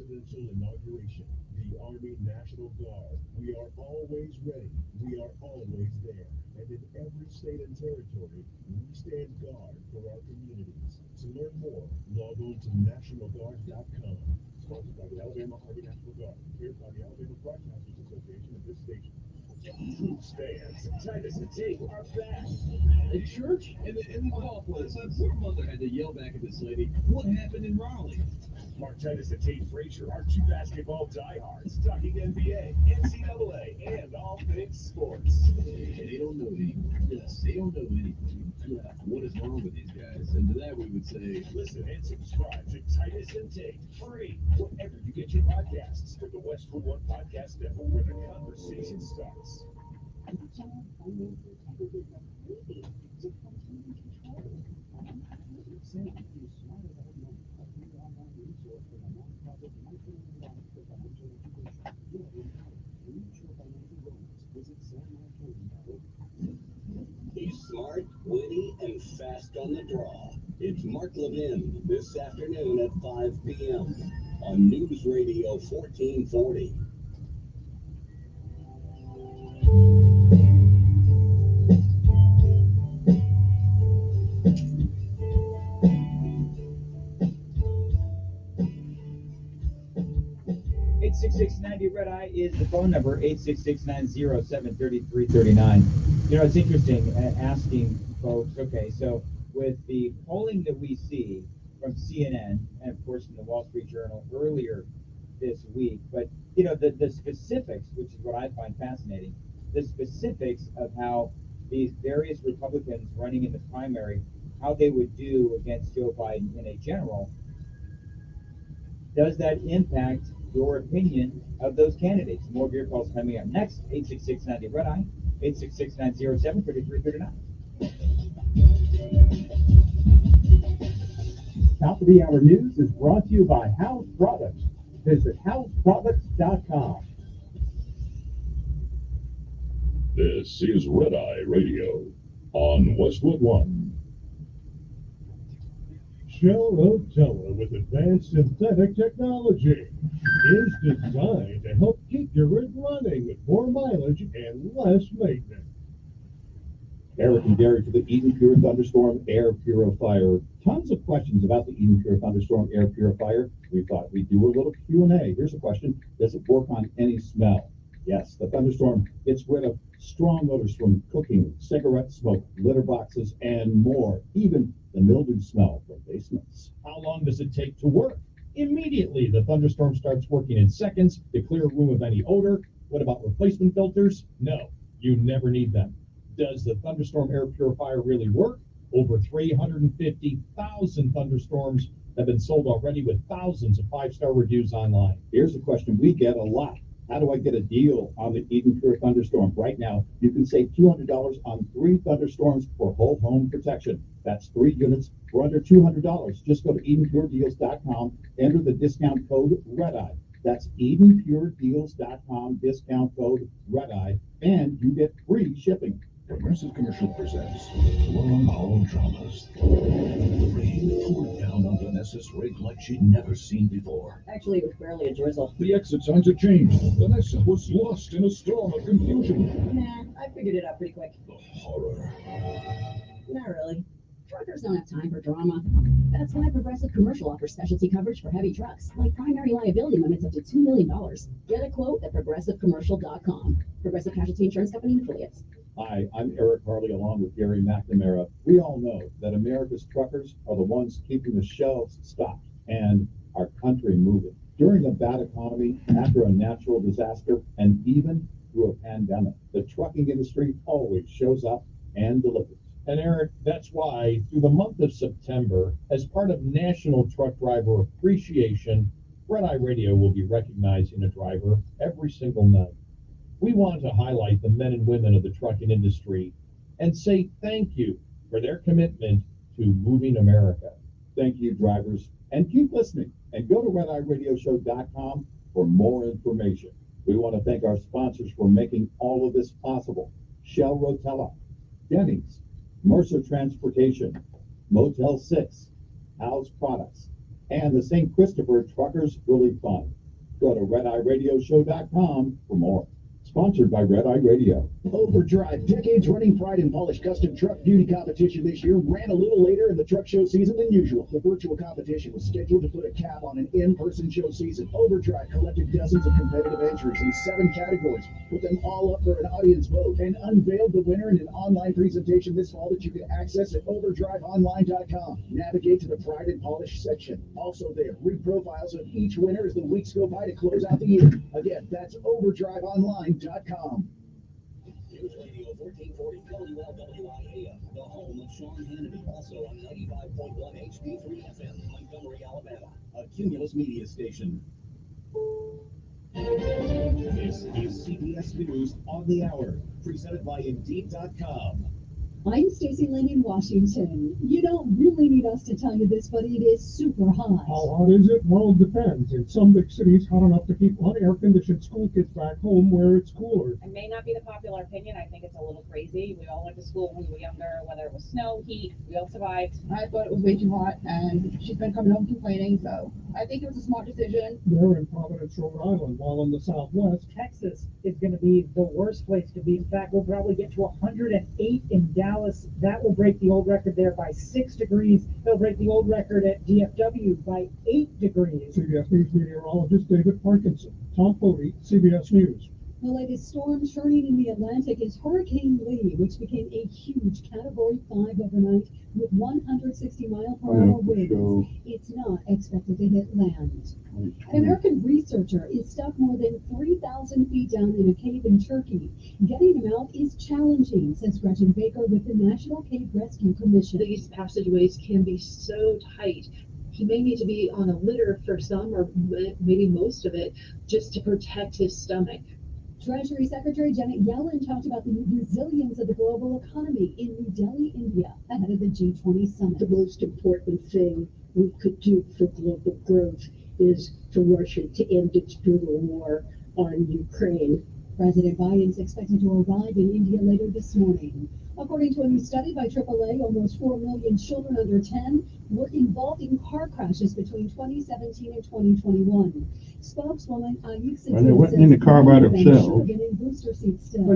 presidential inauguration. The Army National Guard. We are always ready. We are always there. And in every state and territory, we stand guard for our communities. To learn more, log on to nationalguard.com. Sponsored by the Alabama Army National Guard. Cared by the Alabama Broadcasters Association of this station. Troops fans, Titus and Tate are back. At church? In the golf lesson, poor mother had to yell back at this lady, what happened in Raleigh? Mark Titus and Tate Frazier are two basketball diehards talking NBA, NCAA, and all things sports. They don't know anything. Yes, they don't know anything. What is wrong with these guys? And to that we would say, listen and subscribe to Titus and Tate free wherever you get your podcasts with the Westwood One Podcast Network, where the conversation starts. He's smart, witty, and fast on the draw. It's Mark Levin this afternoon at 5 p.m. on News Radio 1440. Red Eye is the phone number, 866-907-3339. You know, it's interesting asking folks, okay, so with the polling that we see from CNN and, of course, in the Wall Street Journal earlier this week, but, you know, the specifics, which is what I find fascinating, the specifics of how these various Republicans running in the primary, how they would do against Joe Biden in a general, does that impact your opinion of those candidates? More of your calls coming up next. 866-90 Red Eye, 866-907-3339. Top of the hour news is brought to you by House Products. Visit houseproducts.com. This is Red Eye Radio on Westwood One. Shell Rotella with advanced synthetic technology is designed to help keep your rig running with more mileage and less maintenance. Eric and Gary for the Eden Pure Thunderstorm Air Purifier. Tons of questions about the Eden Pure Thunderstorm Air Purifier. We thought we'd do a little Q&A. Here's a question. Does it work on any smell? Yes, the Thunderstorm gets rid of strong odors from cooking, cigarette smoke, litter boxes, and more. Even the mildew smell from basements. How long does it take to work? Immediately. The Thunderstorm starts working in seconds to clear a room of any odor. What about replacement filters? No, you never need them. Does the Thunderstorm Air Purifier really work? Over 350,000 Thunderstorms have been sold already with thousands of 5-star reviews online. Here's a question we get a lot. How do I get a deal on the Eden Pure Thunderstorm? Right now, you can save $200 on 3 Thunderstorms for whole home protection. That's 3 units for under $200. Just go to EdenPureDeals.com, enter the discount code REDEYE. That's EdenPureDeals.com, discount code REDEYE, and you get free shipping. Progressive Commercial presents long-haul dramas. The rain poured down on Vanessa's rig like she'd never seen before. Actually, it was barely a drizzle. The exit signs had changed. Vanessa was lost in a storm of confusion. Nah, I figured it out pretty quick. The horror. Not really. Truckers don't have time for drama. That's why Progressive Commercial offers specialty coverage for heavy trucks, like primary liability limits up to $2 million. Get a quote at progressivecommercial.com. Progressive Casualty Insurance Company and affiliates. Hi, I'm Eric Harley along with Gary McNamara. We all know that America's truckers are the ones keeping the shelves stocked and our country moving. During a bad economy, after a natural disaster, and even through a pandemic, the trucking industry always shows up and delivers. And Eric, that's why through the month of September, as part of National Truck Driver Appreciation, Red Eye Radio will be recognizing a driver every single night. We want to highlight the men and women of the trucking industry and say thank you for their commitment to moving America. Thank you, drivers, and keep listening. And go to RedEyeRadioshow.com for more information. We want to thank our sponsors for making all of this possible. Shell Rotella, Denny's, Mercer Transportation, Motel 6, House Products, and the St. Christopher Truckers Relief Fund. Go to redeyeradioshow.com for more. Sponsored by Red Eye Radio. Overdrive, decades running pride and polished custom truck beauty competition this year ran a little later in the truck show season than usual. The virtual competition was scheduled to put a cap on an in-person show season. Overdrive collected dozens of competitive entries in 7 categories, put them all up for an audience vote, and unveiled the winner in an online presentation this fall that you can access at overdriveonline.com. Navigate to the pride and polish section. Also there, read profiles of each winner as the weeks go by to close out the year. Again, that's overdriveonline.com. News Radio 1440 WLWI-AM, the home of Sean Hannity, also on 95.1 HD3 FM, Montgomery, Alabama, a Cumulus media station. This is CBS News on the Hour, presented by Indeed.com. I'm Stacey Lynn in Washington. You don't really need us to tell you this, but it is super hot. How hot is it? Well, it depends. In some big cities, hot enough to keep hot air-conditioned school kids back home where it's cooler. It may not be the popular opinion. I think it's a little crazy. We all went to school when we were younger, whether it was snow, heat, we all survived. I thought it was way too hot, and she's been coming home complaining, so I think it was a smart decision. They're in Providence, Rhode Island, while in the Southwest. Texas is going to be the worst place to be. In fact, we'll probably get to 108 in Dallas. That will break the old record there by 6 degrees. They'll break the old record at DFW by 8 degrees. CBS News meteorologist David Parkinson. Tom Cody, CBS News. The latest storm churning in the Atlantic is Hurricane Lee, which became a huge Category 5 overnight with 160-mile-per-hour winds. It's not expected to hit land. An American researcher is stuck more than 3,000 feet down in a cave in Turkey. Getting him out is challenging, says Gretchen Baker with the National Cave Rescue Commission. These passageways can be so tight. He may need to be on a litter for some, or maybe most of it, just to protect his stomach. Treasury Secretary Janet Yellen talked about the resilience of the global economy in New Delhi, India, ahead of the G20 summit. The most important thing we could do for global growth is for Russia to end its brutal war on Ukraine. President Biden's expected to arrive in India later this morning. According to a new study by AAA, almost 4 million children under 10 were involved in car crashes between 2017 and 2021. Spokeswoman Ayuk Said they wasn't in the car by themselves. From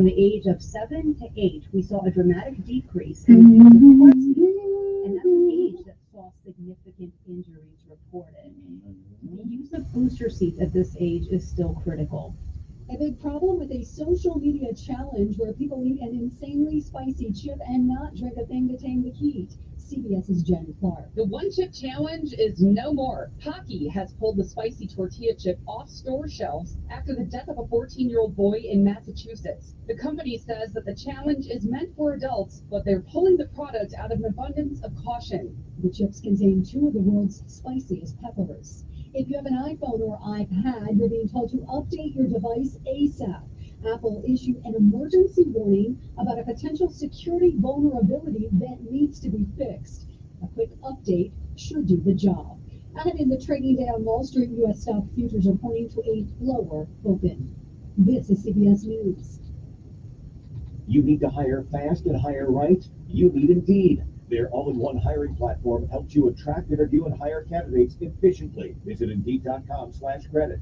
the age of 7 to 8, we saw a dramatic decrease in the use of car seats, and that's the age that saw significant injuries reported. The use of booster seats at this age is still critical. A big problem with a social media challenge where people eat an insanely spicy chip and not drink a thing to tame the heat. CBS's Jen Clark. The one-chip challenge is no more. Pocky has pulled the spicy tortilla chip off store shelves after the death of a 14-year-old boy in Massachusetts. The company says that the challenge is meant for adults, but they're pulling the product out of an abundance of caution. The chips contain 2 of the world's spiciest peppers. If you have an iPhone or iPad, you're being told to update your device ASAP. Apple issued an emergency warning about a potential security vulnerability that needs to be fixed. A quick update should do the job. And in the trading day on Wall Street, U.S. stock futures are pointing to a lower open. This is CBS News. You need to hire fast and hire right? You need Indeed. Their all-in-one hiring platform helps you attract, interview, and hire candidates efficiently. Visit Indeed.com/credit.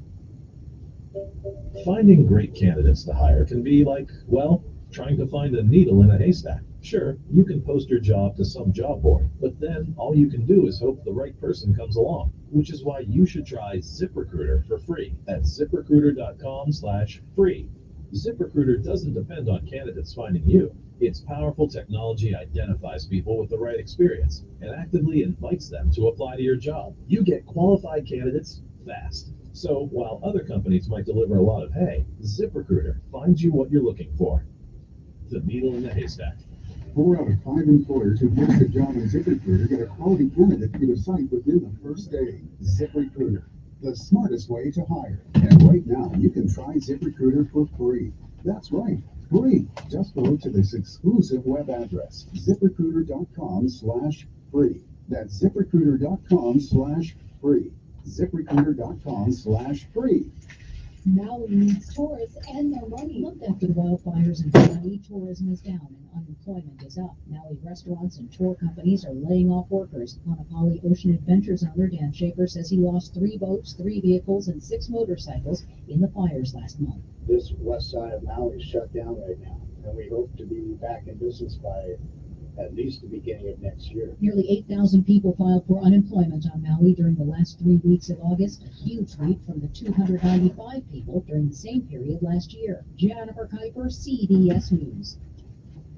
Finding great candidates to hire can be like, well, trying to find a needle in a haystack. Sure, you can post your job to some job board, but then all you can do is hope the right person comes along, which is why you should try ZipRecruiter for free at ZipRecruiter.com/free. ZipRecruiter doesn't depend on candidates finding you. Its powerful technology identifies people with the right experience and actively invites them to apply to your job. You get qualified candidates fast. So while other companies might deliver a lot of hay, ZipRecruiter finds you what you're looking for. The needle in the haystack. 4 out of 5 employers who post a job on ZipRecruiter get a quality candidate through the site within the first day. ZipRecruiter, the smartest way to hire. And right now, you can try ZipRecruiter for free. That's right, free. Just go to this exclusive web address, ZipRecruiter.com/free. That's ZipRecruiter.com/free. ZipRecruiter.com/free. Maui needs tourists and their money. Month after the wildfires in Hawaii, tourism is down and unemployment unemployment is up. Maui restaurants and tour companies are laying off workers. Honapali Ocean Adventures owner Dan Schaefer says he lost 3 boats, 3 vehicles, and 6 motorcycles in the fires last month. This west side of Maui is shut down right now, and we hope to be back in business by at least the beginning of next year. Nearly 8,000 people filed for unemployment on Maui during the last 3 weeks of August, a huge leap from the 295 people during the same period last year. Jennifer Kuiper, CBS News.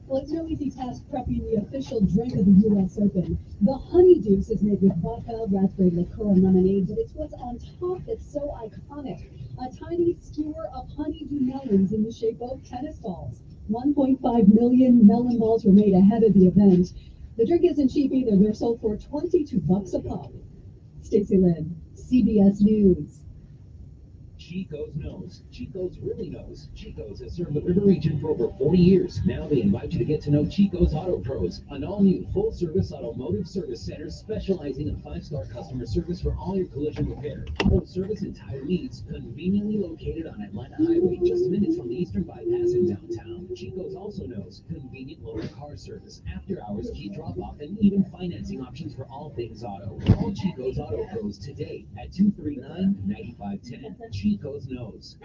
Well, it's no easy task prepping the official drink of the U.S. Open. The honey juice is made with vodka, raspberry liqueur, and lemonade, but it's what's on top that's so iconic. A tiny skewer of honeydew melons in the shape of tennis balls. 1.5 million melon balls were made ahead of the event. The drink isn't cheap either. They're sold for $22 a pop. Stacey Lynn, CBS News. Chico's knows. Chico's really knows. Chico's has served the river region for over 40 years. Now they invite you to get to know Chico's Auto Pros, an all-new full-service automotive service center specializing in 5-star customer service for all your collision repair, auto service, and tire needs. Conveniently located on Atlanta Highway, just minutes from the Eastern Bypass in downtown. Chico's also knows convenient loaner car service, after-hours key drop-off, and even financing options for all things auto. Call Chico's Auto Pros today at 239-9510. Chico's knows.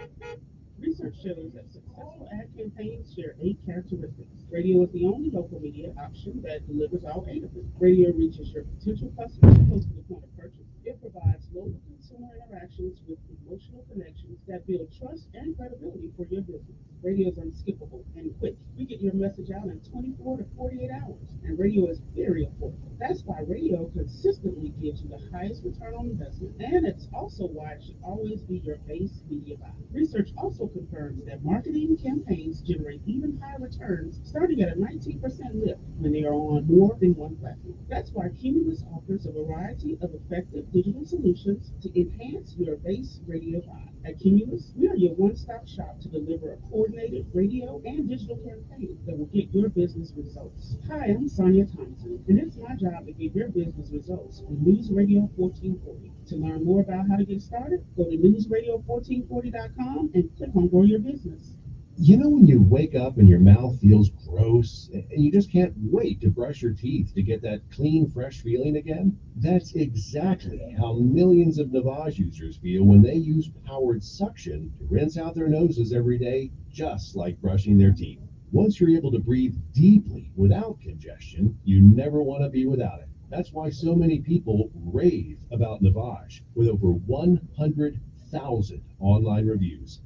Research shows that successful ad campaigns share 8 characteristics. Radio is the only local media option that delivers all 8 of them. Radio reaches your potential customers close to the point of purchase. It provides local consumer interactions with emotional connections that build trust and credibility for your business. Radio is unskippable and quick. We get your message out in 24 to 48 hours, and radio is very affordable. That's why radio consistently gives you the highest return on investment, and it's also why it should always be your base media buy. Research also confirms that marketing campaigns generate even higher returns, starting at a 19% lift when they are on more than one platform. That's why Cumulus offers a variety of effective digital solutions to enhance your base radio buy. At Cumulus, we are your one-stop shop to deliver a coordinated radio and digital campaign that will get your business results. Hi, I'm Sonia Thompson, and it's my job to get your business results with News Radio 1440. To learn more about how to get started, go to newsradio1440.com and click on Grow Your Business. You know when you wake up and your mouth feels gross and you just can't wait to brush your teeth to get that clean, fresh feeling again? That's exactly how millions of Navage users feel when they use powered suction to rinse out their noses every day, just like brushing their teeth. Once you're able to breathe deeply without congestion, you never want to be without it. That's why so many people rave about Navage, with over 100,000 online reviews.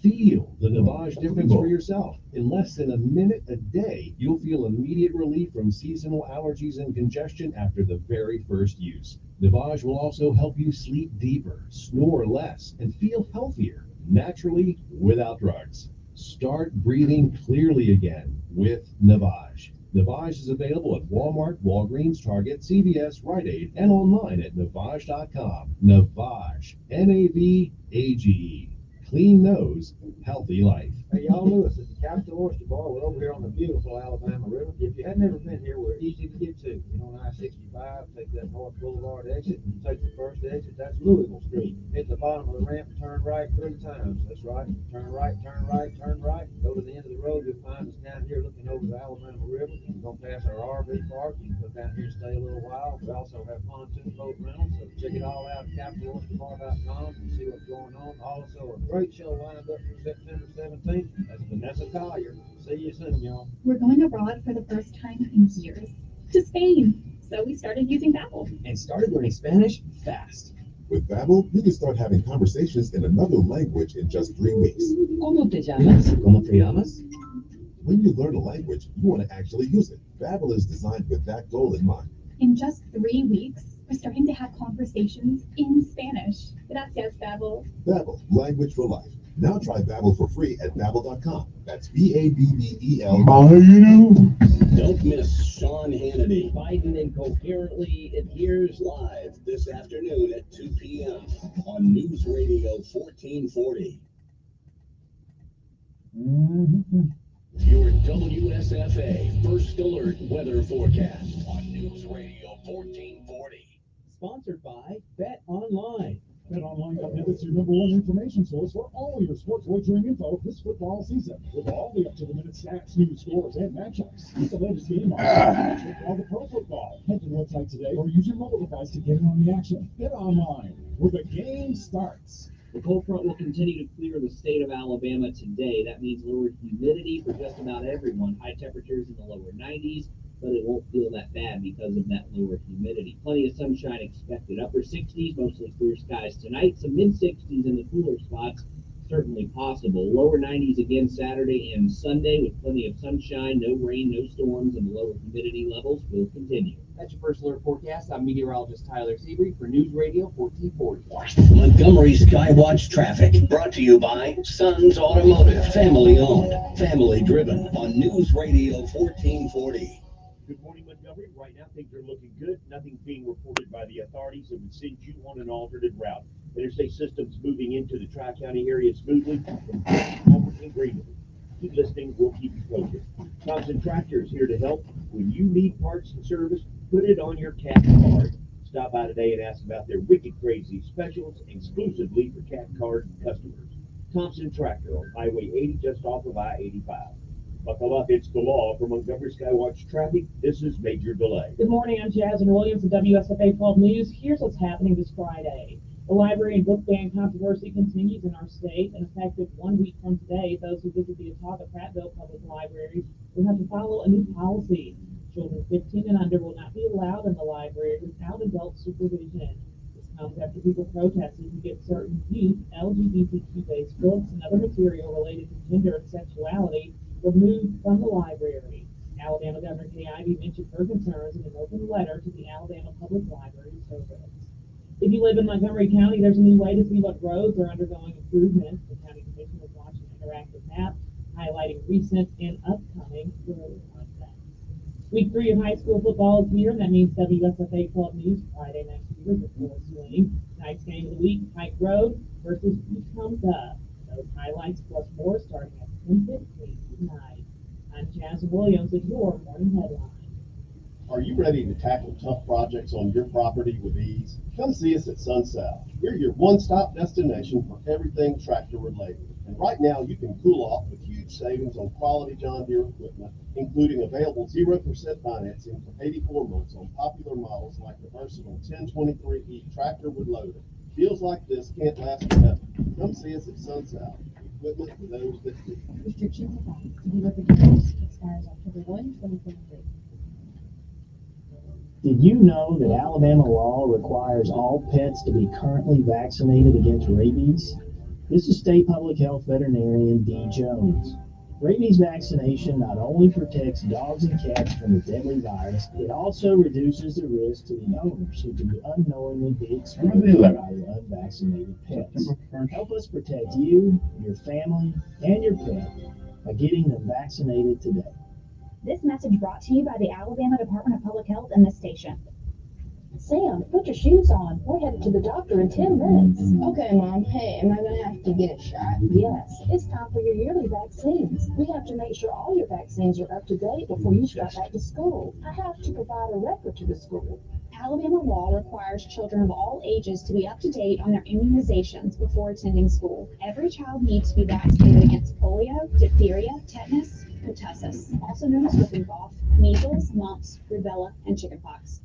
Feel the Navage difference for yourself. In less than a minute a day, you'll feel immediate relief from seasonal allergies and congestion after the very first use. Navage will also help you sleep deeper, snore less, and feel healthier, naturally, without drugs. Start breathing clearly again with Navage. Navage is available at Walmart, Walgreens, Target, CVS, Rite Aid, and online at Navage.com. Navage. N-A-V-A-G-E. Clean nose, healthy life. Hey, y'all, Lewis at the Capital Oyster Bar. We're over here on the beautiful Alabama River. If you had never been here, we're easy to get to. You know, on I-65, take that North Boulevard exit, and take the first exit. That's Louisville Street. Hit the bottom of the ramp and turn right 3 times. That's right. Turn right, turn right, turn right. Go to the end of the road. You'll find us down here looking over the Alabama River. You're going to pass our RV park. You can go down here and stay a little while. We also have pontoon boat rentals, so check it all out at CapitalOysterBar.com and see what's going on. Also, a great show lined up for September 17th. That's Vanessa Collier. See you soon, y'all. We're going abroad for the first time in years, to Spain. So we started using Babbel. And started learning Spanish fast. With Babbel, you can start having conversations in another language in just 3 weeks. ¿Cómo te llamas? ¿Cómo te llamas? When you learn a language, you want to actually use it. Babbel is designed with that goal in mind. In just 3 weeks, we're starting to have conversations in Spanish. Gracias, Babbel. Babbel, language for life. Now try Babbel for free at Babbel.com. That's B-A-B-B-E-L. Don't miss Sean Hannity. Biden incoherently adheres live this afternoon at 2 p.m. on News Radio 1440. Your WSFA First Alert Weather Forecast on News Radio 1440. Sponsored by Bet Online. BetOnline.net is your number one information source for all your sports wagering info this football season. With all the up-to-the-minute stats, news, scores, and matchups. Get the latest game on all the pro football. Head to the website today or use your mobile device to get in on the action. BetOnline, where the game starts. The cold front will continue to clear the state of Alabama today. That means lower humidity for just about everyone. High temperatures in the lower 90s, but it won't feel that bad because of that lower humidity. Plenty of sunshine expected. Upper 60s, mostly clear skies tonight. Some mid-60s in the cooler spots, certainly possible. Lower 90s again Saturday and Sunday with plenty of sunshine, no rain, no storms, and the lower humidity levels will continue. That's your first alert forecast. I'm meteorologist Tyler Seabury for News Radio 1440. Montgomery Skywatch traffic brought to you by Sons Automotive, family owned, family driven on News Radio 1440. Good morning, Montgomery. Right now, things are looking good. Nothing's being reported by the authorities that would send you on an alternate route. Interstate system's moving into the Tri-County area smoothly from Homer and Greenville. Keep listening. We'll keep you posted. Thompson Tractor is here to help. When you need parts and service, put it on your CAT card. Stop by today and ask about their wicked crazy specials exclusively for CAT card customers. Thompson Tractor on Highway 80 just off of I-85. Buckle up, it's the law. For Montgomery Skywatch traffic, this is Major Delay. Good morning, I'm Jasmine Williams of WSFA 12 News. Here's what's happening this Friday. The library and book ban controversy continues in our state, and effective 1 week from today, those who visit the Autauga-Prattville Public Library will have to follow a new policy. Children 15 and under will not be allowed in the library without adult supervision. This comes after people protested to get certain youth LGBTQ-based books and other material related to gender and sexuality removed from the library. Alabama Governor Kay Ivey mentioned her concerns in an open letter to the Alabama Public Library Service. If you live in Montgomery County, there's a new way to see what roads are undergoing improvements. The county commission is launching an interactive map highlighting recent and upcoming road projects. Week 3 of high school football is here, and that means WSFA 12 News Friday next year is full swing. Tonight's game of the week, Pike Road versus Wetumpka. Those highlights plus more starting at 10:15 tonight. I'm Jasmine Williams with your morning headline. Are you ready to tackle tough projects on your property with ease? Come see us at SunSouth. We're your one-stop destination for everything tractor related. And right now you can cool off with huge savings on quality John Deere equipment, including available 0% financing for 84 months on popular models like the versatile 1023E tractor with loader. Deals like this can't last forever. Come see us at SunSouth. Equipment for those that need. Restrictions apply. Dealer particulars expires October 1, 2023. Did you know that Alabama law requires all pets to be currently vaccinated against rabies? This is State Public Health Veterinarian D. Jones. Rabies vaccination not only protects dogs and cats from the deadly virus, it also reduces the risk to the owners who can unknowingly be exposed by unvaccinated pets. Help us protect you, your family, and your pet by getting them vaccinated today. This message brought to you by the Alabama Department of Public Health and this station. Sam, put your shoes on. We're headed to the doctor in 10 minutes. Okay, Mom. Hey, am I going to have to get a shot? Yes, it's time for your yearly vaccines. We have to make sure all your vaccines are up to date before you start back to school. I have to provide a record to the school. Alabama law requires children of all ages to be up to date on their immunizations before attending school. Every child needs to be vaccinated against polio, diphtheria, tetanus, pertussis, also known as whooping cough, measles, mumps, rubella, and chickenpox.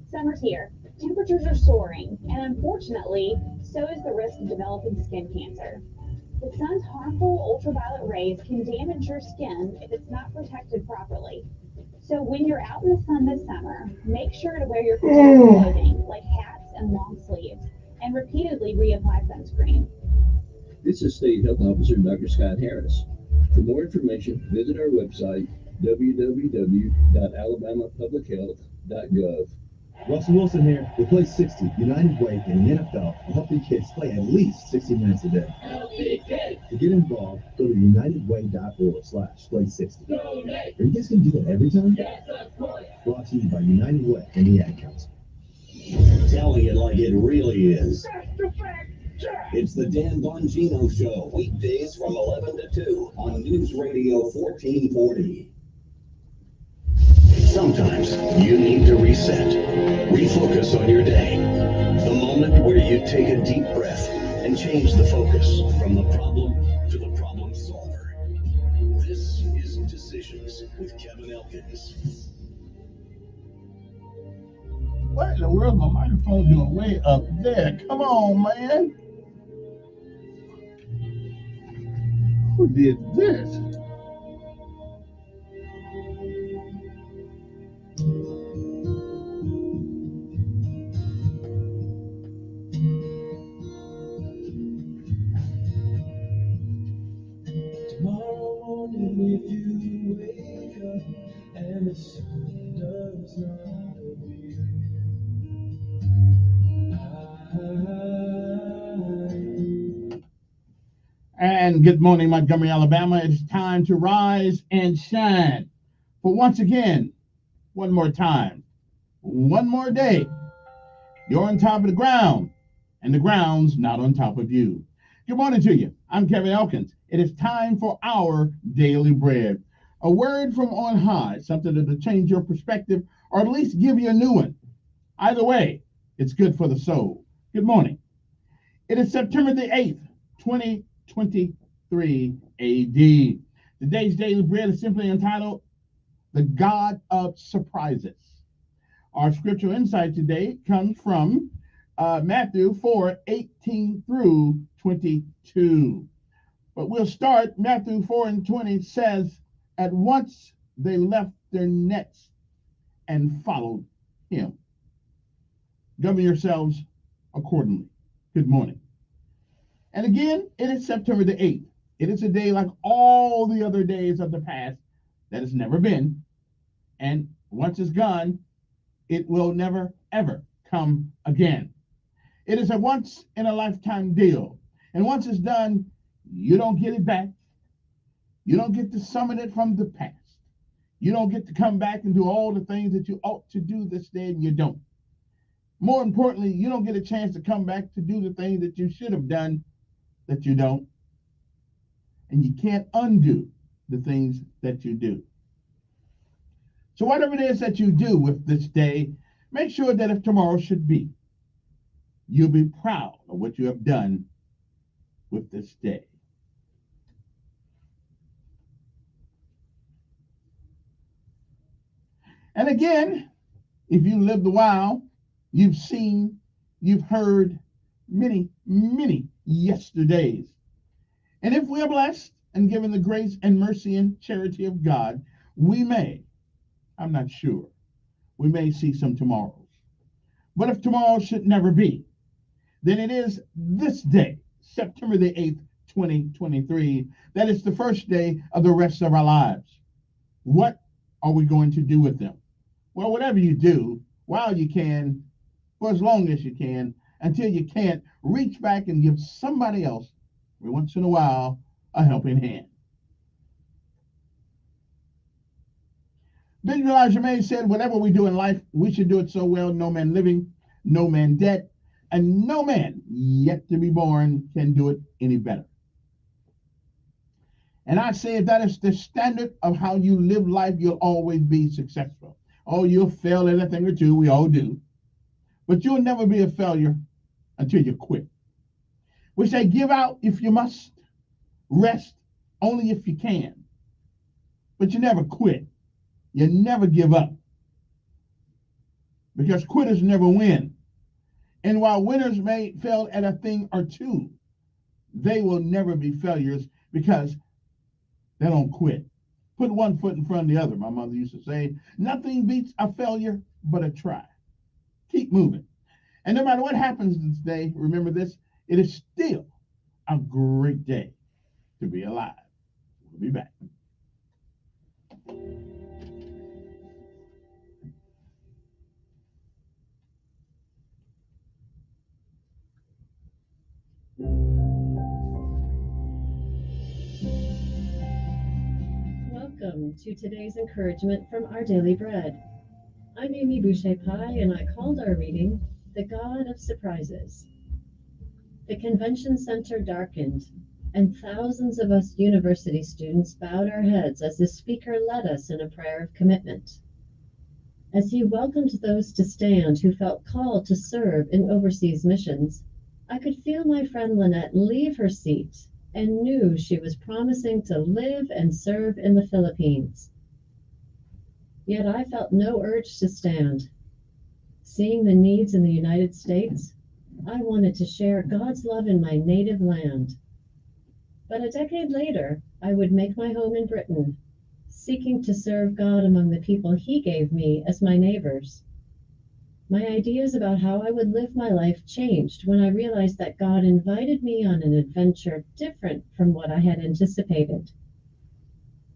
Summer's here. Temperatures are soaring, and unfortunately, so is the risk of developing skin cancer. The sun's harmful ultraviolet rays can damage your skin if it's not protected properly. So when you're out in the sun this summer, make sure to wear your protective clothing, like hats and long sleeves, and repeatedly reapply sunscreen. This is State Health Officer Dr. Scott Harris. For more information, visit our website, www.alabamapublichealth.gov. Russell Wilson here. With Play 60, United Way and the NFL will help your kids play at least 60 minutes a day. To get involved, go to unitedway.org/play60. Are you guys going to do that every time? Yes, of course. Brought to you by United Way and the Ad Council. Telling it like it really is. It's the Dan Bongino Show, weekdays from 11 to 2 on News Radio 1440. Sometimes you need to reset, refocus on your day. The moment where you take a deep breath and change the focus from the problem to the problem solver. This is Decisions with Kevin Elkins. What in the world is my microphone doing way up there? Come on, man. Who did this? Tomorrow morning, if you wake up and the sun does not appear, And good morning, Montgomery, Alabama. It's time to rise and shine. For once again, one more time, one more day, you're on top of the ground, and the ground's not on top of you. Good morning to you. I'm Kevin Elkins. It is time for our daily bread. A word from on high, something that'll change your perspective or at least give you a new one. Either way, it's good for the soul. Good morning. It is September the 8th, 2023 AD. Today's daily bread is simply entitled The God of Surprises. Our scriptural insight today comes from Matthew 4:18 through 22. But we'll start. Matthew 4:20 says, At once they left their nets and followed him. Govern yourselves accordingly. Good morning. And again, it is September the 8th. It is a day like all the other days of the past that has never been. And once it's gone, it will never, ever come again. It is a once in a lifetime deal. And once it's done, you don't get it back. You don't get to summon it from the past. You don't get to come back and do all the things that you ought to do this day, and you don't. More importantly, you don't get a chance to come back to do the things that you should have done that you don't. And you can't undo the things that you do. So whatever it is that you do with this day, make sure that if tomorrow should be, you'll be proud of what you have done with this day. And again, if you lived a while, you've seen, you've heard many, many yesterdays. And if we are blessed and given the grace and mercy and charity of God, we may, I'm not sure, we may see some tomorrows. But if tomorrow should never be, then it is this day, September the 8th, 2023, that is the first day of the rest of our lives. What are we going to do with them? Well, whatever you do, while you can, for as long as you can, until you can't, reach back and give somebody else, every once in a while, a helping hand. Bishop Elijah May said, whatever we do in life, we should do it so well, no man living, no man dead, and no man yet to be born can do it any better. And I say if that is the standard of how you live life, you'll always be successful. Oh, you'll fail at a thing or two, we all do. But you'll never be a failure until you quit. We say give out if you must, rest only if you can. But you never quit. You never give up. Because quitters never win. And while winners may fail at a thing or two, they will never be failures because they don't quit. Put one foot in front of the other, my mother used to say. Nothing beats a failure but a try. Keep moving. And no matter what happens this day, remember this, it is still a great day to be alive. We'll be back. Welcome to today's encouragement from Our Daily Bread. I'm Amy Boucher-Pye, and I called our reading, The God of Surprises. The convention center darkened, and thousands of us university students bowed our heads as the speaker led us in a prayer of commitment. As he welcomed those to stand who felt called to serve in overseas missions, I could feel my friend Lynette leave her seat and knew she was promising to live and serve in the Philippines. Yet I felt no urge to stand. Seeing the needs in the United States, I wanted to share God's love in my native land. But a decade later, I would make my home in Britain, seeking to serve God among the people He gave me as my neighbors. My ideas about how I would live my life changed when I realized that God invited me on an adventure different from what I had anticipated.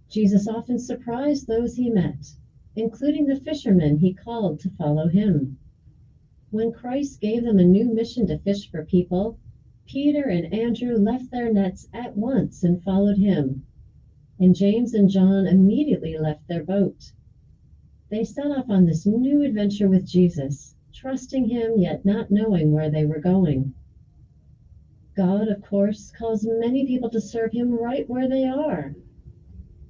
Jesus often surprised those He met, including the fishermen He called to follow Him. When Christ gave them a new mission to fish for people, Peter and Andrew left their nets at once and followed Him, and James and John immediately left their boat. They set off on this new adventure with Jesus, trusting Him yet not knowing where they were going. God, of course, calls many people to serve Him right where they are.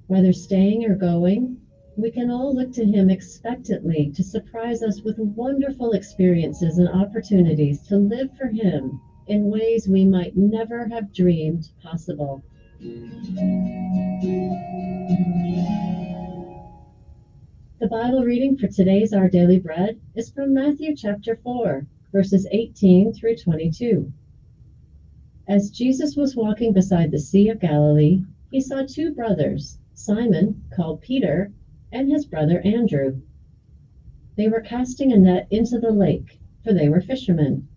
Whether staying or going, we can all look to Him expectantly to surprise us with wonderful experiences and opportunities to live for Him in ways we might never have dreamed possible. The Bible reading for today's Our Daily Bread is from Matthew chapter 4, verses 18 through 22. As Jesus was walking beside the Sea of Galilee, He saw two brothers, Simon, called Peter, and his brother Andrew. They were casting a net into the lake, for they were fishermen.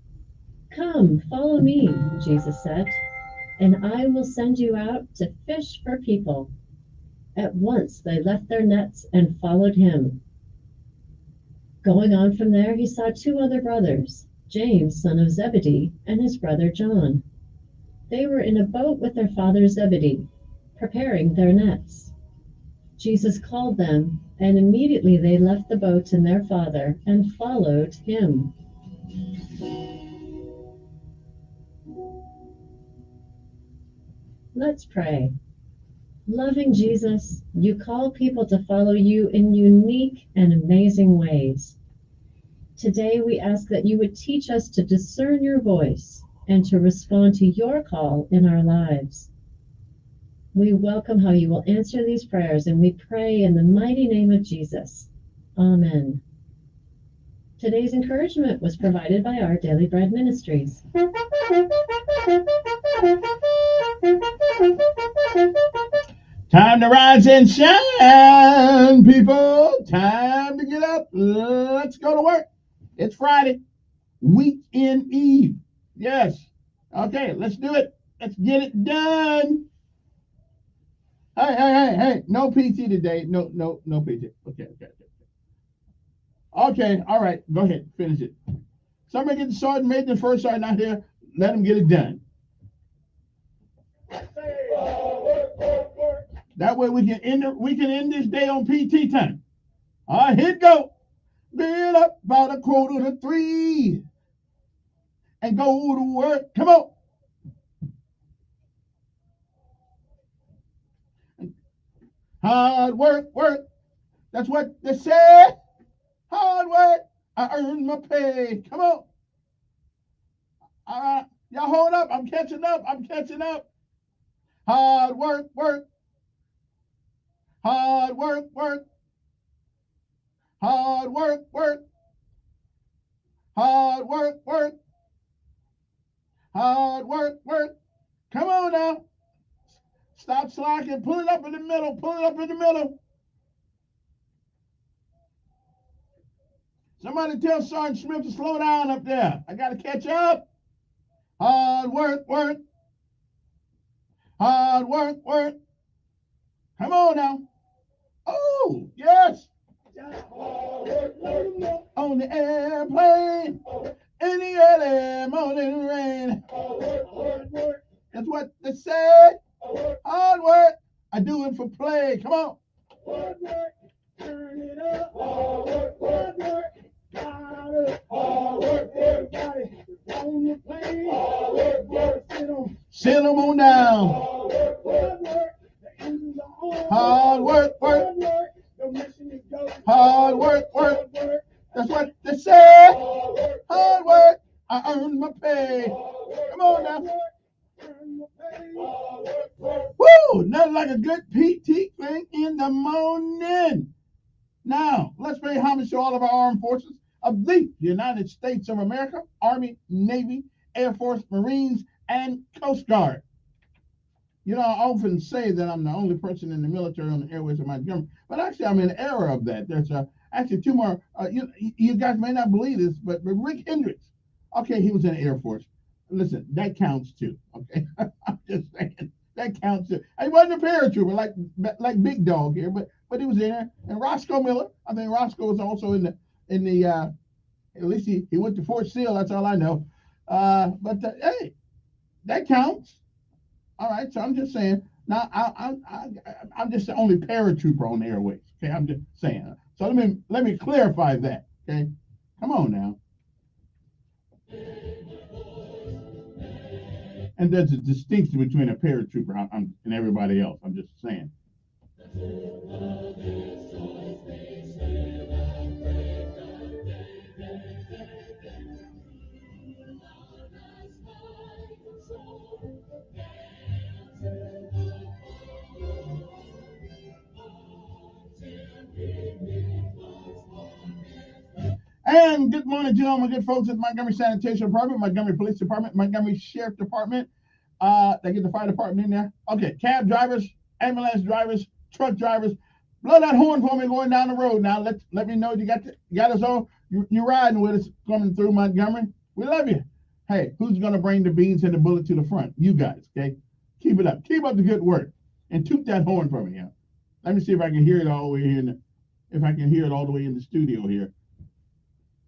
"Come, follow me," Jesus said, "and I will send you out to fish for people." At once they left their nets and followed Him. Going on from there, He saw two other brothers, James, son of Zebedee, and his brother John. They were in a boat with their father Zebedee, preparing their nets. Jesus called them, and immediately they left the boat and their father and followed Him. Let's pray. Loving Jesus, You call people to follow You in unique and amazing ways. Today we ask that You would teach us to discern Your voice and to respond to Your call in our lives. We welcome how You will answer these prayers, and we pray in the mighty name of Jesus. Amen. Today's encouragement was provided by Our Daily Bread Ministries. Time to rise and shine, people. Time to get up. Let's go to work. It's Friday, weekend eve. Yes. Okay, let's do it. Let's get it done. Hey. No PT today. No PT. Okay. Okay, all right. Go ahead. Finish it. Somebody get the sergeant, made the first sergeant out here. Let him get it done. That way we can end this day on PT time. All right, here it go. Get up about 2:45 and go to work. Come on. Hard work. That's what they say. Hard work. I earn my pay. Come on. All right. Y'all hold up. I'm catching up. Hard work. Hard work. Hard work. Hard work. Hard work. Come on now. Stop slacking. Pull it up in the middle. Somebody tell Sergeant Smith to slow down up there. I got to catch up. Hard work. Hard work. Come on now. Oh, yes. On the airplane, in the early morning rain. That's what they say. Hard work. I do it for play. Come on. Hard work. Turn it up. Hard work. Hard work, everybody. On the plane. Hard work. Sit them on down. Hard work. The engines are on. Hard work. The mission is go. Hard work. like a good PT thing in the morning. Now, let's pay homage to all of our armed forces of the United States of America, Army, Navy, Air Force, Marines, and Coast Guard. You know, I often say that I'm the only person in the military on the airways of my government, but actually I'm in error of that. There's actually two more. You guys may not believe this, but Rick Hendricks, okay, he was in the Air Force. Listen, that counts too, okay? I'm just saying, that counts too. He wasn't a paratrooper like Big Dog here, but he was in there. And Roscoe Miller, I think Roscoe was also in the at least he went to Fort Sill, that's all I know. Hey, that counts. All right, so I'm just saying. Now I'm just the only paratrooper on the airways. Okay, I'm just saying. So let me clarify that. Okay, come on now. And there's a distinction between a paratrooper and everybody else. I'm just saying. And good morning to all my good folks at Montgomery Sanitation Department, Montgomery Police Department, Montgomery Sheriff Department. They get the fire department in there. Okay, cab drivers, ambulance drivers, truck drivers. Blow that horn for me going down the road. Now let me know you got us all. You're riding with us coming through Montgomery. We love you. Hey, who's gonna bring the beans and the bullet to the front? You guys, okay? Keep it up. Keep up the good work. And toot that horn for me. Yeah. Let me see if I can hear it all the way here. If I can hear it all the way in the studio here.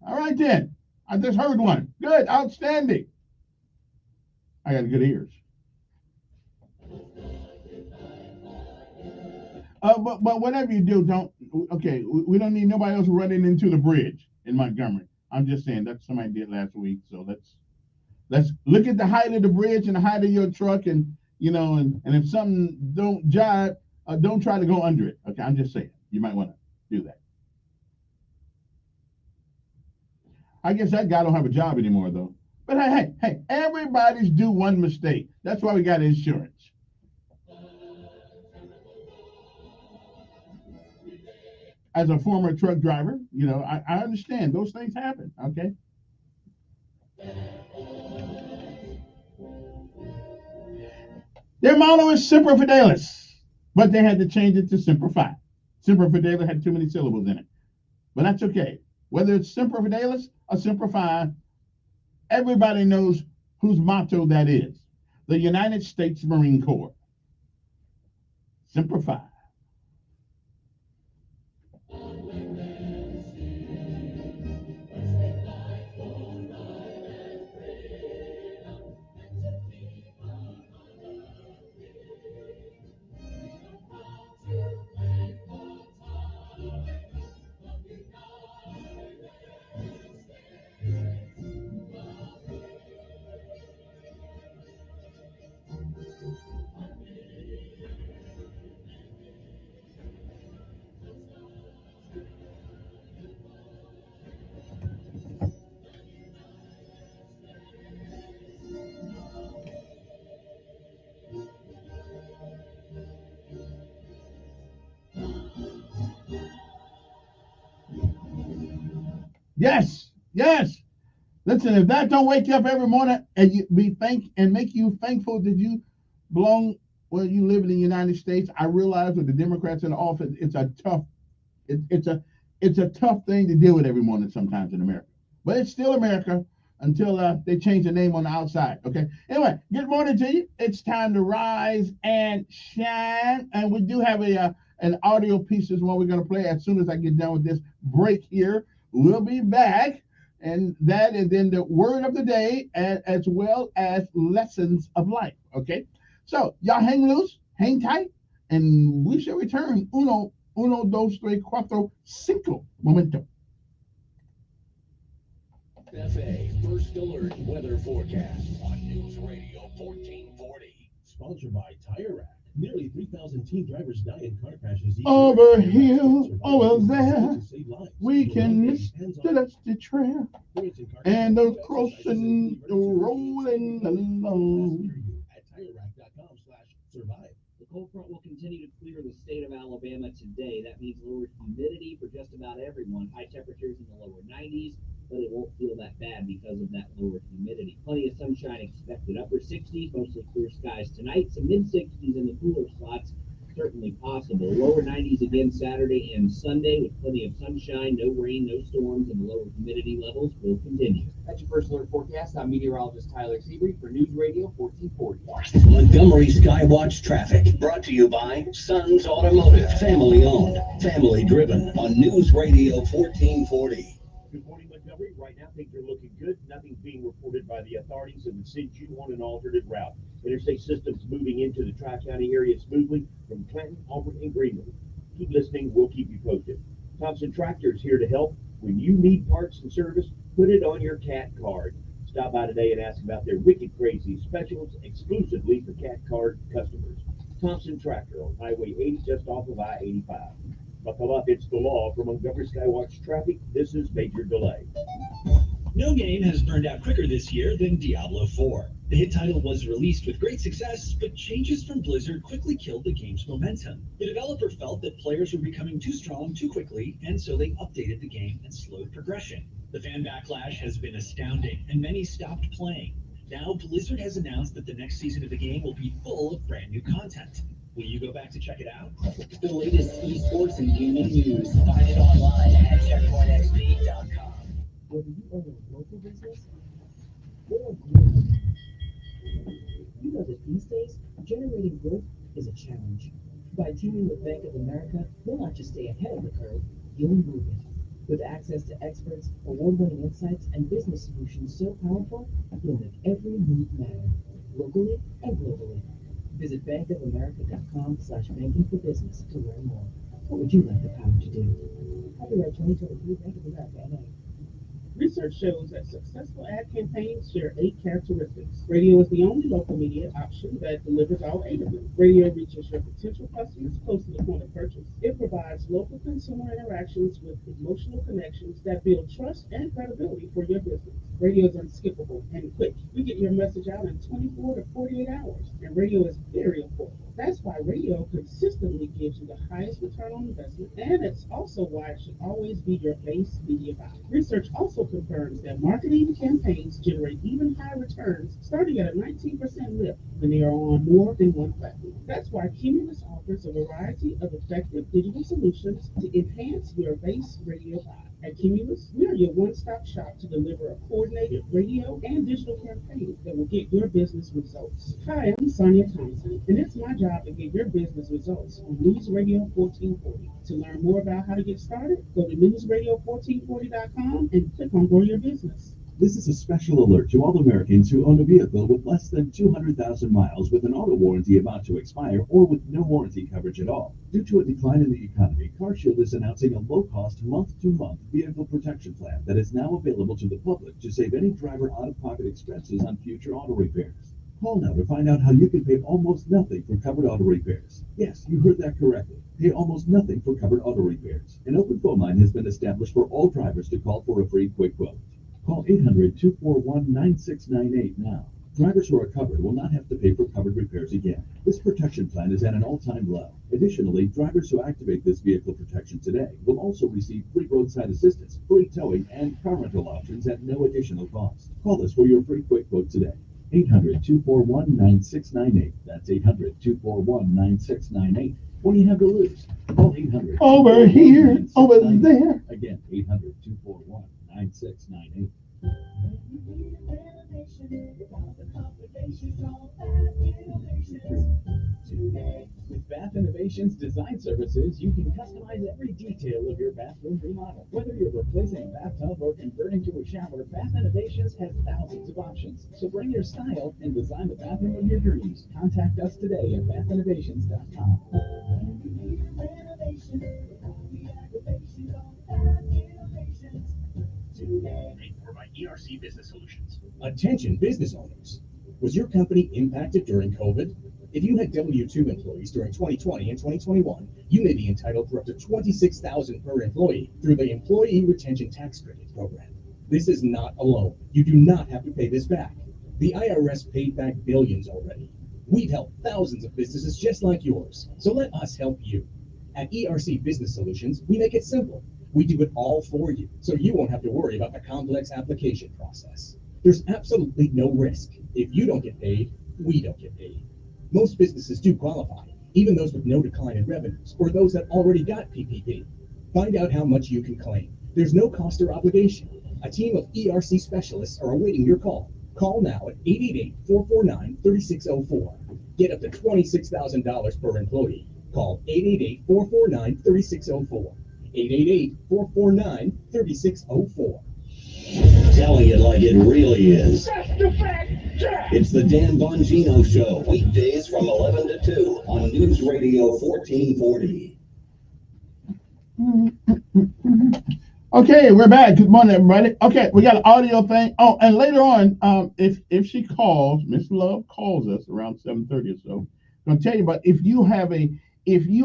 All right, then. I just heard one. Good. Outstanding. I got good ears. But whatever you do, we don't need nobody else running into the bridge in Montgomery. I'm just saying that's somebody did last week. So let's look at the height of the bridge and the height of your truck, and if something don't jive, don't try to go under it. Okay, I'm just saying you might want to do that. I guess that guy don't have a job anymore, though. But hey, everybody's do one mistake. That's why we got insurance. As a former truck driver, I understand those things happen, okay? Their motto is Semper Fidelis, but they had to change it to Semper Fi. Semper Fidelis had too many syllables in it, but that's okay. Whether it's Semper Fidelis or Semper Fi, everybody knows whose motto that is. The United States Marine Corps. Semper Fi. Yes. Listen, if that don't wake you up every morning and make you thankful that you belong, you live in the United States. I realize with the Democrats in office, it's a tough thing to deal with every morning sometimes in America. But it's still America until they change the name on the outside. Okay. Anyway, good morning to you. It's time to rise and shine, and we do have an audio piece as well. We're going to play as soon as I get done with this break here. We'll be back, and then the word of the day, as well as lessons of life. Okay, so y'all hang loose, hang tight, and we shall return. Uno, dos, tres, cuatro, cinco. Momento. FA First Alert Weather Forecast on News Radio 1440. Sponsored by Tire Rack. Nearly 3,000 teen drivers die in car crashes each over here, over there, we can miss the dusty trail, and those crossing rolling along. At TireRack.com/survive. The cold front will continue. clear the state of Alabama today. That means lower humidity for just about everyone. High temperatures in the lower 90s, but it won't feel that bad because of that lower humidity. Plenty of sunshine expected. Upper 60s, mostly clear skies tonight. Some mid 60s in the cooler spots, certainly possible. Lower 90s again Saturday and Sunday with plenty of sunshine, no rain, no storms, and the lower humidity levels will continue. That's your first alert forecast. I'm meteorologist Tyler Sebree for News Radio 1440. Montgomery Skywatch traffic brought to you by Sons Automotive, family owned, family driven on News Radio 1440. Good morning, Montgomery. Right now, things are looking good. Nothing's being reported by the authorities that would send you on an alternate route. Interstate system's moving into the Tri-County area smoothly from Clinton, Auburn, and Greenville. Keep listening. We'll keep you posted. Thompson Tractor is here to help. When you need parts and service, put it on your CAT card. Stop by today and ask about their wicked crazy specials exclusively for CAT card customers. Thompson Tractor on Highway 80 just off of I-85. Buckle up, it's the law. For Montgomery Skywatch traffic, this is Major Delay. No game has burned out quicker this year than Diablo 4. The hit title was released with great success, but changes from Blizzard quickly killed the game's momentum. The developer felt that players were becoming too strong too quickly, and so they updated the game and slowed progression. The fan backlash has been astounding, and many stopped playing. Now, Blizzard has announced that the next season of the game will be full of brand new content. Will you go back to check it out? The latest esports and gaming news. Find it online at checkpointxp.com. Whether you own a local business or a global one, you know that these days, generating growth is a challenge. By teaming with Bank of America, you'll not just stay ahead of the curve, you'll move it. With access to experts, award-winning insights, and business solutions so powerful, you'll make every move matter, locally and globally. Visit bankofamerica.com/banking for business to learn more. What would you like the power to do? Copyright 2023 Bank of America, NA. Research shows that successful ad campaigns share 8 characteristics. Radio is the only local media option that delivers all 8 of them. Radio reaches your potential customers close to the point of purchase. It provides local consumer interactions with emotional connections that build trust and credibility for your business. Radio is unskippable and quick. You get your message out in 24 to 48 hours, and radio is very affordable. That's why radio consistently gives you the highest return on investment, and it's also why it should always be your base media buy. Research also confirms that marketing campaigns generate even higher returns, starting at a 19% lift when they are on more than one platform. That's why Cumulus offers a variety of effective digital solutions to enhance your base radio buy. At Cumulus, we are your one-stop shop to deliver a coordinated radio and digital campaign that will get your business results. Hi, I'm Sonia Thompson, and it's my job to get your business results on News Radio 1440. To learn more about how to get started, go to newsradio1440.com and click on Grow Your Business. This is a special alert to all Americans who own a vehicle with less than 200,000 miles with an auto warranty about to expire or with no warranty coverage at all. Due to a decline in the economy, CarShield is announcing a low-cost, month-to-month vehicle protection plan that is now available to the public to save any driver out-of-pocket expenses on future auto repairs. Call now to find out how you can pay almost nothing for covered auto repairs. Yes, you heard that correctly. Pay almost nothing for covered auto repairs. An open phone line has been established for all drivers to call for a free quick quote. Call 800-241-9698 now. Drivers who are covered will not have to pay for covered repairs again. This protection plan is at an all-time low. Additionally, drivers who activate this vehicle protection today will also receive free roadside assistance, free towing, and car rental options at no additional cost. Call us for your free quick quote today. 800-241-9698. That's 800-241-9698. What do you have to lose? Call 800. Over here, over there. Again, 800-241-9698. With Bath Innovations Design Services, you can customize every detail of your bathroom remodel. Whether you're replacing a bathtub or converting to a shower, Bath Innovations has thousands of options. So bring your style and design the bathroom of your dreams. Contact us today at bathinnovations.com. Or by ERC Business Solutions. Attention business owners. Was your company impacted during COVID? If you had W-2 employees during 2020 and 2021, you may be entitled for up to $26,000 per employee through the Employee Retention Tax Credit Program. This is not a loan. You do not have to pay this back. The IRS paid back billions already. We've helped thousands of businesses just like yours, so let us help you. At ERC Business Solutions, we make it simple. We do it all for you, so you won't have to worry about the complex application process. There's absolutely no risk. If you don't get paid, we don't get paid. Most businesses do qualify, even those with no decline in revenues or those that already got PPP. Find out how much you can claim. There's no cost or obligation. A team of ERC specialists are awaiting your call. Call now at 888-449-3604. Get up to $26,000 per employee. Call 888-449-3604. 888-449-3604. Telling it like it really is. It's the Dan Bongino Show, weekdays from 11 to 2 on News Radio 1440. Okay, we're back. Good morning, everybody. Okay, we got an audio thing. Oh, and later on, if she calls, Miss Love calls us around 7:30 or so. I'm gonna tell you about if you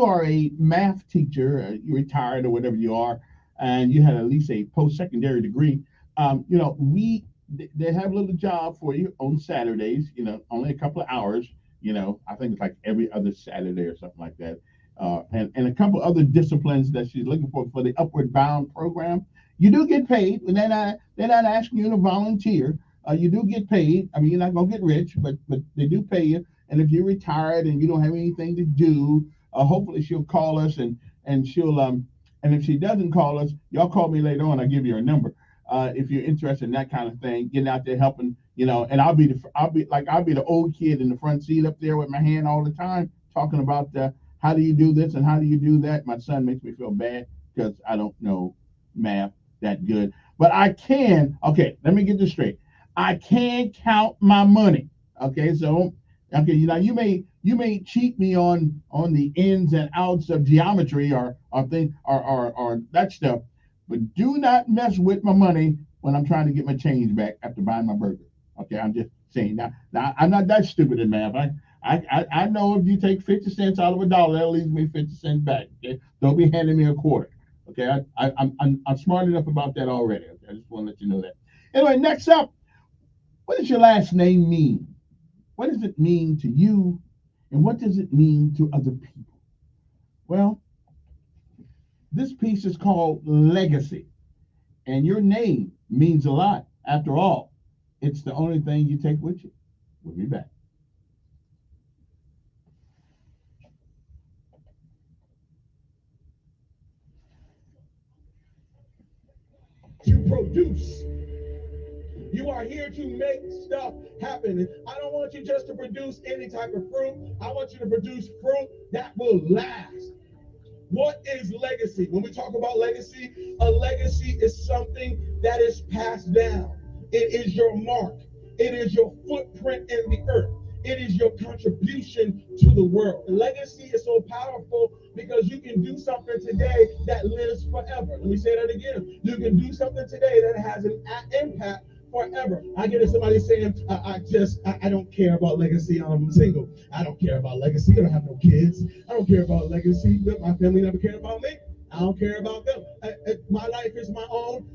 are a math teacher, you're retired or whatever you are, and you had at least a post-secondary degree, they have a little job for you on Saturdays. Only a couple of hours. I think it's like every other Saturday or something like that. And a couple other disciplines that she's looking for the Upward Bound program. You do get paid, and they're not asking you to volunteer. You do get paid. I mean, you're not gonna get rich, but they do pay you. And if you're retired and you don't have anything to do, hopefully she'll call us and she'll and if she doesn't call us, y'all call me later on. I'll give you her number. If you're interested in that kind of thing, getting out there helping, and I'll be the old kid in the front seat up there with my hand all the time talking about how do you do this and how do you do that? My son makes me feel bad because I don't know math that good. But I can, okay, let me get this straight. I can count my money. Okay, so you may cheat me on the ins and outs of geometry or that stuff, but do not mess with my money when I'm trying to get my change back after buying my burger. Okay, I'm just saying. Now I'm not that stupid in math. I know if you take 50 cents out of a dollar, that leaves me 50 cents back. Okay, don't be handing me a quarter. Okay, I'm smart enough about that already. Okay, I just want to let you know that. Anyway, next up, what does your last name mean? What does it mean to you, and what does it mean to other people? Well, this piece is called legacy, and your name means a lot. After all, it's the only thing you take with you. We'll be back. To produce. You are here to make stuff happen. I don't want you just to produce any type of fruit. I want you to produce fruit that will last. What is legacy? When we talk about legacy, a legacy is something that is passed down. It is your mark. It is your footprint in the earth. It is your contribution to the world. Legacy is so powerful because you can do something today that lives forever. Let me say that again. You can do something today that has an impact forever. I get somebody saying, I don't care about legacy. I'm single. I don't care about legacy. I don't have no kids. I don't care about legacy. My family never cared about me. I don't care about them. My life is my own.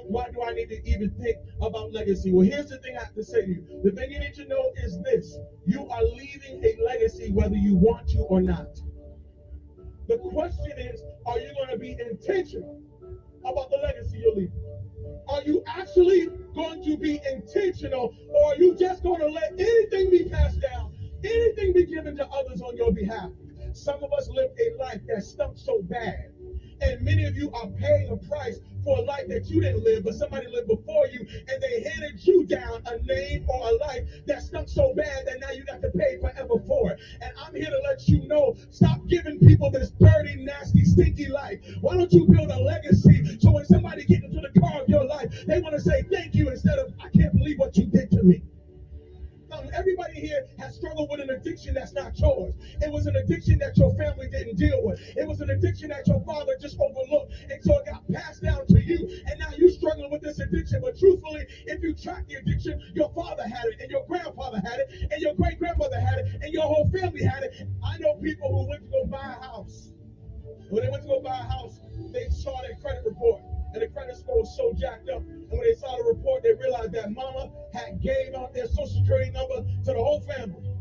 Why do I need to even think about legacy? Well, here's the thing I have to say to you. The thing you need to know is this. You are leaving a legacy whether you want to or not. The question is, are you going to be intentional about the legacy you're leaving? Are you actually going to be intentional, or are you just going to let anything be passed down, anything be given to others on your behalf? Some of us live a life that stunk so bad, and many of you are paying a price for a life that you didn't live, but somebody lived before you, and they handed you down a name or a life that stunk so bad that now you got to pay forever for it. And I'm here to let you know, stop giving people this dirty, nasty, stinky life. Why don't you build a legacy so when somebody gets into the car of your life, they want to say thank you instead of, I can't believe what you did to me. Everybody here has struggled with an addiction that's not yours. It was an addiction that your family didn't deal with. It was an addiction that your father just overlooked. And so it got passed down to you. And now you're struggling with this addiction. But truthfully, if you track the addiction, your father had it, and your grandfather had it, and your great-grandmother had it, and your whole family had it. I know people who went to go buy a house. When they went to go buy a house, they saw their credit report. And the credit score was so jacked up. And when they saw the report, they realized that mama had gave out their social security number to the whole family.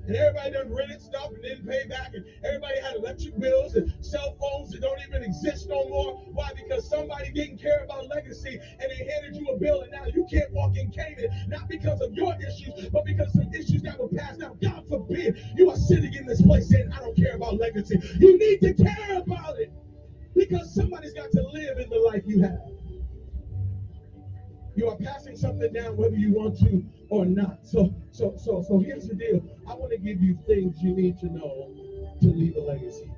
and everybody done rented stuff and didn't pay back, and everybody had electric bills and cell phones that don't even exist no more. Why? Because somebody didn't care about legacy, and they handed you a bill, and now you can't walk in Canaan, not because of your issues, but because of some issues that were passed down. God forbid you are sitting in this place saying, I don't care about legacy. You need to care about it, because somebody's got to live in the life you have. You are passing something down whether you want to or not. So here's the deal. I want to give you things you need to know to leave a legacy.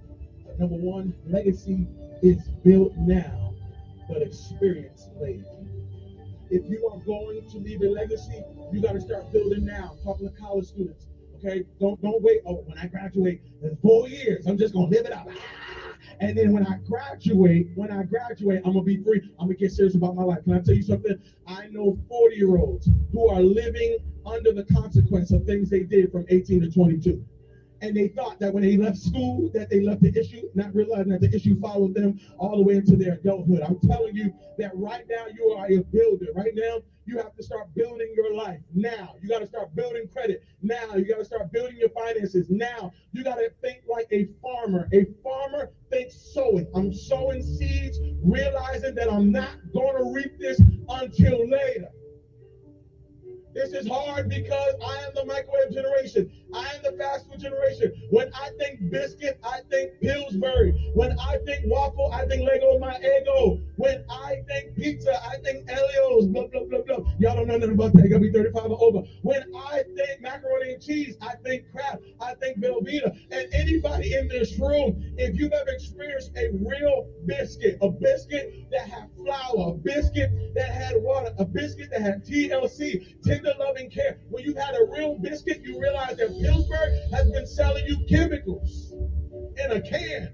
Number one, legacy is built now, but experience later. If you are going to leave a legacy, you got to start building now. I'm talking to college students. Okay, don't wait. Oh, when I graduate, in 4 years, I'm just gonna live it up. And then when I graduate, I'm gonna be free. I'm gonna get serious about my life. Can I tell you something? I know 40-year-olds who are living under the consequence of things they did from 18 to 22. And they thought that when they left school, that they left the issue, not realizing that the issue followed them all the way into their adulthood. I'm telling you that right now you are a builder. Right now, you have to start building your life now. You got to start building credit now. You got to start building your finances now. You got to think like a farmer. A farmer thinks sowing. I'm sowing seeds, realizing that I'm not going to reap this until later. This is hard because I am the microwave generation. I am the fast food generation. When I think biscuit, I think Pillsbury. When I think waffle, I think Lego my ego. When I think pizza, I think Elio's, blah, blah, blah, blah. Y'all don't know nothing about that. You gotta be 35 or over. When I think macaroni and cheese, I think Kraft, I think Velveeta. And anybody in this room, if you've ever experienced a real biscuit, a biscuit that had flour, a biscuit that had water, a biscuit that had TLC, tender loving care. When you had a real biscuit, you realize that Pillsbury has been selling you chemicals in a can.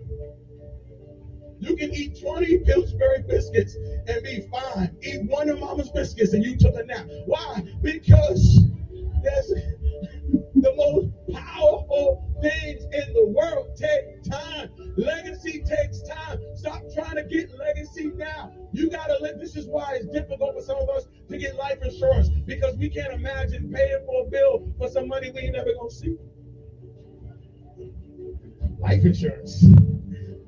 You can eat 20 Pillsbury biscuits and be fine. Eat one of Mama's biscuits and you took a nap. Why? Because there's the most powerful things in the world take time. Legacy takes time. Stop trying to get legacy now. You gotta live. This is why it's difficult for some of us to get life insurance, because we can't imagine paying for a bill for some money we ain't never gonna see. Life insurance.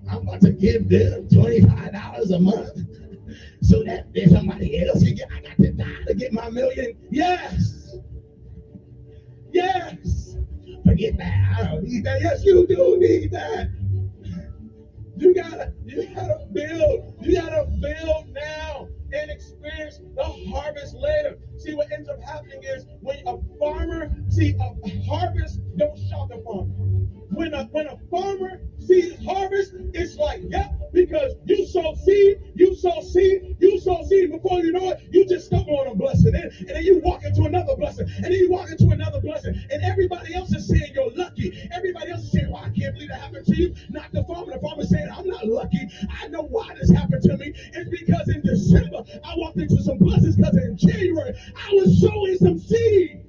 I'm about to give them $25 a month so that if somebody else can get, I got to die to get my million. Yes. Yes. Forget that. I don't need that. Yes, you do need that. You gotta build. You gotta build now and experience the harvest later. See, what ends up happening is when a farmer, a harvest don't shock a farmer. When a farmer sees harvest, it's like, yep, because you sow seed, before you know it, you just stumble on a blessing. And then you walk into another blessing, and then you walk into another blessing. And everybody else is saying you're lucky. Everybody else is saying, well, I can't believe that happened to you. Not the farmer. The farmer's saying, I'm not lucky. I know why this happened to me. It's because in December, I walked into some blessings, because in January, I was sowing some seed.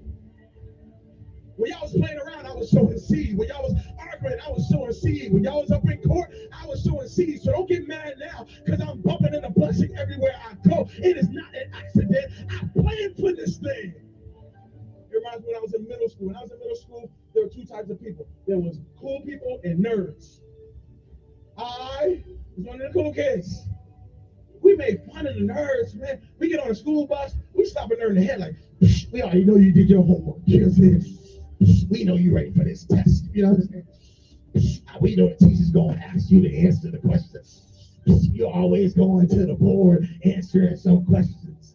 When y'all was playing around, I was sowing seed. When y'all was arguing, I was sowing seed. When y'all was up in court, I was sowing seed. So don't get mad now, because I'm bumping into blessing everywhere I go. It is not an accident. I planned for this thing. It reminds me when I was in middle school. When I was in middle school, there were two types of people. There was cool people and nerds. I was one of the cool kids. We made fun of the nerds, man. We get on a school bus, we stop a nerd in the head like, we already know you did your homework. We know you're ready for this test. You know what I'm saying? We know the teacher's going to ask you to answer the questions. You're always going to the board answering some questions.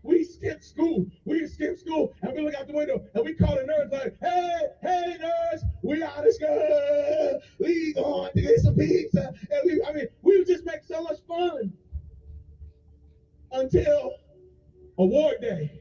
We skipped school, and we look out the window, and we call the nerds like, hey, nerds, we out of school. We going to get some pizza. And we would just make so much fun until award day.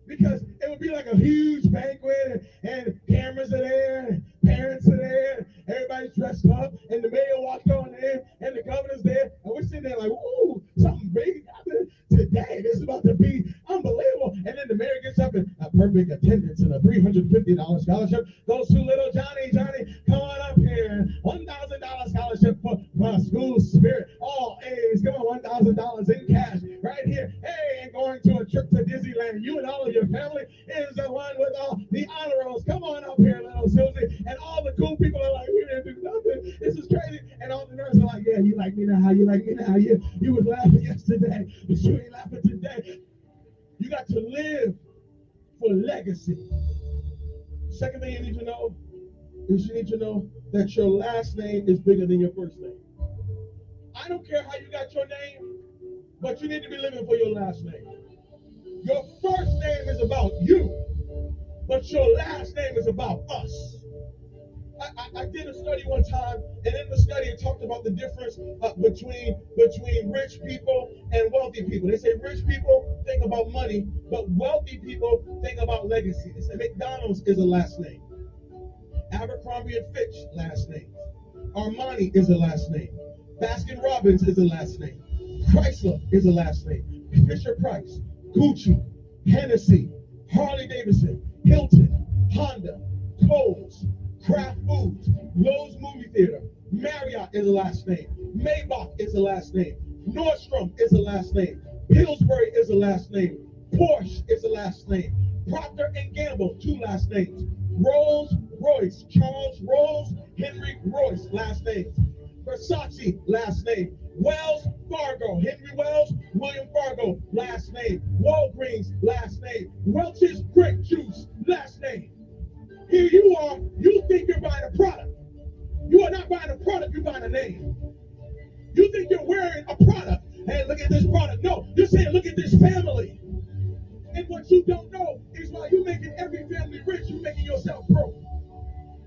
Because it would be like a huge banquet, and cameras are there, and parents are there, and everybody's dressed up, and the mayor walked on in, and the governor's there, and we're sitting there like, ooh, something big happened today. This is about to be unbelievable. And then the mayor gets up, and a perfect attendance and a $350 scholarship goes to little Johnny. Johnny, come on up here. $1,000 scholarship for school spirit. All A's. Come on, $1,000 in cash right here. Hey, and going to a trip to Disneyland. You and all of your family is the one with all the honor rolls. Come on up all the cool people are like, we didn't do nothing. This is crazy. And all the nerds are like, yeah, you like me now. You like me now. You was laughing yesterday, but you ain't laughing today. You got to live for legacy. Second thing you need to know is you need to know that your last name is bigger than your first name. I don't care how you got your name, but you need to be living for your last name. Your first name is about you, but your last name is about us. I did a study one time, and in the study it talked about the difference between rich people and wealthy people. They say rich people think about money, but wealthy people think about legacy. They say McDonald's is a last name. Abercrombie and Fitch, last name. Armani is a last name. Baskin Robbins is a last name. Chrysler is a last name. Fisher Price, Gucci, Hennessy, Harley Davidson, Hilton, Honda, Kohl's, Kraft Foods, Lowe's Movie Theater, Marriott is a last name. Maybach is a last name. Nordstrom is a last name. Pillsbury is a last name. Porsche is a last name. Procter & Gamble, 2 last names. Rolls Royce, Charles Rolls, Henry Royce, last names. Versace, last name. Wells Fargo, Henry Wells, William Fargo, last name. Walgreens, last name. Welch's Grape Juice, last name. Here you are, you think you're buying a product. You are not buying a product, you're buying a name. You think you're wearing a product. Hey, look at this product. No, you're saying, look at this family. And what you don't know is while you're making every family rich, you're making yourself broke.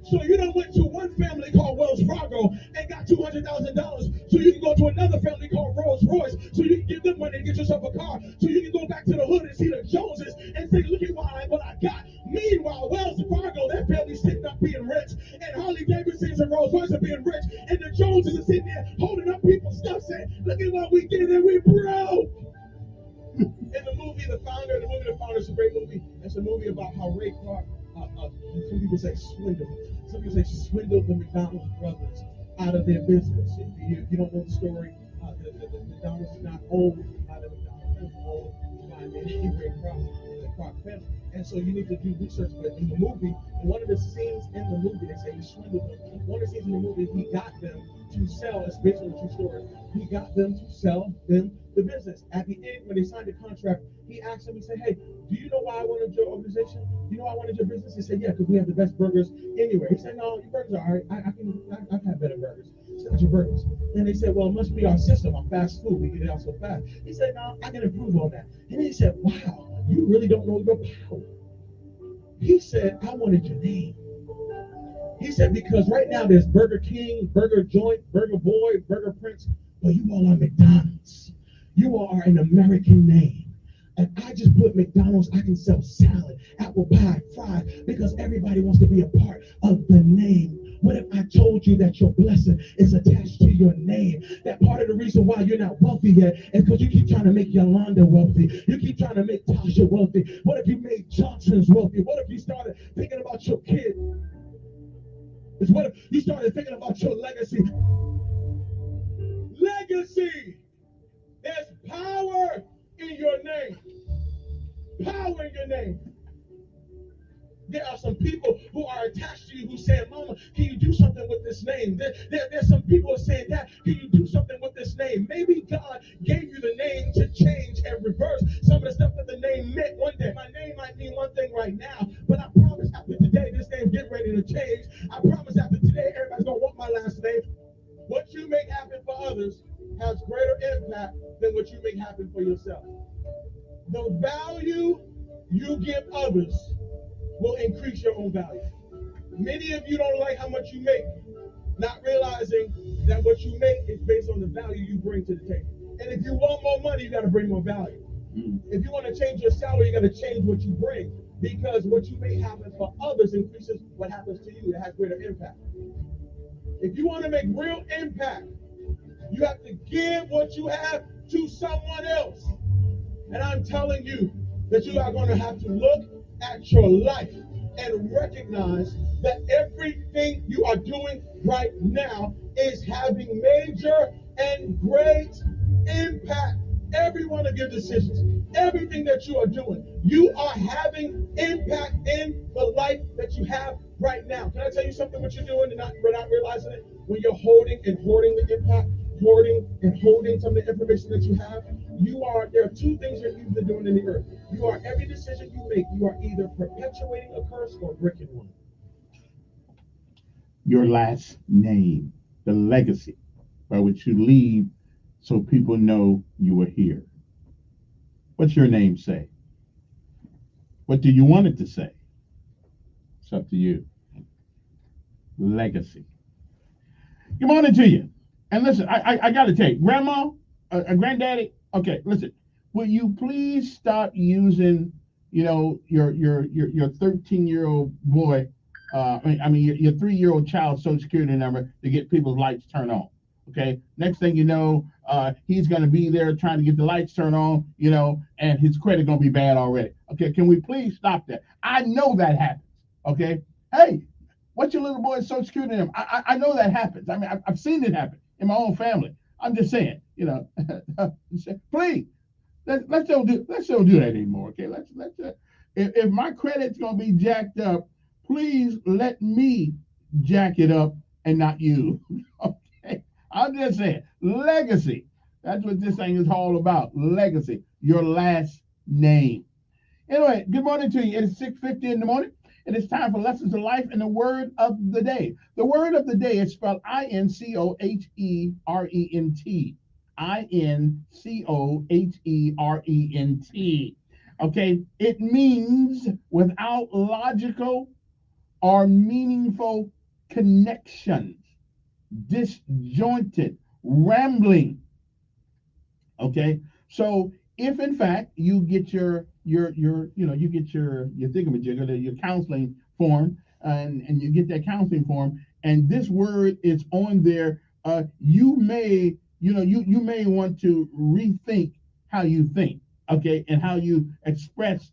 So you done went to one family called Wells Fargo and got $200,000 so you can go to another family called Rolls Royce so you can give them money to get yourself a car so you can go back to the hood and see the Joneses and say, look at what I got. Meanwhile, Wells Fargo, that family's sitting up being rich, and Harley Davidsons and Rolls Royce are being rich, and the Joneses are sitting there holding up people's stuff saying, look at what we did and we broke. In the movie The Founder is a great movie. It's a movie about how Ray Kroc, some people say swindled. Some people say swindled the McDonald's brothers out of their business. If you don't know the story, the McDonald's is not owned by the McDonald's. It's owned by Ray Kroc and the Kroc family. And so you need to do research. But in the movie, one of the scenes in the movie, they say he swindled them. One of the scenes in the movie, he got them to sell. It's based on a true story. He got them to sell them the business. At the end, when they signed the contract, he asked them, he said, hey, do you know why I wanted your organization? You know why I wanted your business? He said, yeah, because we have the best burgers anywhere. He said, no, your burgers are all right. I've had better burgers. He said, what's your burgers? Then they said, well, it must be our system, our fast food. We get it out so fast. He said, no, I can improve on that. And then he said, wow, you really don't know your power. He said, I wanted your name. He said, because right now there's Burger King, Burger Joint, Burger Boy, Burger Prince, but you all are McDonald's. You all are an American name. And I just put McDonald's, I can sell salad, apple pie, fries, because everybody wants to be a part of the name. What if I told you that your blessing is attached to your name? That part of the reason why you're not wealthy yet is because you keep trying to make Yolanda wealthy. You keep trying to make Tasha wealthy. What if you made Johnson's wealthy? What if you started thinking about your kid? It's what if you started thinking about your legacy? Legacy! There's power in your name. Power in your name. There are some people who are attached to you who say, Mama, can you do something with this name? There's some people who are saying, Dad, can you do something with this name? Maybe God gave you the name to change and reverse some of the stuff that the name meant one day. My name might mean one thing right now, but I promise after today, this name get ready to change. I promise after today, everybody's going to want my last name. What you make happen for others has greater impact than what you make happen for yourself. The value you give others will increase your own value. Many of you don't like how much you make, not realizing that what you make is based on the value you bring to the table. And if you want more money, you got to bring more value. If you want to change your salary, you got to change what you bring, because what you make happen for others increases what happens to you. It has greater impact. If you want to make real impact, you have to give what you have to someone else. And I'm telling you that you are going to have to look at your life and recognize that everything you are doing right now is having major and great impact. Every one of your decisions, everything that you are doing, you are having impact in the life that you have right now. Can I tell tell you something what you're doing and we're not realizing it? When you're holding and hoarding the impact, hoarding and holding some of the information that you have, there are two things you're either doing in the earth. You are, every decision you make, you are either perpetuating a curse or breaking one. Your last name, the legacy by which you leave so people know you were here. What's your name say? What do you want it to say? It's up to you. Legacy. Good morning to you. And listen, I got to tell you, Grandma, Granddaddy, okay, listen, will you please stop using, your 13-year-old boy, your 3-year-old child's Social Security number to get people's lights turned on. Okay. Next thing you know, he's going to be there trying to get the lights turned on, and his credit going to be bad already. Okay. Can we please stop that? I know that happens. Okay. Hey, what's your little boy's Social Security number? I know that happens. I mean, I've seen it happen in my own family. I'm just saying, please, let's don't do that anymore. Okay. If my credit's going to be jacked up, please let me jack it up and not you. Okay. I'm just saying, legacy. That's what this thing is all about. Legacy. Your last name. Anyway, good morning to you. It is 6:50 in the morning. It is time for Lessons of Life and the Word of the Day. The Word of the Day is spelled Incoherent. Incoherent. Okay, it means without logical or meaningful connections, disjointed, rambling. Okay, so if in fact you get your thingamajigger, your counseling form, and you get that counseling form, and this word is on there, you may want to rethink how you think, okay, and how you express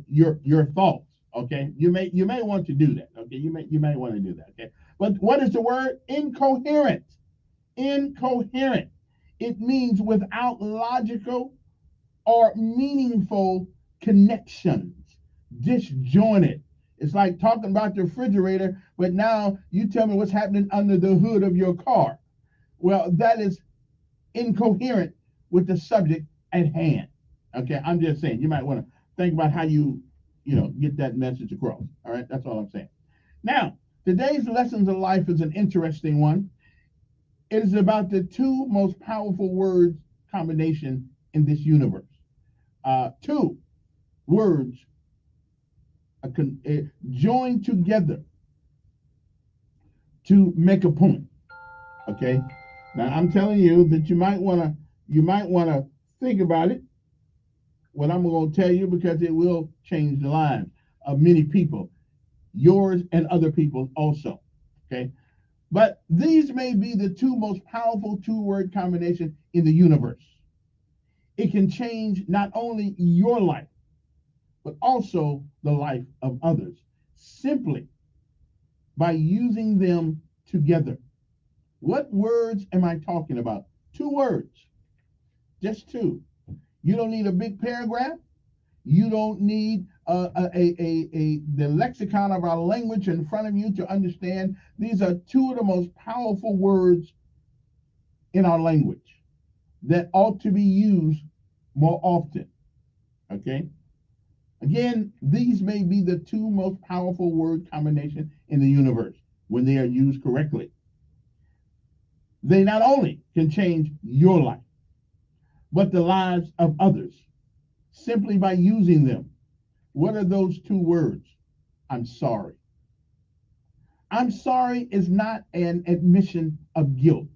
your thoughts. Okay, you may want to do that. Okay, you may want to do that. Okay, but what is the word? Incoherent. Incoherent. It means without logical or meaningful connections, disjointed. It's like talking about the refrigerator, but now you tell me what's happening under the hood of your car. Well, that is incoherent with the subject at hand. Okay, I'm just saying you might want to think about how you get that message across. All right, that's all I'm saying. Now, today's Lessons of Life is an interesting one. It is about the two most powerful words combination in this universe. Two words joined together to make a point. Okay. Now I'm telling you that you might want to think about it. What I'm going to tell you, because it will change the lives of many people, yours and other people also. Okay. But these may be the two most powerful two-word combinations in the universe. It can change not only your life, but also the life of others, simply by using them together. What words am I talking about? Two words, just two. You don't need a big paragraph. You don't need the lexicon of our language in front of you to understand. These are two of the most powerful words in our language that ought to be used more often. Okay? Again, these may be the two most powerful word combinations in the universe when they are used correctly. They not only can change your life, but the lives of others simply by using them. What are those two words? I'm sorry. I'm sorry is not an admission of guilt.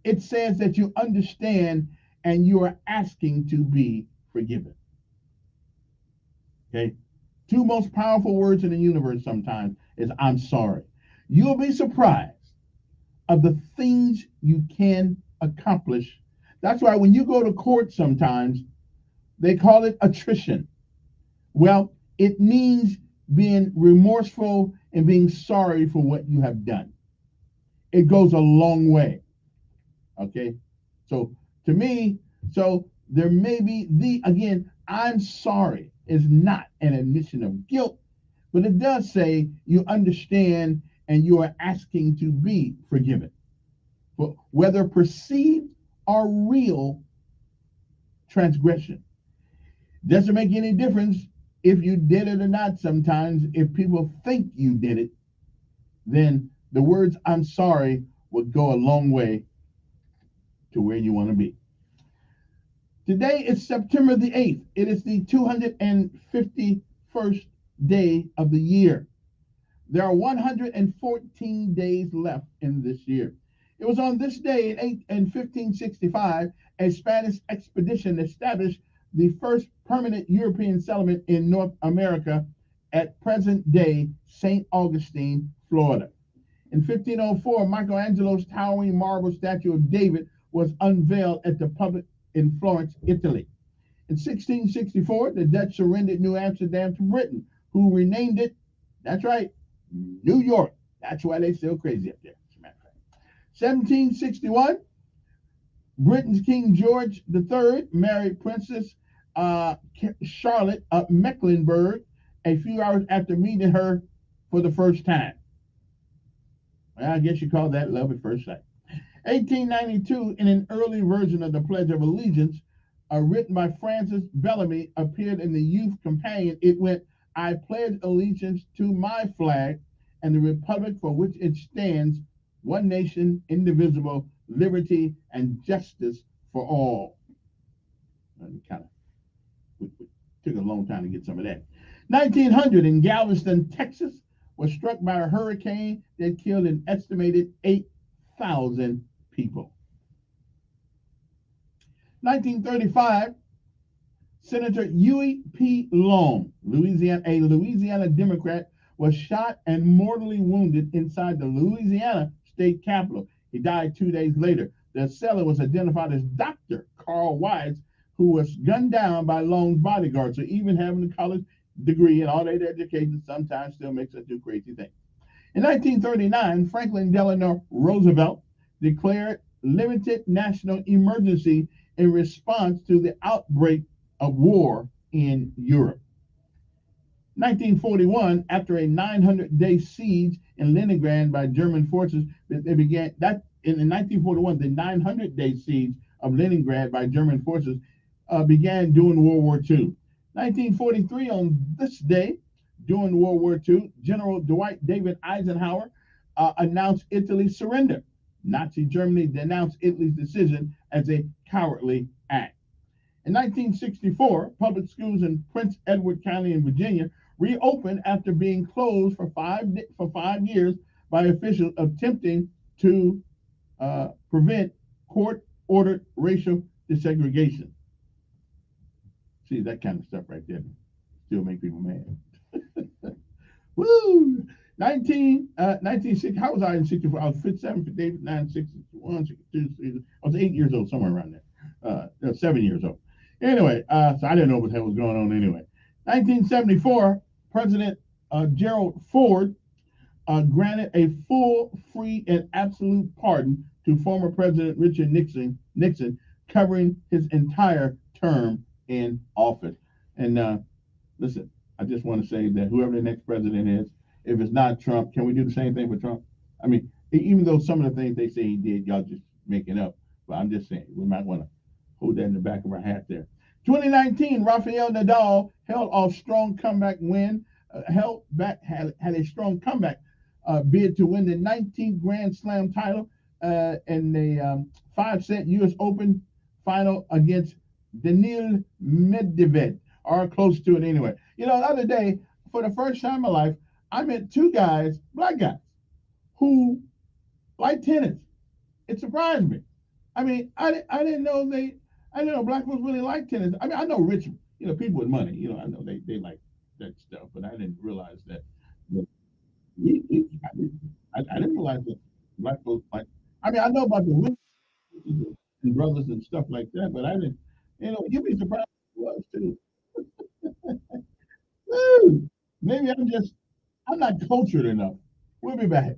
It says that you understand and you are asking to be forgiven. Okay? Two most powerful words in the universe sometimes is I'm sorry. You'll be surprised of the things you can accomplish. That's why when you go to court sometimes, they call it attrition. Well, it means being remorseful and being sorry for what you have done. It goes a long way. Okay? So to me, there may be again, I'm sorry is not an admission of guilt, but it does say you understand and you are asking to be forgiven. For whether perceived or real transgression. Doesn't make any difference if you did it or not sometimes. If people think you did it, then the words I'm sorry would go a long way to where you want to be. Today is September the 8th. It is the 251st day of the year. There are 114 days left in this year. It was on this day in 1565 a Spanish expedition established the first permanent European settlement in North America at present-day St. Augustine, Florida. In 1504, Michelangelo's towering marble statue of David was unveiled at the public in Florence, Italy. In 1664, the Dutch surrendered New Amsterdam to Britain, who renamed it, that's right, New York. That's why they still crazy up there. 1761, Britain's King George III married Princess Charlotte of Mecklenburg a few hours after meeting her for the first time. Well, I guess you call that love at first sight. 1892, in an early version of the Pledge of Allegiance, written by Francis Bellamy, appeared in the Youth Companion. It went, I pledge allegiance to my flag and the republic for which it stands, one nation, indivisible, liberty and justice for all. It took a long time to get some of that. 1900, in Galveston, Texas, was struck by a hurricane that killed an estimated 8,000 people. 1935, Senator Huey P. Long, a Louisiana Democrat, was shot and mortally wounded inside the Louisiana state capitol. He died 2 days later. The assailant was identified as Dr. Carl Wise, who was gunned down by Long's bodyguard. So even having a college degree and all that education sometimes still makes us do crazy things. In 1939, Franklin Delano Roosevelt declared limited national emergency in response to the outbreak of war in Europe. 1941, after a 900-day siege in Leningrad by German forces, they began that in 1941. The 900-day siege of Leningrad by German forces began during World War II. 1943, on this day, during World War II, General Dwight David Eisenhower announced Italy's surrender. Nazi Germany denounced Italy's decision as a cowardly act. In 1964, public schools in Prince Edward County in Virginia reopened after being closed for 5 years by officials attempting to prevent court-ordered racial desegregation. See, that kind of stuff right there still make people mad. Woo! 1960, how was I in 64? I was 57, 58, 59, 61, 62, I was 8 years old, somewhere around there. 7 years old. Anyway, so I didn't know what the hell was going on anyway. 1974, President Gerald Ford granted a full, free, and absolute pardon to former President Richard Nixon, covering his entire term in office. And listen, I just want to say that whoever the next president is, if it's not Trump, can we do the same thing for Trump? I mean, even though some of the things they say he did, y'all just making up. But I'm just saying, we might want to hold that in the back of our hat there. 2019, Rafael Nadal held off strong comeback win, had a strong comeback bid to win the 19th Grand Slam title in the 5-set U.S. Open final against Daniil Medvedev, or close to it anyway. You know, the other day, for the first time in my life, I met two guys, black guys, who like tennis. It surprised me. I mean, I didn't know black folks really like tennis. I mean, I know rich, people with money. I know they like that stuff, but I didn't realize that. I didn't realize that black folks like. I mean, I know about the women and brothers and stuff like that, but I didn't. You'd be surprised it was too. Woo! Maybe I'm not cultured enough. We'll be back.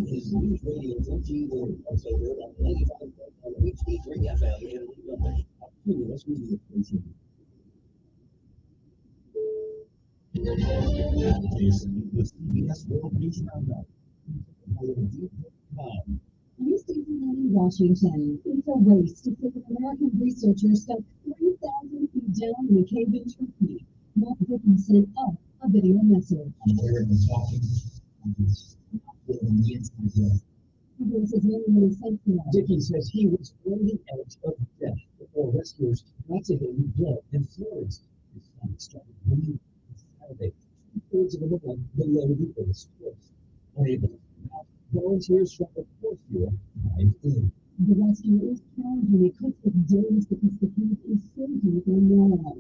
Is News Radio 1440, also heard on 95 on HD3 FM in Montgomery. Cumulus Media Station. The CBS World News Roundup. New station in Washington. It's a race to see an American researcher stuck 3,000 feet down in a cave in Turkey. Mark Dickens sent up a video message. Dickens says he was on the edge of death before rescuers got to him blood and fluids. His stomach started bleeding and salivate 2/3 of a mile below the Earth's course. Unable to come out, volunteers from the Force Bureau dived in. The rescue is challenging. It could take days because the cave is so deep and narrow.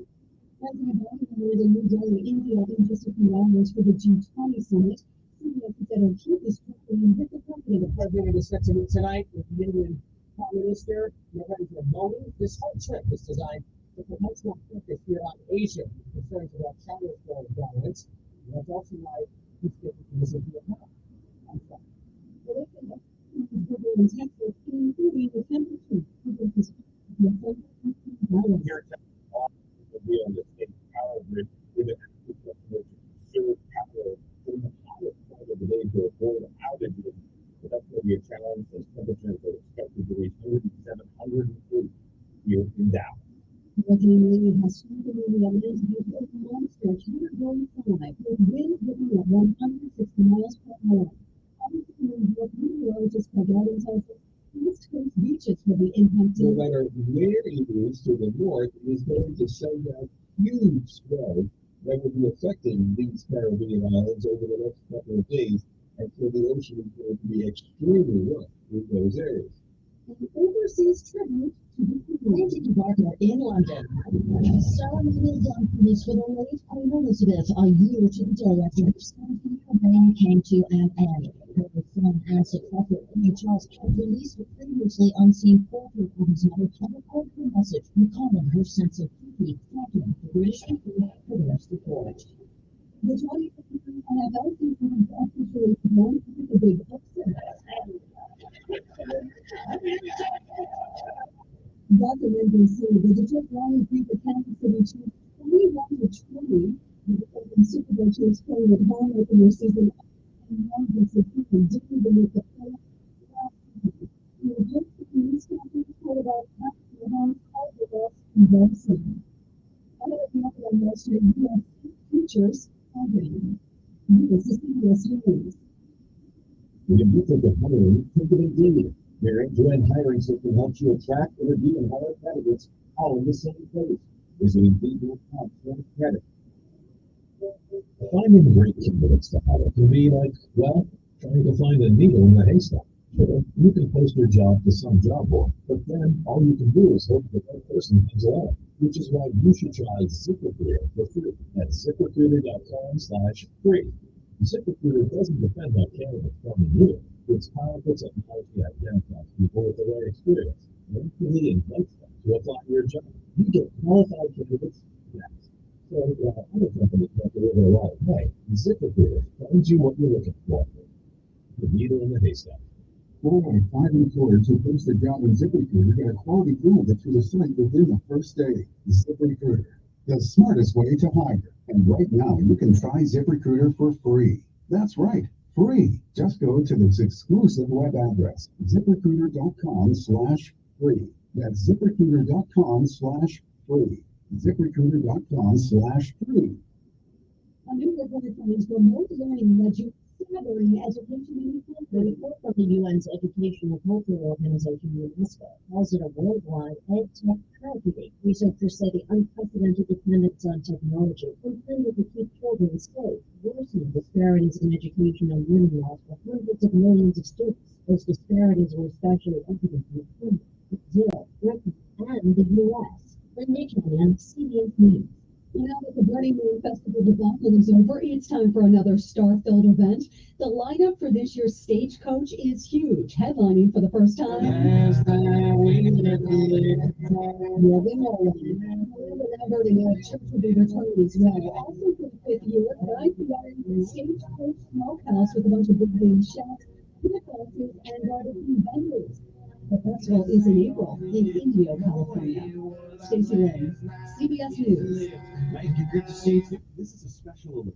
President Biden arrived in New Delhi, India, in just a few hours for the G20 summit. CBS said he'll keep this meeting with the president. The president is set to meet tonight with the Indian Prime Minister Narendra Modi. This whole trip is designed to put much more focus here on Asia, concerns about China's growing dominance. And that's also why he's taking this into account. In Texas, including the temperature. Here in Texas, will be on the state power grid with an active customer to conserve capital during the hottest part of the day to avoid outages. But that's going to be a challenge as temperatures are expected to reach 107, 108 here in Dallas. Hurricane Lee has strengthened in the Atlantic with a monster category 5, with winds blowing at 160 miles per hour. Obviously, the meteorologist Guidance tells us East Coast beaches will be impacted. No matter where it is to the north, it is going to send out huge swells that will be affecting these Caribbean islands over the next couple of days, and so the ocean is going to be extremely rough in those areas. An overseas tribute to the Barker in London. Ceremonial done for this for the late Queen Elizabeth a year to the day after her son reign came to an end. Her son and successor, King Charles, released a previously unseen portrait of his mother, public message recalling her sense of duty, thanking the British people for their support. The 2023 NFL season is officially known as the Big Upset. Back in NBC, the Detroit Lions beat the Kansas City Chiefs 31-20. The Oakland Super Bowl Chiefs playing at home opening season and won the season didn't even make the playoffs last season. The Jets News Conference quarterback Patrick Mahomes called the loss embarrassing. Ahead of the NFL yesterday, UFC features hiring. This is CBS News. When you think of hiring, think of Indeed. Their end-to-end hiring system helps you attract, interview, and hire candidates all in the same place. Visit Indeed.com/credit. Finding great candidates to hire can be like, well, trying to find a needle in a haystack. Sure, you can post your job to some job board, but then all you can do is hope the right person comes along, which is why you should try ZipRecruiter for free at ZipRecruiter.com/free. ZipRecruiter doesn't depend on candidates finding you. Its powerful technology identifies people with the right experience and immediately invites them to apply to your job. You get qualified candidates fast. So while other companies might deliver a lot of pay, ZipRecruiter finds you what you're looking for. The needle in the haystack. 4 out of 5 employers who post a job on ZipRecruiter get a quality candidate to the site within the first day. ZipRecruiter, the smartest way to hire. And right now, you can try ZipRecruiter for free. That's right, free. Just go to this exclusive web address, ZipRecruiter.com/free. That's ZipRecruiter.com/free. ZipRecruiter.com/free. A new report finds remote learning led you 7 Covering education meaningful, the report from the UN's Educational Cultural Organization, UNESCO, calls it a worldwide ed-tech tragedy. Researchers say the unprecedented dependence on technology intended to keep children safe worsened disparities in education and learning loss for hundreds of millions of students. Those disparities were especially evident in Canada, Brazil, Britain, and the U.S. Linda Cannon, CBS News. Now that the Burning Man Festival debacle is over, it's time for another star-filled event. The lineup for this year's Stagecoach is huge, headlining for the first time. Yes, yeah, we know it. We're averting a church will be returning as well. Also for the fifth year, 9 p.m. Stagecoach Smokehouse with a bunch of big game chefs, pizza houses, and barbecue vendors. The festival is in April in Indio, California. Stacey Lynn, CBS News. Thank you. Good to see you. This is a special event.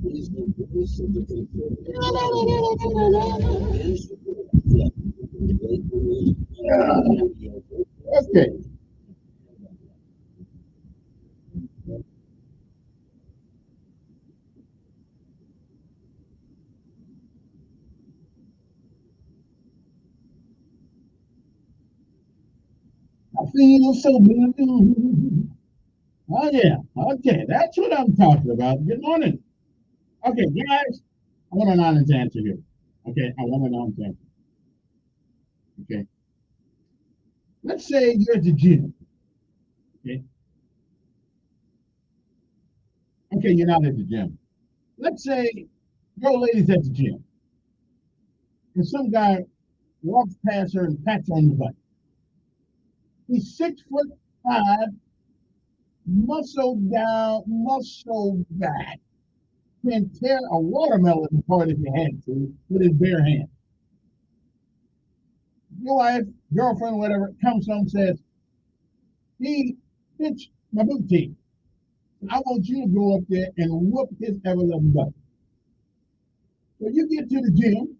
is the voice of the conservative Okay. I feel so blue. Oh yeah. Okay, that's what I'm talking about. Good morning. Okay, guys, I want an honest answer here. Okay, I want an honest answer. Okay. Let's say you're at the gym. Okay. Okay, you're not at the gym. Let's say your lady's at the gym, and some guy walks past her and pats her on the butt. He's 6'5", muscle down, muscle back, can tear a watermelon apart if he had to with his bare hand. Your wife, girlfriend, whatever, comes home and says, he pinched my booty. I want you to go up there and whoop his ever loving butt. So you get to the gym.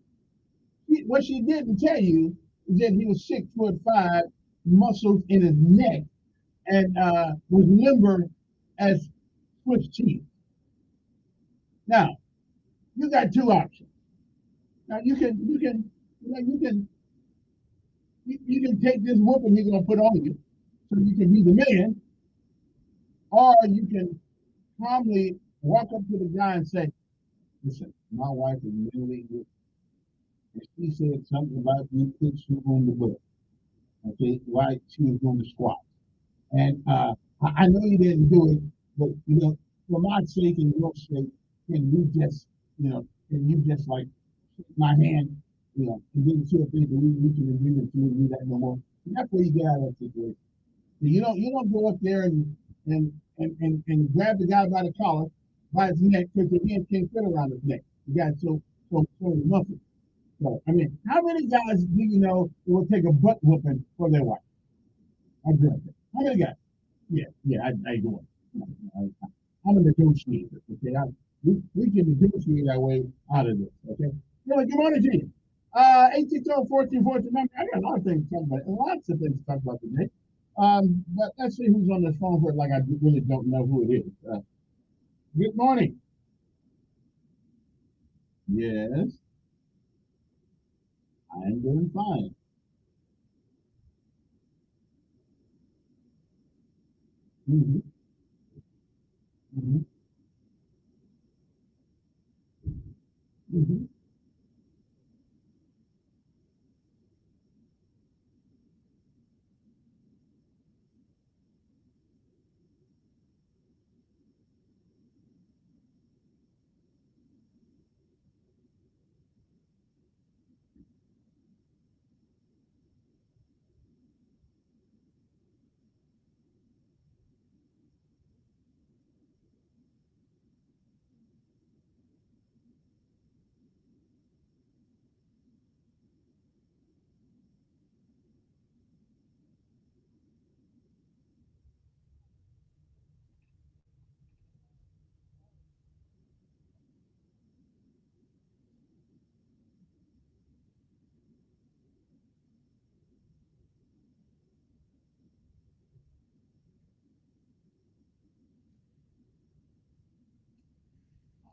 What she didn't tell you is that he was 6'5", muscles in his neck, and was limber as Swiss cheese. Now, you got two options. Now you can take this whooping he's gonna put on you, so you can be the man, or you can calmly walk up to the guy and say, "Listen, my wife is mentally good, and she said something about you put you on the butt. Okay, why she was doing the squat, and I know you didn't do it, but for my sake and your sake, can you just, like shake my hand, and then she'll think that we can agree that you do that no more. And that's where you get out of that situation. So you don't go up there and grab the guy by the collar, by his neck, because your hand can't fit around his neck. You got so muscle. So I mean, how many guys do you know who will take a butt whooping for their wife? I'm good. How many guys? Yeah, I do it. I'm a negotiator. Okay, we can negotiate our way out of this. Okay. Good morning, Gene. 860-1414. I got a lot of things to talk about. Lots of things to talk about today. But let's see who's on this phone for it. Like I really don't know who it is. Good morning. Yes, I'm doing fine. Mm-hmm. Mm-hmm. Mm-hmm.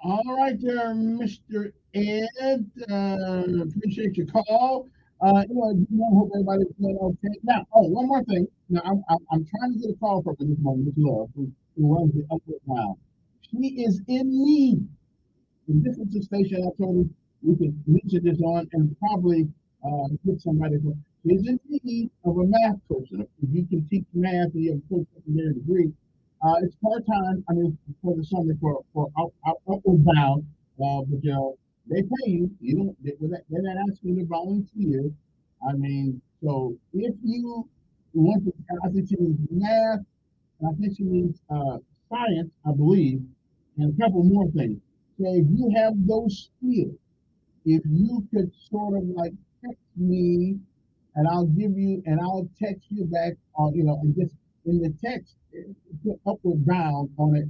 All right there, Mr. Ed. Appreciate your call. Hope everybody's doing okay. Now, one more thing. Now, I'm trying to get a call from this moment, Miss Love, who runs the Upward Now. She is in need. And this is the station I told him we could mention this on and probably get somebody who is in need of a math person. If you can teach math and you have a post-secondary degree, it's part-time. I mean, for the summer for upward bound, but they pay you. You don't. They're not asking you to volunteer. I mean, so if you want to, I think she needs math, and I think she needs science, I believe, and a couple more things. So if you have those skills, if you could sort of like text me and I'll text you back on, and just in the text, put upward bound on it.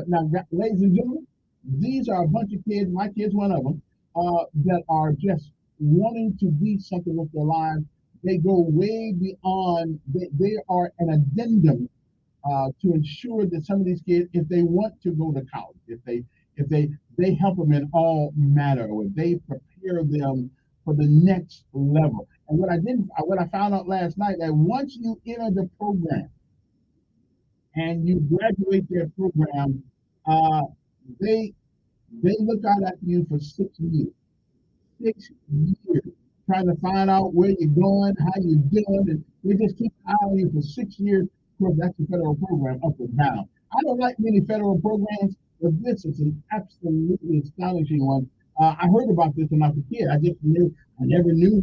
Now, ladies and gentlemen, these are a bunch of kids, my kids, one of them, that are just wanting to be something with their lives. They go way beyond, they are an addendum to ensure that some of these kids, if they want to go to college, if they help them in all manner, or they prepare them for the next level. And what I found out last night, that once you enter the program and you graduate their program, uh, they they look out at you for 6 years. 6 years trying to find out where you're going, how you're doing, and they just keep an eye on you for 6 years. Of course, that's the federal program, up and down. I don't like many federal programs, but this is an absolutely astonishing one. I heard about this when I was a kid. I never knew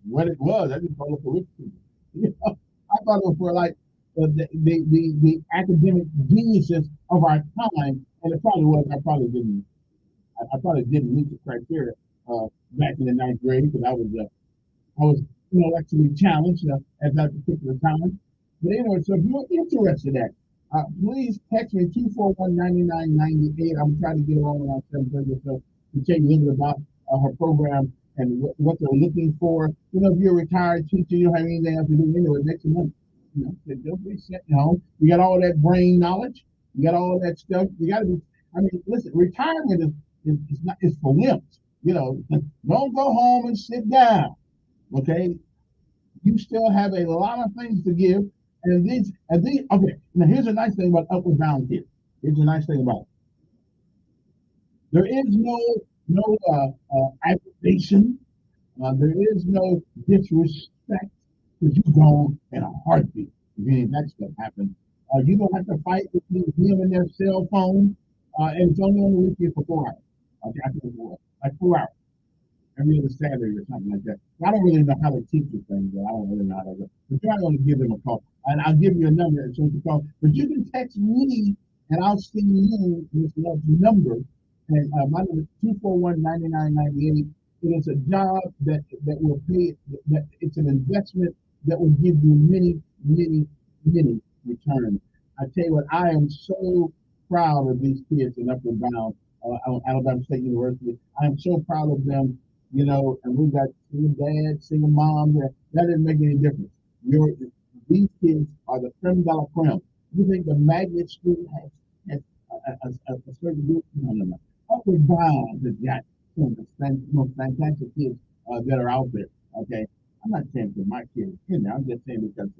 what it was. I just thought it was for you know, I thought it was for like the academic geniuses of our time, and it probably was. I probably didn't meet the criteria back in the ninth grade because I was intellectually challenged at that particular time. But anyway, so if you're interested in that, please text me 241-9998. I'm trying to get her on around 7:30 or so to tell you a little bit about her program and what they're looking for. If you're a retired teacher, you don't have anything else to do anyway, next month. So don't be sitting home. You got all that brain knowledge. You got all that stuff. You got to be. I mean, listen, retirement is not, it's for wimps. Don't go home and sit down. Okay, you still have a lot of things to give, and these. Okay, now here's a nice thing about Upward Bound kids. Here's a nice thing about it. There is no aggravation. There is no disrespect, because you're gone in a heartbeat if any of that stuff happens. You don't have to fight with them and their cell phone, and it's only on the weekend for 4 hours. Okay, I think like 4 hours every other Saturday or something like that. I don't really know how to teach this thing, but I don't really know how to go. But try to give them a call. And I'll give you a number as soon as you call. But you can text me and I'll send you this number. And my number is 241-9998. It is a job that will pay, that it's an investment that will give you many, many, many returns. I tell you what, I am so proud of these kids in Upward Bound, Alabama State University. I am so proud of them. And we got single dads, single moms. That didn't make any difference. These kids are the creme de la creme. You think the magnet school has a certain group? No. Upward Bound has got some of the most fantastic kids that are out there. Okay, I'm not saying for my kids in there. I'm just saying because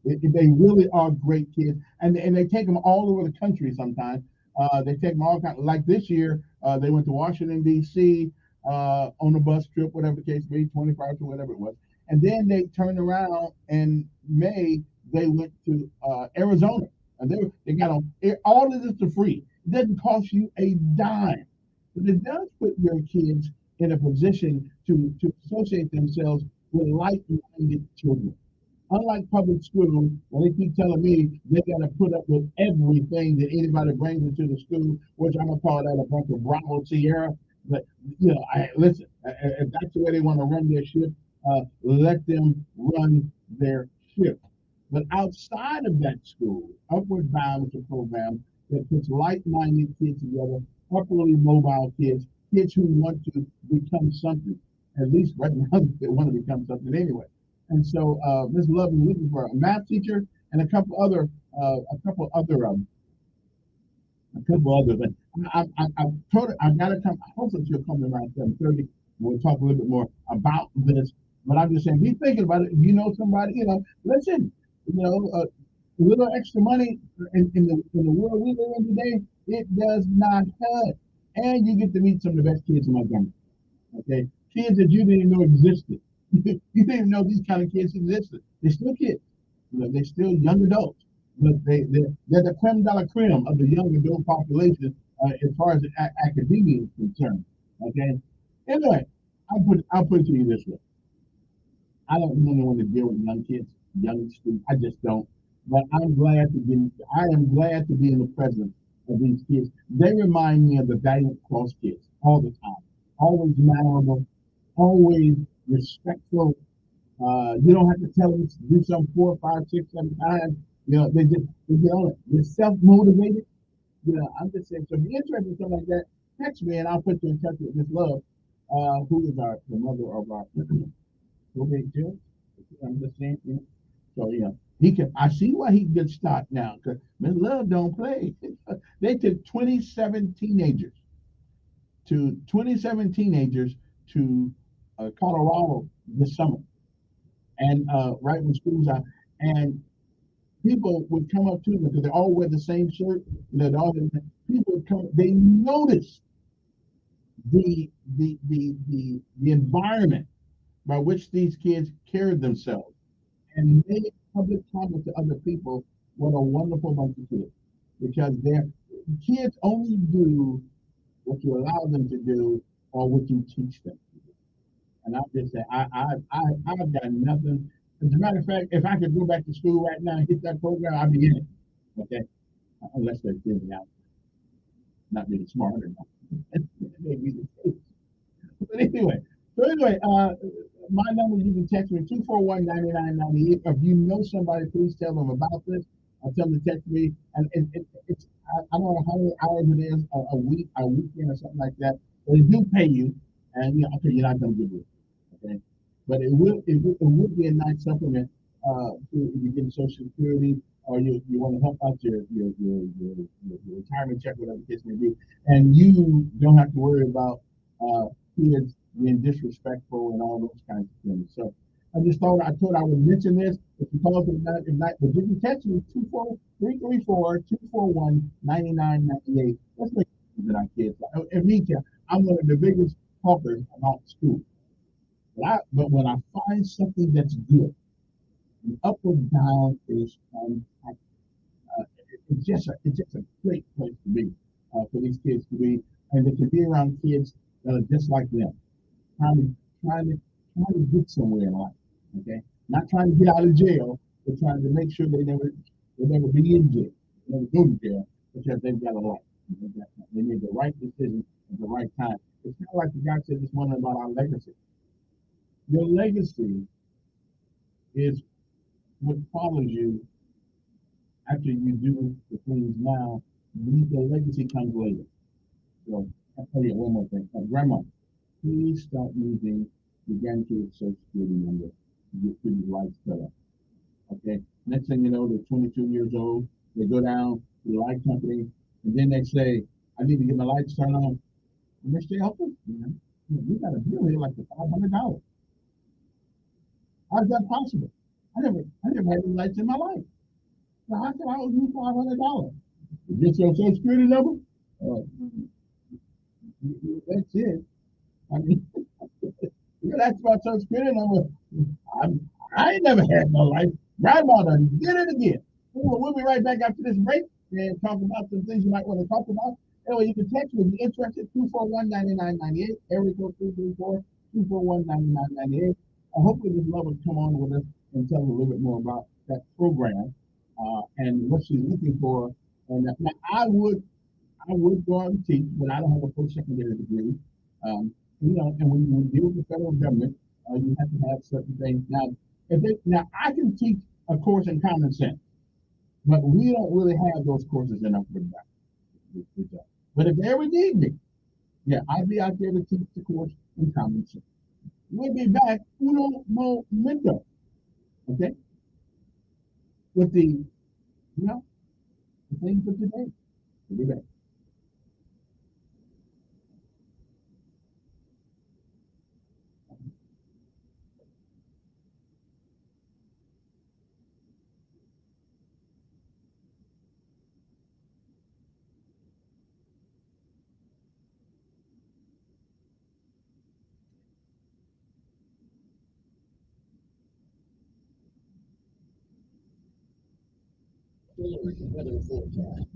they really are great kids, and they take them all over the country. Sometimes they take them all kinds. Like this year, they went to Washington D.C. On a bus trip, whatever the case may be, 24 hours or whatever it was. And then they turned around in May, they went to Arizona. And they got on all of this for free. It doesn't cost you a dime. But it does put your kids in a position to associate themselves with like-minded children. Unlike public school, when they keep telling me they got to put up with everything that anybody brings into the school, which I'm going to call that a bunch of Bravo Sierra. But, listen, if that's the way they want to run their ship, let them run their ship. But outside of that school, Upward Bound is a program that puts like-minded kids together, upwardly mobile kids, kids who want to become something. At least right now, they want to become something anyway. And so Ms. Love is looking for a math teacher and a couple other things. I told her I gotta come. Hopefully she'll come around 7:30. We'll talk a little bit more about this. But I'm just saying, be thinking about it. If you know somebody, listen. A little extra money in the world we live in today, it does not hurt. And you get to meet some of the best kids in Montgomery. Okay, kids that you didn't even know existed. You didn't even know these kind of kids existed. They're still kids. They're still young adults, but they're the creme de la creme of the young adult population as far as academia is concerned. Okay. Anyway, I'll put it to you this way. I don't really want to deal with young kids, young students. I just don't. But I am glad to be in the presence of these kids. They remind me of the Valiant Cross kids all the time. Always mannerable, always respectful. You don't have to tell them to do something 4, 5, 6, 7 times. They get on it. They're self-motivated. I'm just saying. So if you're interested in something like that, text me and I'll put you in touch with Miss Love, who is the mother of our probate judge. I'm just saying. So he can. I see why he gets stopped now because Miss Love don't play. They took 27 teenagers to Colorado this summer, and right when school's out, and people would come up to them because they all wear the same shirt. People would come. They noticed the environment by which these kids carried themselves and made public comment to other people. What a wonderful bunch of kids, because their kids only do what you allow them to do or what you teach them. And I'll just say, I've got nothing. As a matter of fact, if I could go back to school right now and hit that program, I'd be in it. Okay, unless they're giving out, not being smart enough. Maybe the case. But anyway, my number, you can text me 241-9998. If you know somebody, please tell them about this. I'll tell them to text me. And it's I don't know how many hours it is a week, a weekend, or something like that. But they do pay you, and okay, you're not going to give it. Okay, but it would be a nice supplement if you get Social Security or you want to help out your retirement check, whatever the case may be, and you don't have to worry about kids being disrespectful and all those kinds of things. So I thought I would mention this. If you call us at night, but you can text me 24334-241-9998. Let's make sure that our kids. And me, I'm one of the biggest talkers about school. But when I find something that's good, the up or down is it's just a great place to be for these kids to be, and they can be around kids that are just like them, trying to trying to trying to get somewhere in life. Okay, not trying to get out of jail, but trying to make sure they never be in jail, they never go to jail because they've got a life. They made the right decision at the right time. It's kind of like the guy said this morning about our legacy. Your legacy is what follows you after you do the things now. The legacy comes later. So I'll tell you one more thing. Grandma, please stop using your grandkids' social security number to get through your life set up. Okay? Next thing you know, they're 22 years old. They go down to the light company, and then they say, I need to get my lights turned on. And they stay open. We got a bill here like for $500. How's that possible? I never had any lights in my life. So how can I owe you $500? Get your social security number? Uh, that's it. I mean, you ask about social security number. I ain't never had no life. Grandma done did it again. We'll be right back after this break and talk about some things you might want to talk about. Anyway, you can text me if you're interested, 241-9998, area code 334-241-9998. Hopefully this love will come on with us and tell us a little bit more about that program and what she's looking for. And now I would go out and teach, but I don't have a post-secondary degree. And when you deal with the federal government, you have to have certain things. Now I can teach a course in common sense, but we don't really have those courses in our program. But if they ever need me, yeah, I'll be out there to teach the course in common sense. We'll be back uno momento, okay? With the thing for today. We'll be back. Weather forecast.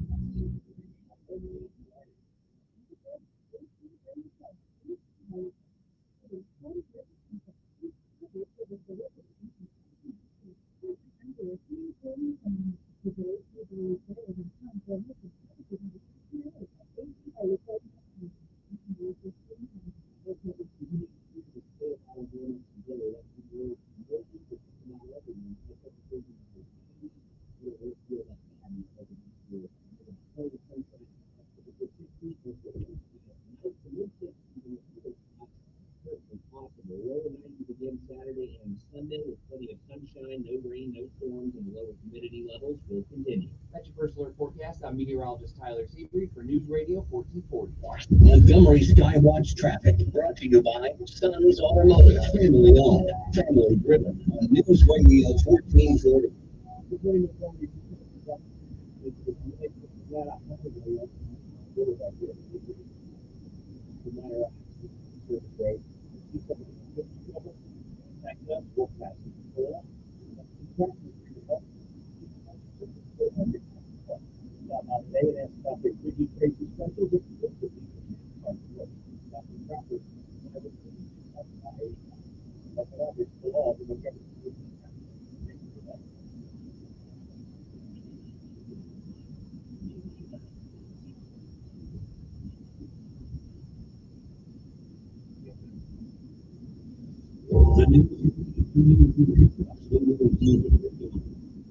Sunday with plenty of sunshine, no rain, no storms, and lower humidity levels will continue. That's your first alert forecast. I'm meteorologist Tyler Sebree for News Radio 1440. Montgomery Skywatch traffic brought to you by Sons Automotive, family owned, family driven, on News Radio 1440.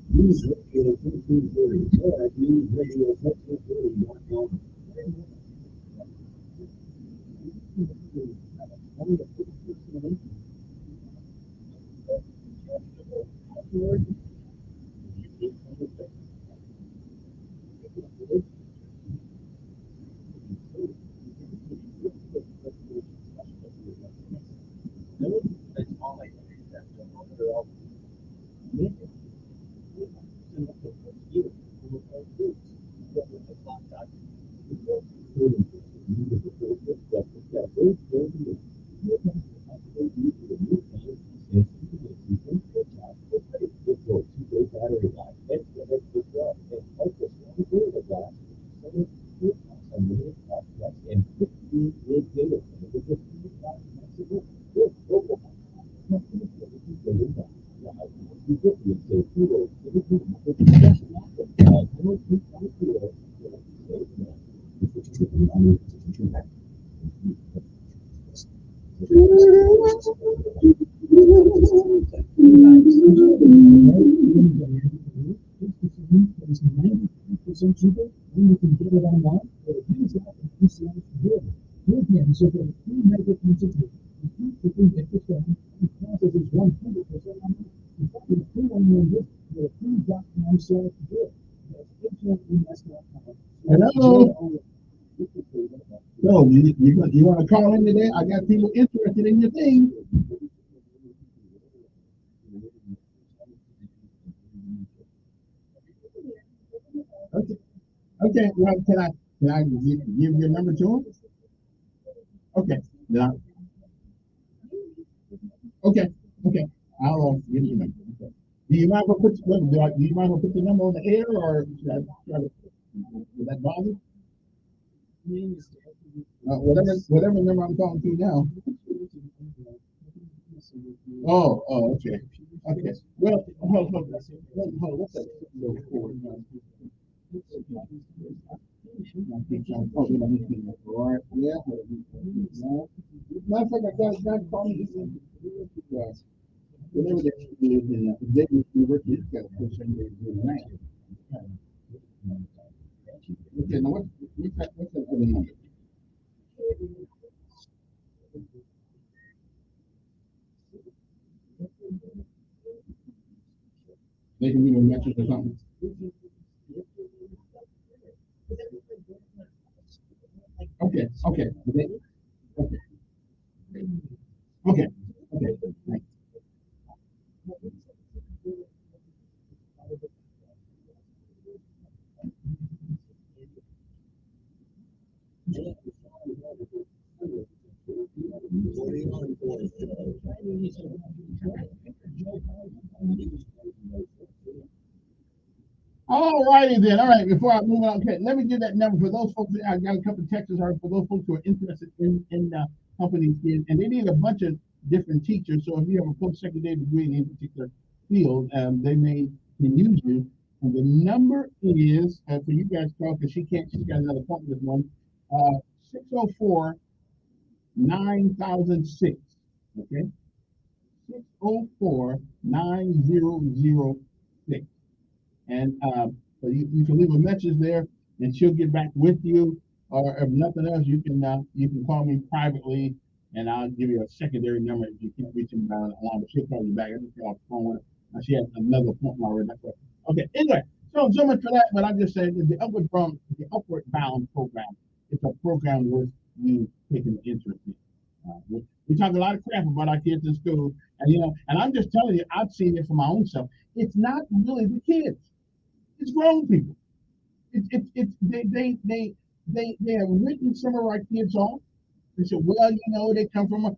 News Radio 1440, or at newsradio1440.com. cheaper, and you can get it online. But it means that you see it's good. Again, so for free medical consultation, you can get the phone. The process is 100% online. In fact, it's free online with a free.com slash good. That's HLES.com. Hello. So you want to call in today? I got people interested in your thing. Okay. Okay. Well, can I give your number to him? Okay. Yeah. Okay. Okay. I'll give you the number. Okay. Do you mind if I put the number on the air, or should I try to? Would that bother? Whatever number I'm talking to now. Oh, okay. Okay. Well, hold on. What's that? Right. Yeah. Matter of fact, I got calling. Whatever they do in Davis University, got to push in there. Okay. Now what's that other number? They can leave a message or something. Okay. Okay. Okay. Okay. Okay. Thanks. All righty then. All right. Before I move on, okay, let me give that number for those folks. I got a couple of texts for those folks who are interested in companies, and they need a bunch of different teachers. So if you have a post-secondary degree in any particular field, they may can use you. And the number is for you guys to call because she's got another appointment with one. 604-9006. Okay. 604-9006. And so you can leave a message there, and she'll get back with you. Or if nothing else, you can call me privately and I'll give you a secondary number if you can't reach him down along. But she'll call you back. I just got off the phone with her. Now she has another appointment already. That's what. Okay. Anyway, so much for that. But I'm just saying that the Upward Bound program, it's a program worth you taking an interest in. We talk a lot of crap about our kids in school, and and I'm just telling you, I've seen it for my own self. It's not really the kids; it's grown people. They have written some of our kids off. They said, well, they come from a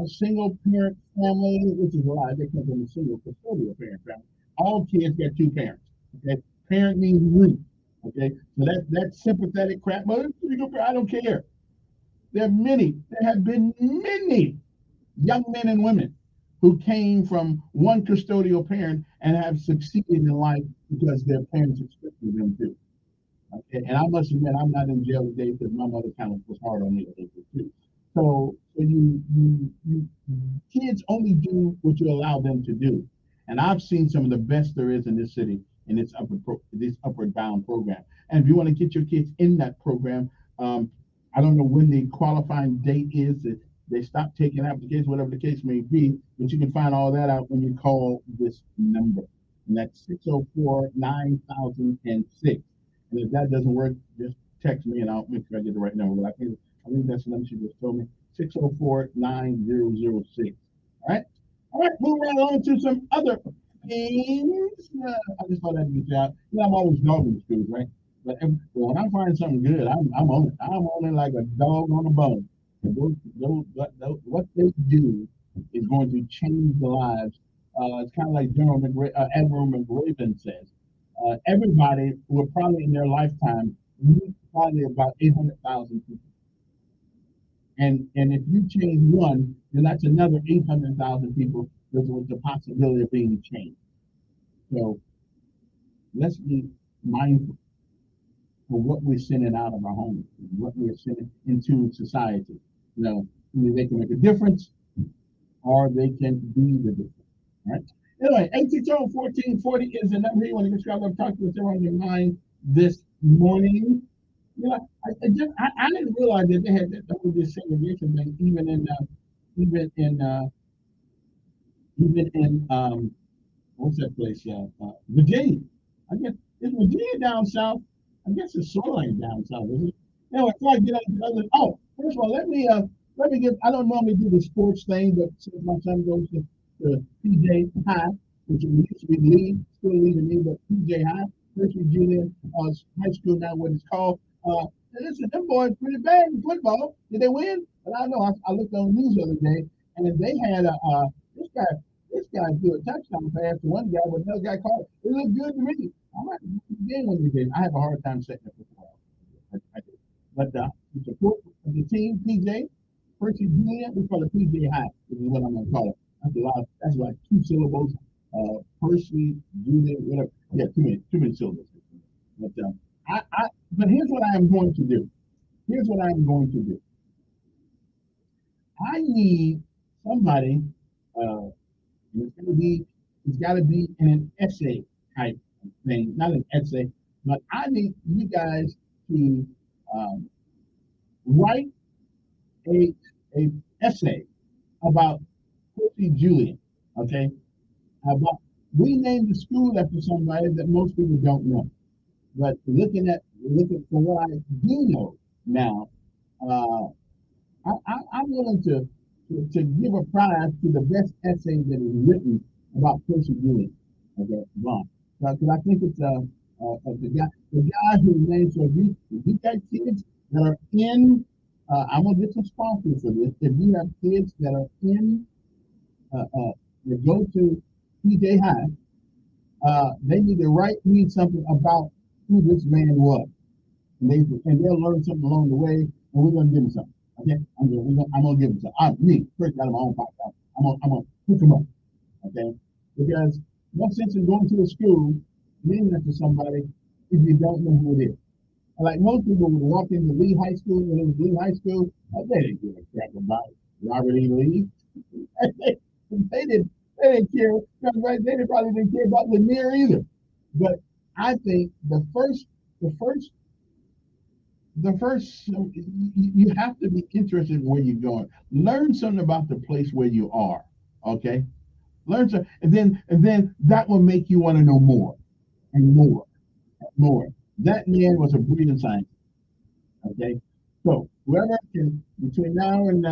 single parent family, which is a lie. They come from a single custodial parent family. All kids got two parents. Okay, parent means root. Okay, so that sympathetic crap. Well, I don't care. There have been many young men and women who came from one custodial parent and have succeeded in life because their parents expected them to. Okay, and I must admit, I'm not in jail today because my mother kind of was hard on me a little bit too. So you kids only do what you allow them to do, and I've seen some of the best there is in this city in this Upward Bound program. And if you want to get your kids in that program, I don't know when the qualifying date is that they stop taking applications, whatever the case may be, but you can find all that out when you call this number, and that's 604-9006. And if that doesn't work, just text me and I'll make sure I get the right number. But I think that's the number she just told me. 604-9006. All right? All right, moving right on to some other things. I just thought I'd get you out. I'm always dogging the schools, right? But when I find something good, I'm on it. I'm on it like a dog on a bone. And what they do is going to change the lives. It's kind of like Admiral McRaven says. Everybody will probably in their lifetime meet probably about 800,000 people. And if you change one, then that's another 800,000 people with the possibility of being changed. So let's be mindful of what we're sending out of our homes, what we're sending into society. Either they can make a difference or they can be the difference. All right. Anyway, 860-1440 is the number you want to get started. I'm talking with everyone on your mind this morning. I didn't realize that they had that whole segregation thing even in what's that place? Virginia. I guess is Virginia down south. I guess it's sort of like down south, isn't it? Anyway, before I get on to the other. Oh, first of all, let me give. I don't normally do the sports thing, but since my son goes to PJ High, which used to be lead, still leading me, but PJ High, Percy Junior High School now, what it's called. Listen, them boys pretty bad in football. Did they win? But I know I looked on the news the other day, and they had this guy threw a touchdown pass to one guy, but another guy caught it. It looked good to me. I might game one of these. I have a hard time setting up football. I do. But the support of the team, PJ, Percy Junior, we call it PJ High, is what I'm gonna call it. That's like two syllables. Percy Junior, whatever. Yeah, too many syllables. But but here's what I am going to do. Here's what I am going to do. I need somebody. It's got to be in an essay type thing, not an essay, but I need you guys to write a essay about Percy Julian. Okay, we named the school after somebody that most people don't know. But looking for what I do know now, I'm willing to give a prize to the best essay that is written about Percy Julian. Okay, Ron. Because I think it's the guy whose name. So if you got kids that are in, I'm gonna get some sponsors for this. If you have kids that are in, that go to PJ High, they need to write me something about who this man was, and they'll learn something along the way, and we're gonna give them something. Okay, I'm gonna give them something. Me, first out of my own pocket. I'm gonna hook them up. Okay, because no sense in going to a school naming it to somebody if you don't know who it is. Like most people would walk into Lee High School when it was Lee High School, they didn't give a crap about Robert E. Lee. they didn't care. Right? They probably didn't care about Lanier either. But I think the first the first, you have to be interested in where you're going. Learn something about the place where you are. Okay, learn some, and then that will make you want to know more and more and more. That man was a brilliant scientist. Okay, so whoever can between now and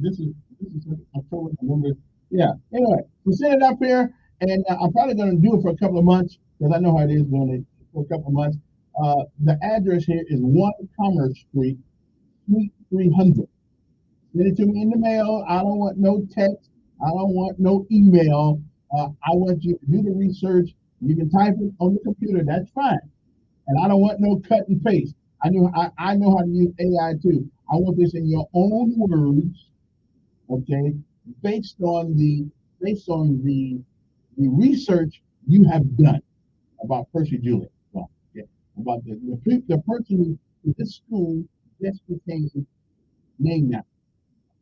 this is October, November. Yeah. Anyway, we set it up here, and I'm probably going to do it for a couple of months because I know how it is doing it for a couple of months. The address here is 1 Commerce Street, Suite 300. Send it to me in the mail. I don't want no text. I don't want no email. I want you to do the research. You can type it on the computer. That's fine. And I don't want no cut and paste. I know how to use AI too. I want this in your own words, okay, based on the the research you have done about Percy Julian. Well, okay, about the person who this school just became named now.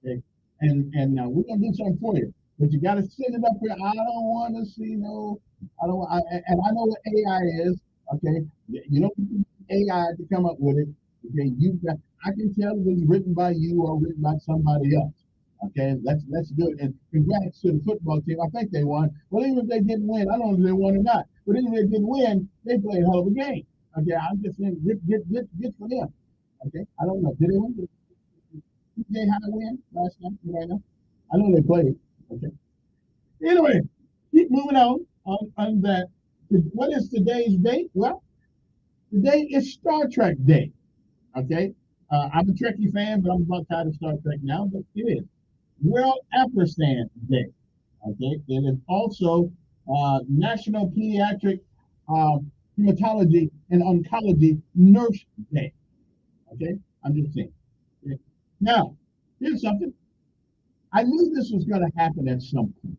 Okay, and now we're gonna do something for you, but you got to send it up here. I don't want to see no. I don't. And I know what AI is. Okay, you don't need AI to come up with it. Okay, you got. I can tell if it's written by you or written by somebody else. Okay, let's do it. And congrats to the football team. I think they won. Well, even if they didn't win, I don't know if they won or not. But even if they didn't win, they played a hell of a game. Okay, I'm just saying, get for them. Okay, I don't know. Did they win? Did they have a win last night? Do I know? I know they played. Okay. Anyway, keep moving on that. What is today's date? Well, today is Star Trek Day. Okay. I'm a Trekkie fan, but I'm about tired of Star Trek now, but it is World Ampersand Day. Okay. It is also National Pediatric uh, Hematology and Oncology Nurse Day. Okay. I'm just saying. Okay. Now, here's something. I knew this was going to happen at some point.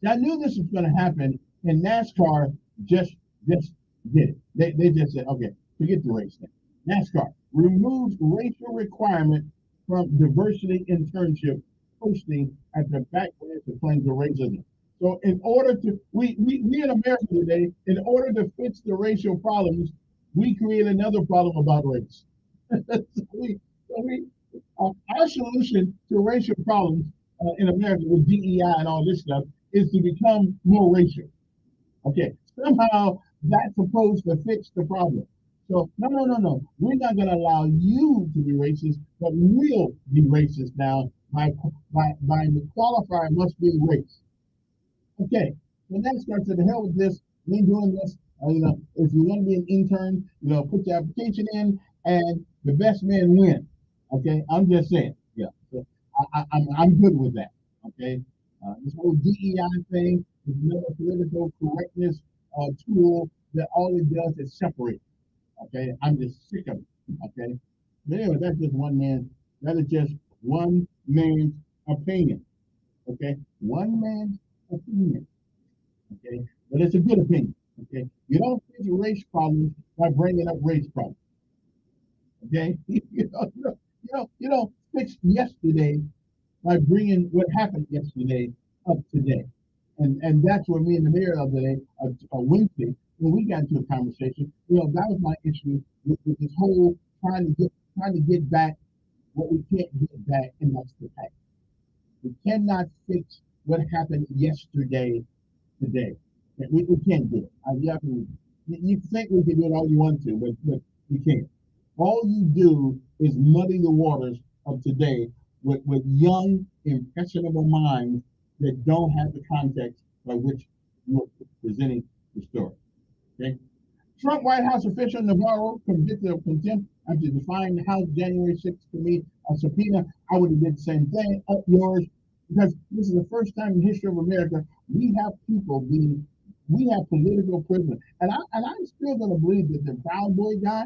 I knew this was going to happen, and NASCAR just did it. They just said, okay, forget the race thing. NASCAR removes racial requirement from diversity internship posting at the backlash of claims of racism. So in order to we in America today, in order to fix the racial problems, we create another problem about race. so we our solution to racial problems in America with DEI and all this stuff is to become more racial. Okay, somehow that's supposed to fix the problem. So no. We're not going to allow you to be racist, but we'll be racist now by the qualifier must be race. Okay, so next starts to the hell with this. We ain't doing this. If you want to be an intern, put your application in, and the best man win. Okay, I'm just saying. Yeah, so I'm good with that. Okay, this whole DEI thing is another political correctness tool that all it does is separate. Okay, I'm just sick of it. Okay, but anyway, that's just one man. That is just one man's opinion. Okay, one man's opinion. Okay, but it's a good opinion. Okay, you don't fix race problems by bringing up race problems. Okay, you don't fix yesterday by bringing what happened yesterday up today. And that's where me and the mayor of the day, Wednesday, when we got into a conversation, that was my issue with this whole trying to get back what we can't get back, and that's the past. We cannot fix what happened yesterday today. We can't do it. You think we can do it all you want to, but you can't. All you do is muddy the waters of today with young, impressionable minds that don't have the context by which you're presenting the story. Okay? Trump White House official Navarro convicted of contempt after defying the House January 6th to me a subpoena. I would have did the same thing. Up yours, because this is the first time in the history of America we have political prisoners, and I'm still going to believe that the Proud Boy guy,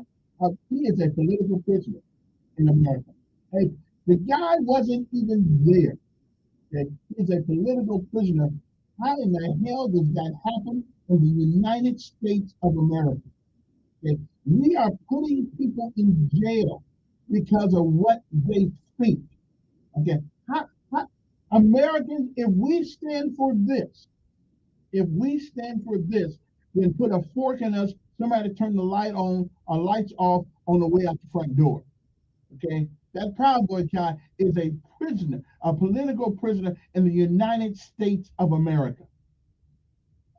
he is a political prisoner in America. Hey, the guy wasn't even there. Okay? He's a political prisoner. How in the hell does that happen in the United States of America? Okay? We are putting people in jail because of what they think. Okay, Americans, if we stand for this, then put a fork in us somebody turned the lights off on the way out the front door. Okay, that Proud Boy guy is a prisoner, a political prisoner in the United States of America.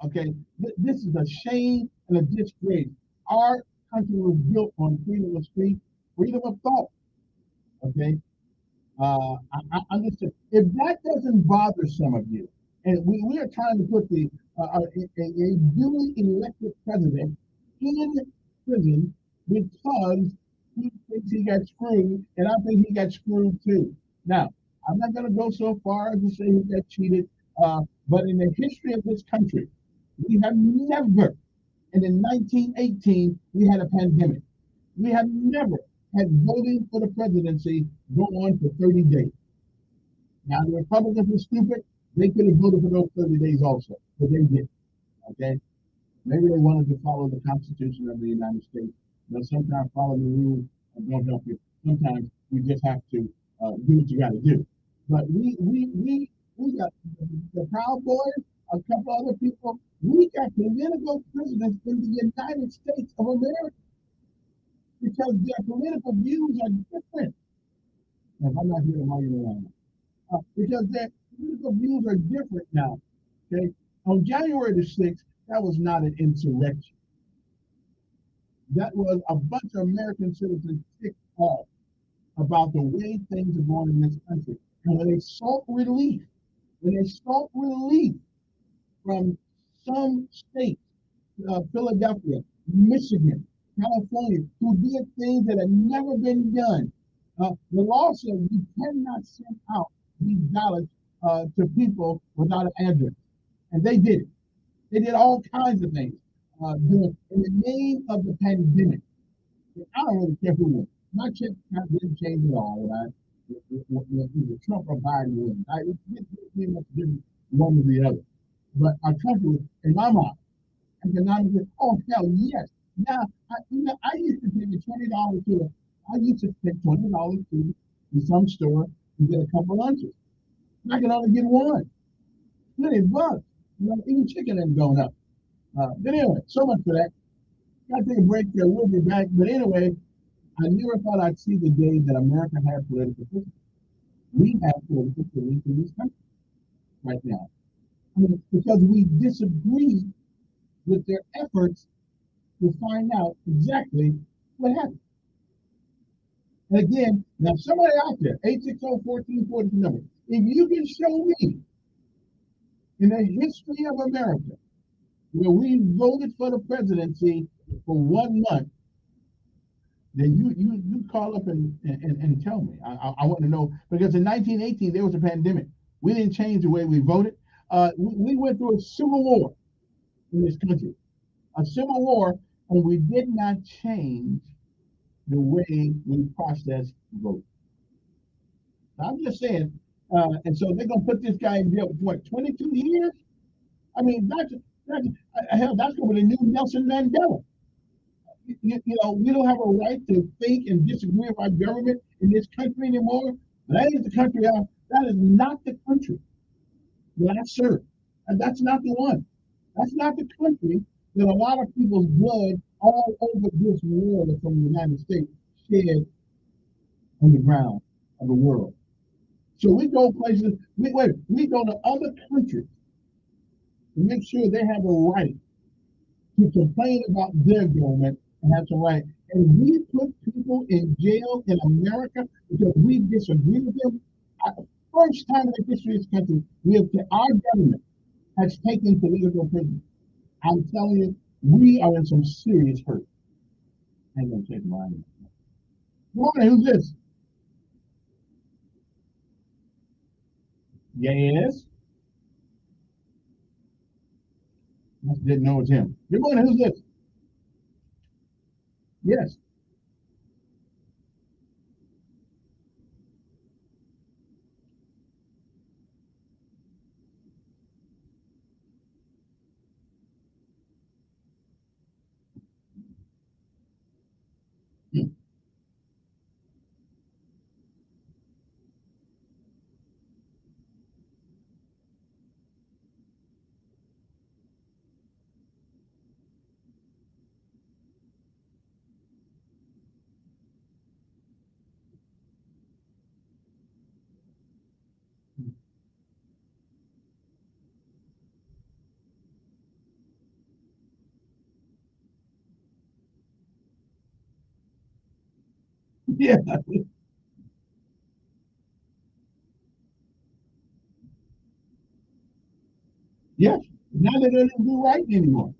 Okay, this is a shame and a disgrace. Our country was built on freedom of speech, freedom of thought. Okay, understand. If that doesn't bother some of you, and we are trying to put a duly elected president in prison because he thinks he got screwed, and I think he got screwed too. Now, I'm not going to go so far as to say he got cheated, but in the history of this country, we have never, and in 1918, we had a pandemic. We have never had voting for the presidency go on for 30 days. Now, the Republicans were stupid. They could have voted for those 30 days also, but they didn't. Okay? Maybe they wanted to follow the Constitution of the United States. But sometimes following the rules don't help you. Sometimes you just have to do what you got to do. But we got the Proud Boys, a couple other people. We got political prisoners in the United States of America because their political views are different. And I'm not here to argue around. Because their political views are different now. Okay, on January the 6th, that was not an insurrection. That was a bunch of American citizens ticked off about the way things are going in this country. And when they sought relief from some states, Philadelphia, Michigan, California, who did things that had never been done. The law says you cannot send out these ballots to people without an address. And they did it. They did all kinds of things in the name of the pandemic. I don't really care who won. My check didn't change at all when Trump or Biden won. It didn't make a difference one or the other. But our country, in my mind, economically, oh hell yes. Now, I used to take $20 to some store to get a couple lunches. I can only get one. $20. Even chicken ain't going up. But anyway, so much for that. Got to take a break there. We'll be back. But anyway, I never thought I'd see the day that America had political prisoners. We have political prisoners in this country right now. I mean, because we disagree with their efforts to find out exactly what happened. And again, now somebody out there, 860-1442 number, if you can show me in the history of America where we voted for the presidency for 1 month, then you call up and tell me. I want to know, because in 1918 there was a pandemic. We didn't change the way we voted. We went through a civil war in this country, a civil war, and we did not change the way we process vote. I'm just saying, and so they're gonna put this guy in jail for what, 22 years? I mean, that's gonna be the new Nelson Mandela. You know, we don't have a right to think and disagree with our government in this country anymore. That is the country. That is not the country. Yes, sir. And that's not the one. That's not the country that a lot of people's blood all over this world from the United States shed on the ground of the world. So we go places, we go to other countries to make sure they have a right to complain about their government and have the right. And we put people in jail in America because we disagree with them. First time in the history of this country, our government has taken political prisoners. I'm telling you, we are in some serious hurt. I ain't gonna take mine. Good morning, who's this? Yes. I didn't know it was him. Good morning, who's this? Yes. Yeah. Yes. Now they don't even do right anymore.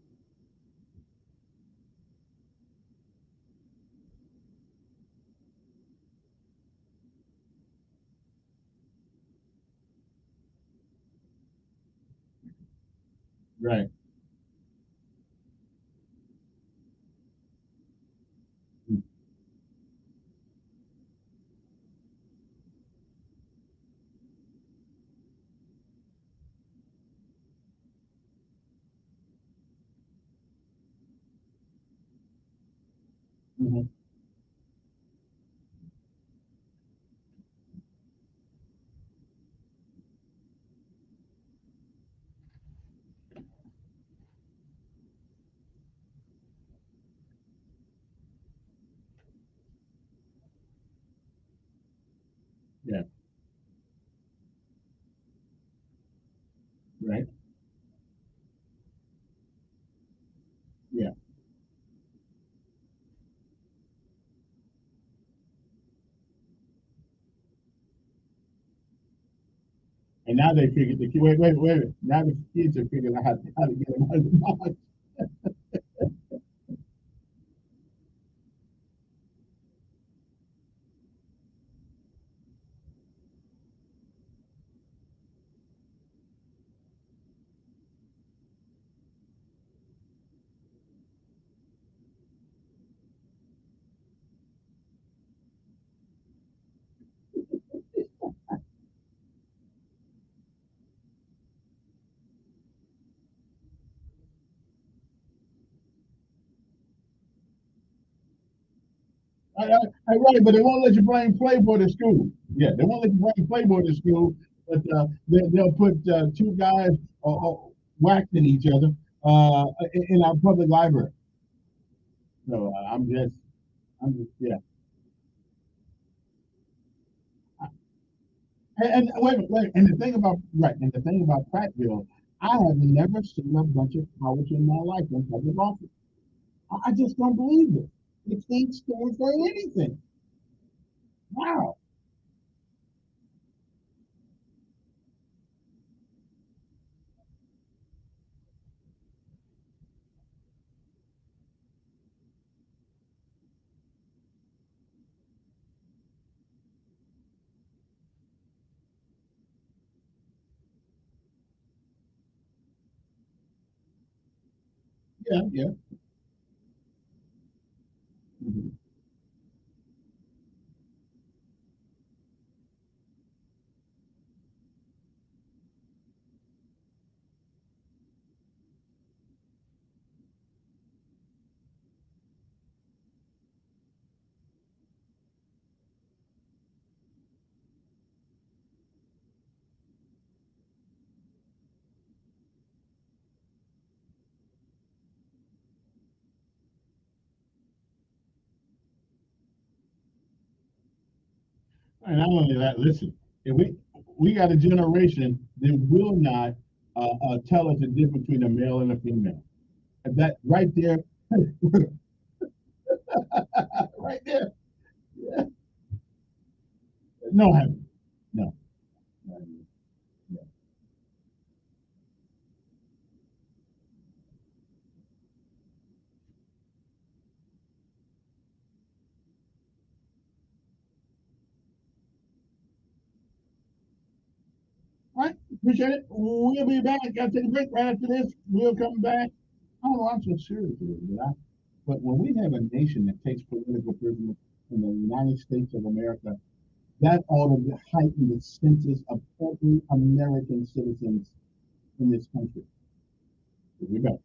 Right. Mhm. Yeah. Right. Yeah. And now they figured the wait. Now the kids are figuring out how to get them out of the box. Right, but they won't let you bring Playboy to school. Yeah, they won't let you bring Playboy to school, but they'll put two guys waxing each other in our public library. So yeah. And wait, and the thing about Prattville, I have never seen a bunch of college in my life in public office. I just don't believe it. It can't stand for anything. Wow. Yeah, yeah. Mhm. And not only that, listen, if we got a generation that will not tell us the difference between a male and a female. And that right there, right there. Yeah. No, honey. No. Yeah. All right, appreciate it. We'll be back. Got to take a break right after this. We'll come back. I don't know, I'm so serious with it, but when we have a nation that takes political prisoners in the United States of America, that ought to heighten the senses of every American citizens in this country. Here we go.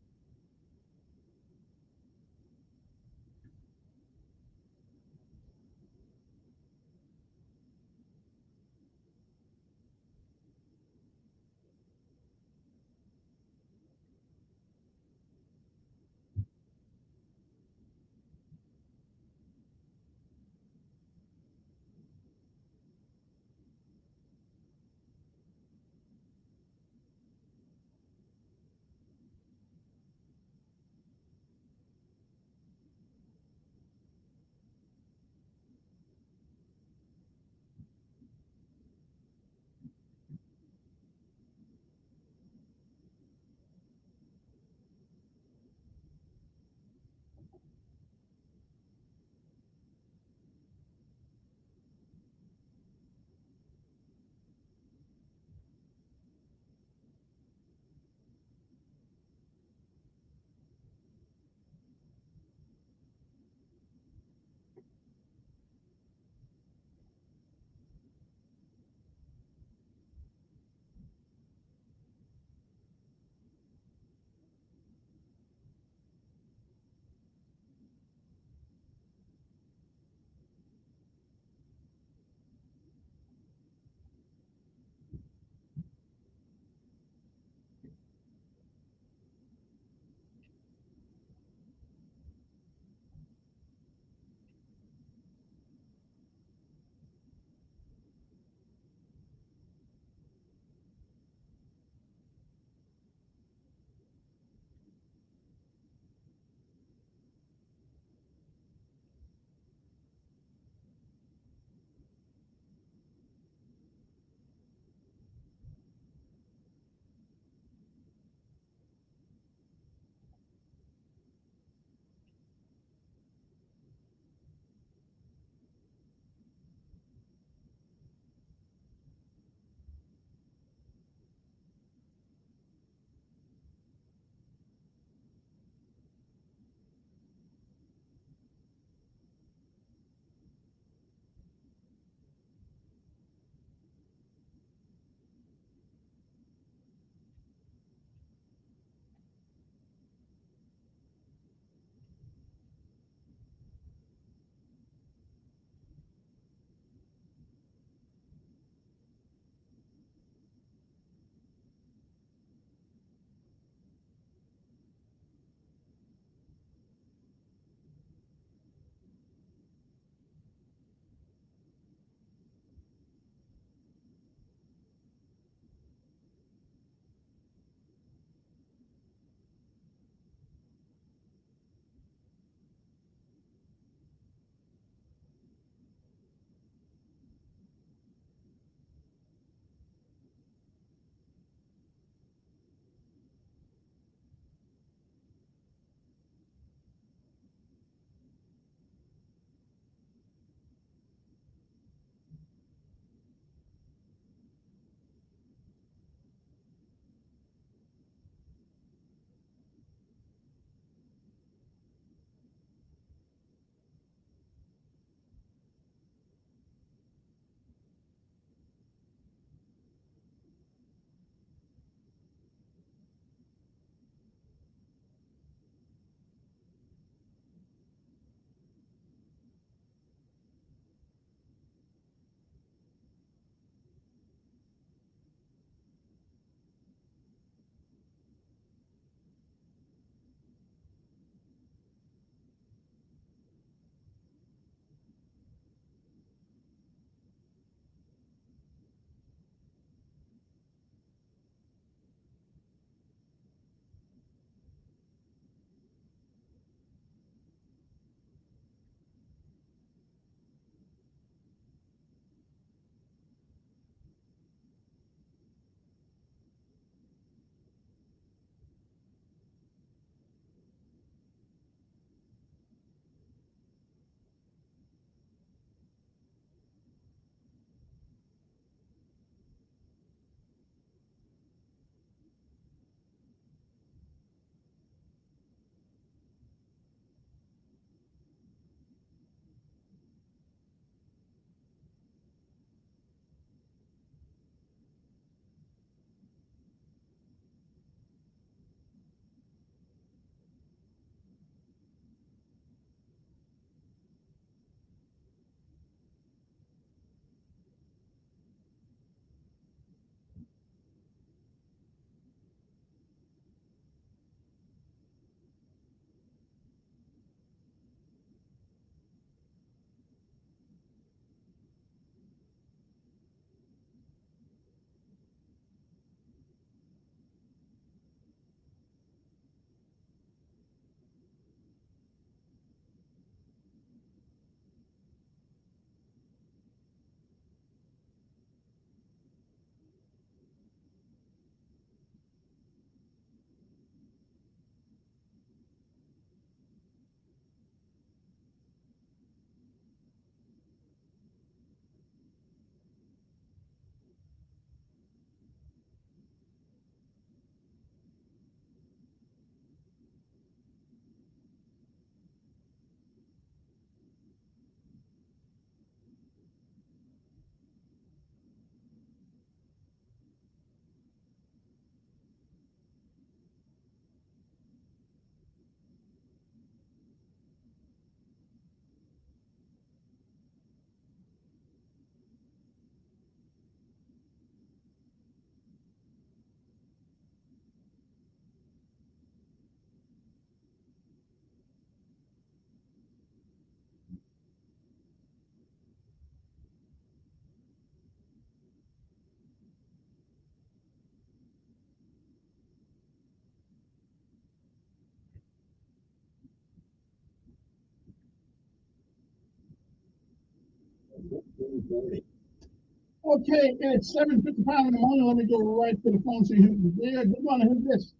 Okay, it's 7:55 in the morning. Let me go right to the phone, see who's there. Good morning, who's this?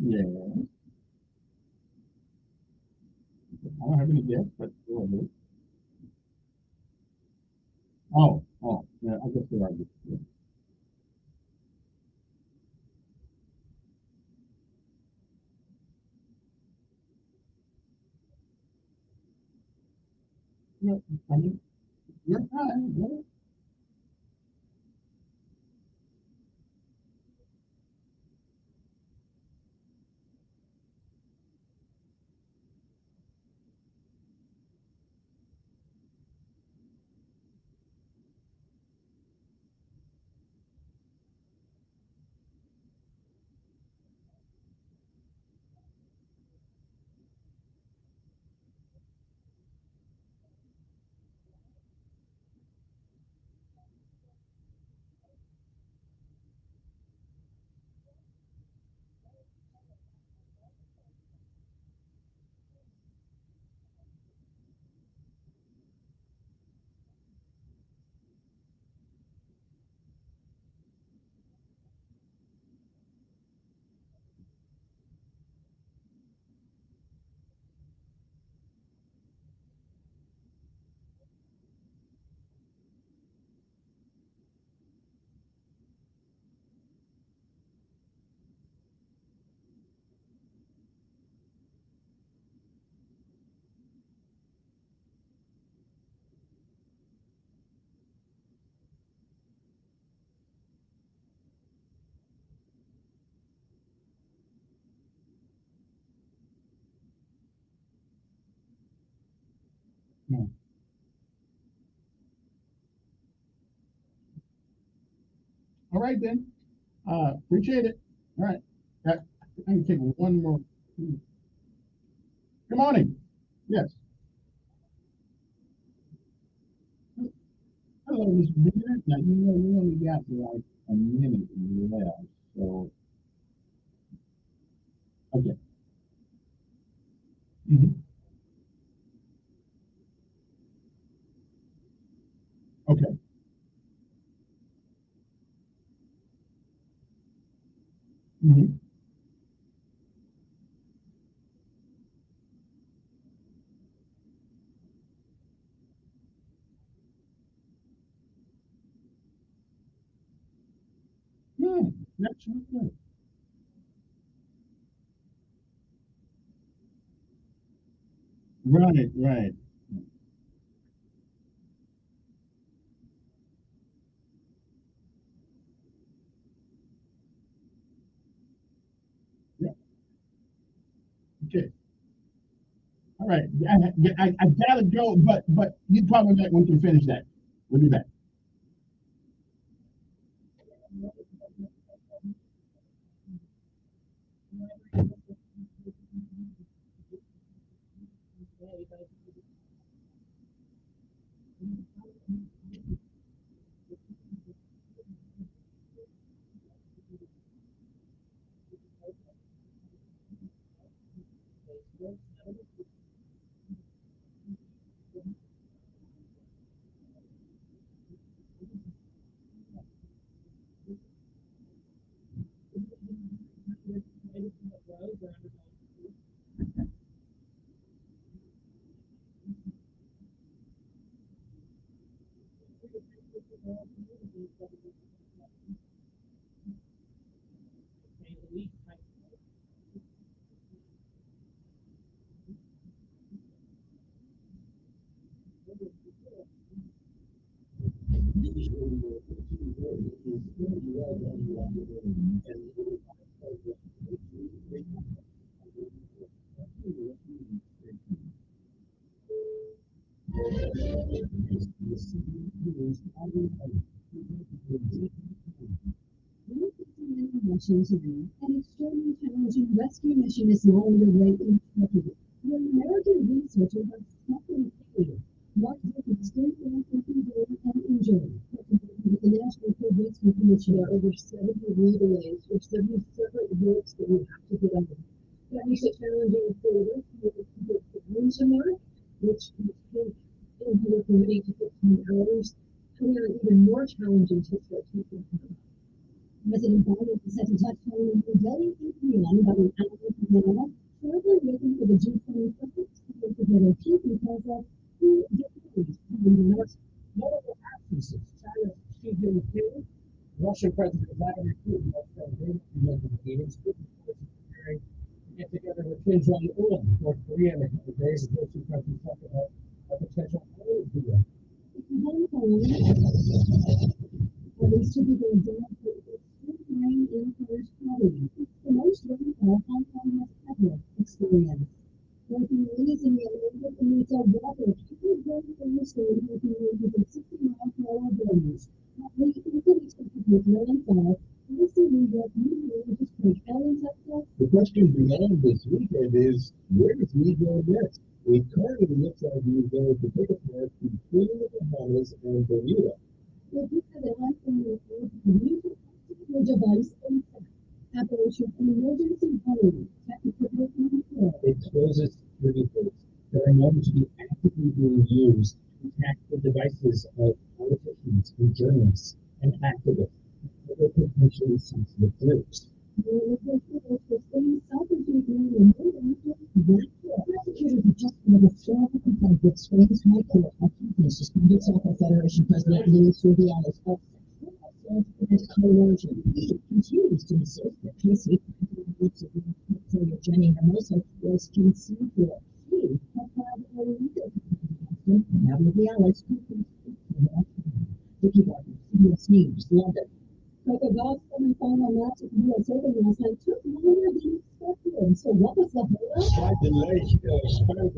Yeah. I don't have any guests, but go ahead. Oh, yeah, I guess there are. Yeah. Yeah, I mean, you're fine. Yeah. Yeah. All right, then. Appreciate it. All right. I can take one more. Good morning. Yes. Hello, Mr. Bennett. Now, you know, we only got like a minute left, so, okay. Mhm. Okay. Mhm. Yeah, that's okay. Right, right. Yeah, okay. All right. I gotta go, but you probably back once you finish that. We'll be back. Mission today, an extremely challenging rescue mission is now underway in Turkey, where American researchers have something failure. Mark Dickinson, state law enforcement and injured. With the National Code Rescue Commission, there are over 70 relays or 70 separate works that we have to get on. That makes it challenging for the rescue to get the solution there. which can take anywhere from 8 to 15 hours, and they are even more challenging to start taking care of. President Biden set a touchdown in New Delhi, Indiana, about an hour from Manila, traveling with him for the G20 summit, putting together key details of who deployed in the North. Notable absences: China's Xi Jinping, Russian President Vladimir Putin has been in meetings, preparing to get together with Kim Jong-un, North Korea, in a couple of days. Those two countries talk about a potential oil deal. Hong Kong, these two people are demonstrating extreme rain in Paris County. It's the most rainfall Hong Kong has ever experienced. Refugees in the Atlantic and meets our water, people going from the storm making winds of 60 miles per hour winds. We can expect to get rainfall. We'll see New York meteorologist Craig Allen Texas. The question beyond this weekend is, where does he go next? It currently looks like he's going to take a path between the Bahamas and Bermuda. If you have an iPhone with a music your device and Operation Emergency Home, technical control. It exposes security holes that are known to be actively being used to hack the devices of politicians and journalists and activists and other potentially sensitive groups. Prosecutors have just made a formal complaint with Spain's High Court accusing suspended Soccer Federation President Luis Rubiales of and coercion. He continues to insist that PC Jenny Hermoso was conceived for. He had filed a legal complaint now Rubiales Vicky Barton, CBS News, London. Coco Gauff's semi-final match at the U.S. Open last night took longer than expected. So what was the holdup? Despite the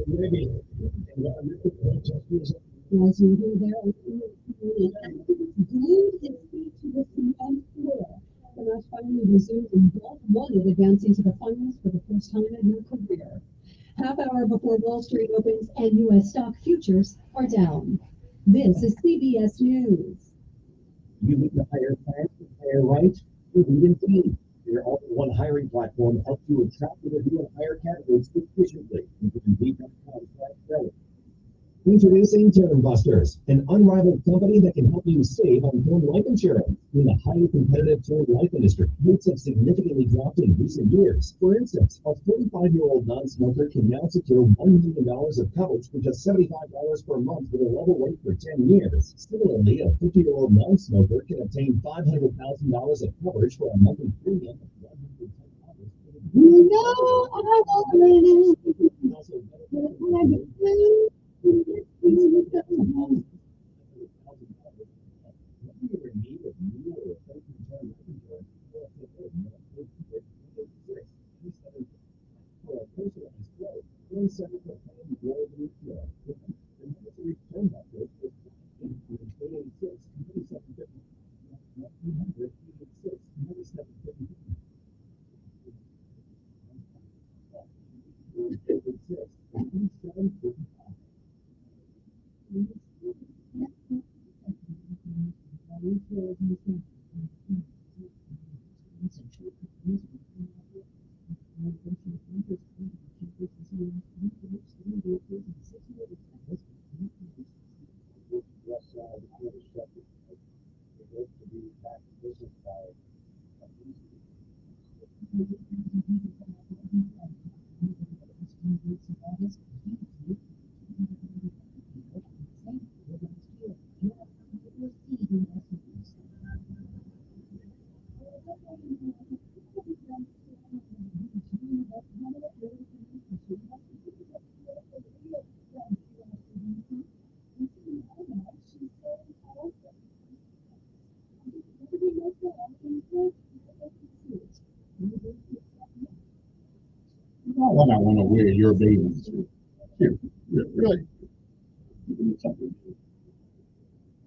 maybe As you hear there, glued his feet to the cement floor. The match finally resumed and both wanted advancing to the finals for the first time in their career. Half hour before Wall Street opens and U.S. stock futures are down. This is CBS News. You need to hire fast and hire right? You need Indeed. Their all-in-one hiring platform helps you attract, interview, and hire candidates efficiently. Visit Indeed.com/credit. Introducing Term Busters, an unrivaled company that can help you save on term life insurance. In the highly competitive term life industry, rates have significantly dropped in recent years. For instance, a 45-year-old non-smoker can now secure $1 million of coverage for just $75 per month with a level rate for 10 years. Similarly, a 50-year-old non-smoker can obtain $500,000 of coverage for a monthly premium of $110. You know I want What I want to wear your bathing suit. Here, really.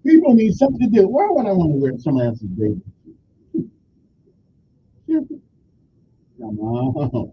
People need something to do. Why would I want to wear someone else's bathing suit? Here. Come on.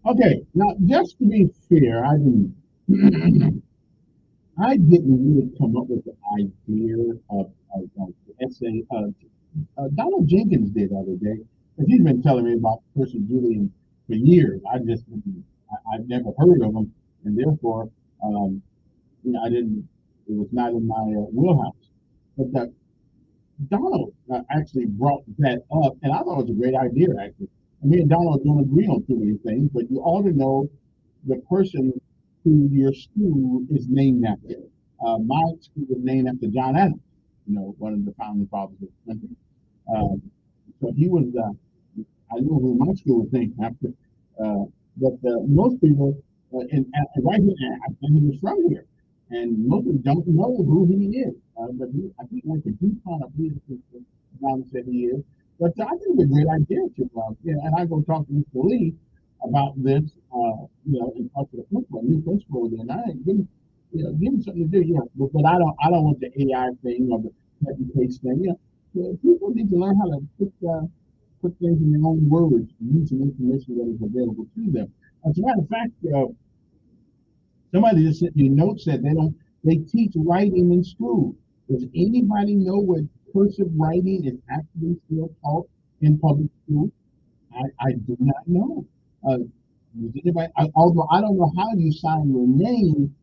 Okay, now just to be fair, I didn't really come up with the idea of essay. Donald Jenkins did the other day, because he's been telling me about Percy Julian for years. I've never heard of him, and therefore, I didn't. It was not in my wheelhouse. But Donald actually brought that up, and I thought it was a great idea. Actually, me and Donald don't agree on too many things, but you ought to know the person who your school is named after. My school was named after John Adams, one of the founding fathers of the country. So he was. I know who my school was named after, but most people, right here, I think he was from here, and most people don't know who he is. But I think like the DuPont of leadership, John said he is. But I think it's a great idea to, and I go talk to Mr. Lee about this, and talk to the principal, new principal, and I give him something to do, But I don't want the AI thing or the cut and paste thing. People need to learn how to put things in their own words, using information that is available to them. As a matter of fact, somebody just sent me a note said they teach writing in school. Does anybody know what cursive writing is actually still taught in public school? I do not know. Does anybody, although I don't know how you sign your name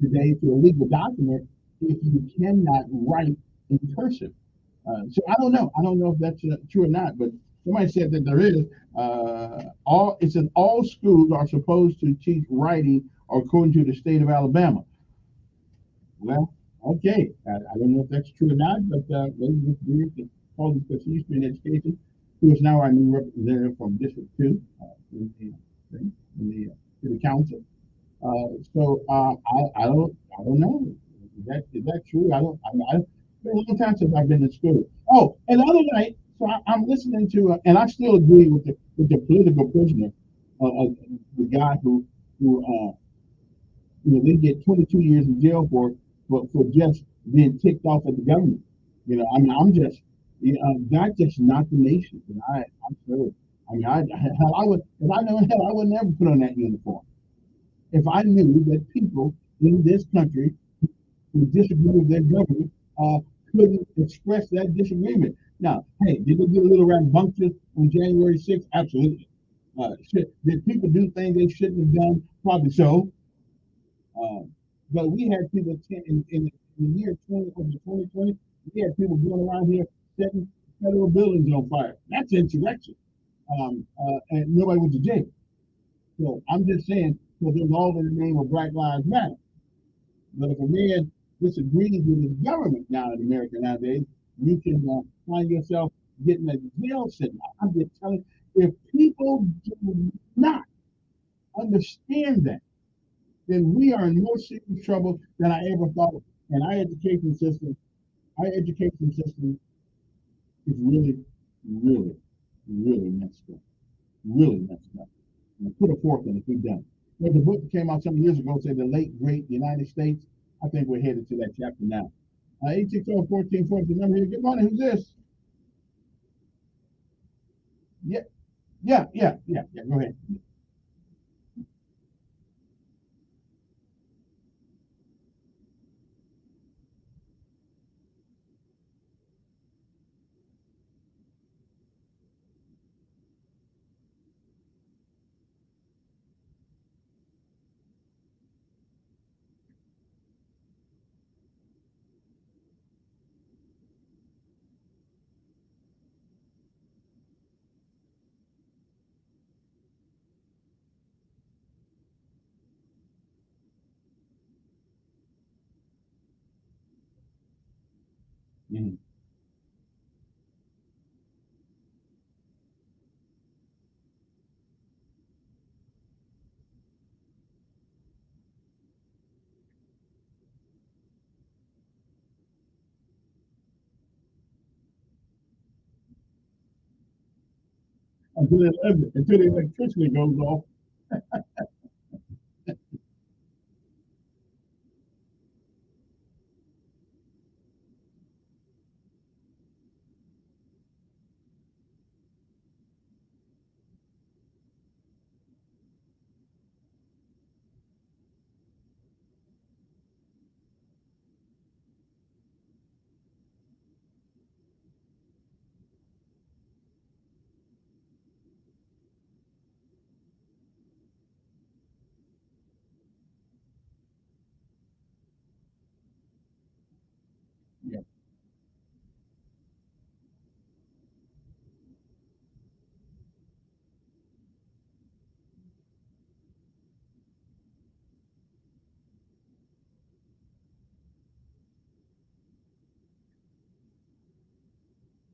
today to a legal document if you cannot write in cursive. So I don't know. I don't know if that's true or not, but somebody said that there is. It says all schools are supposed to teach writing according to the state of Alabama. Well, okay. I don't know if that's true or not, but maybe the College for Eastern Education, who is now our new representative from District 2 in the city council. I don't know. Is that true? It's been a long time since I've been in school. Oh, and the other night, so I'm listening to, and I still agree with the political prisoner, the guy who they get 22 years in jail for just being ticked off at the government. I'm just, God just not the nation. And I'm sure. Hell, I would, if I know hell, I would never put on that uniform. If I knew that people in this country who disagree with their government couldn't express that disagreement. Now, hey, did they get a little rambunctious on January 6th? Absolutely. Did people do things they shouldn't have done? Probably so. But we had people in the year 2020, we had people going around here setting federal buildings on fire. That's insurrection. And nobody went to jail. So I'm just saying, because it's all in the name of Black Lives Matter. But if a man disagrees with his government now in America nowadays, you can find yourself getting a jail sentence. I'm just telling you, if people do not understand that, then we are in more serious trouble than I ever thought. And our education system is really, really, really messed up. Really messed up. And put a fork in it, we're done. There's a book that came out some years ago, said the late, great United States. I think we're headed to that chapter now. 860-1440, the number here. Good morning, who's this? Yeah, go ahead. Mm-hmm. Until the electricity goes off.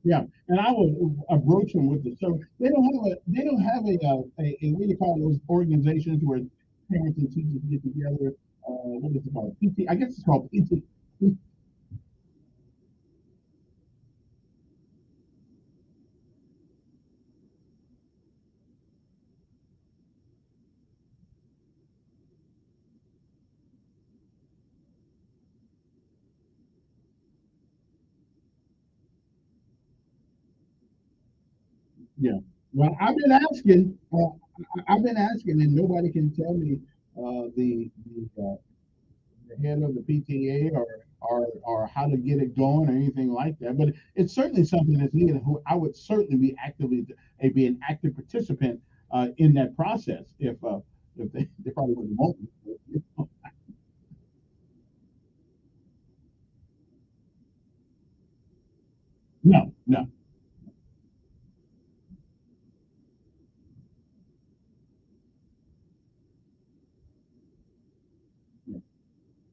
Yeah, and I would approach them with the so they don't have a what do you call those organizations where parents and teachers get together. What is it called? PT. I guess it's called PT. Yeah. Well, I've been asking, and nobody can tell me the head of the PTA or how to get it going or anything like that. But it's certainly something that's needed. Who I would certainly be an active participant in that process if they probably wouldn't want me. No, no. No.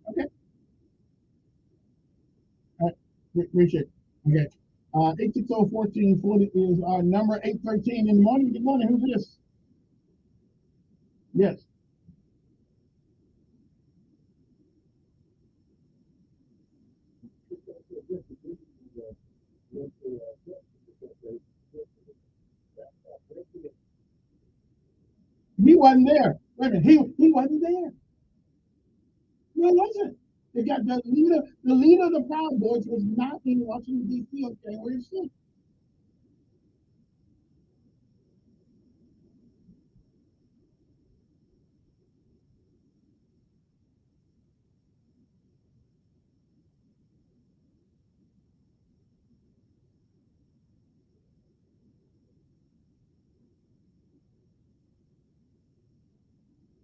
Okay. All right. Appreciate it. Okay. 860-1440 is our number. 813 in the morning. Good morning. Who's this? Yes. He wasn't there. Wait a minute. He wasn't there. No, it wasn't. They got the leader of the Proud Boys was not in Washington, D.C. on January 6th.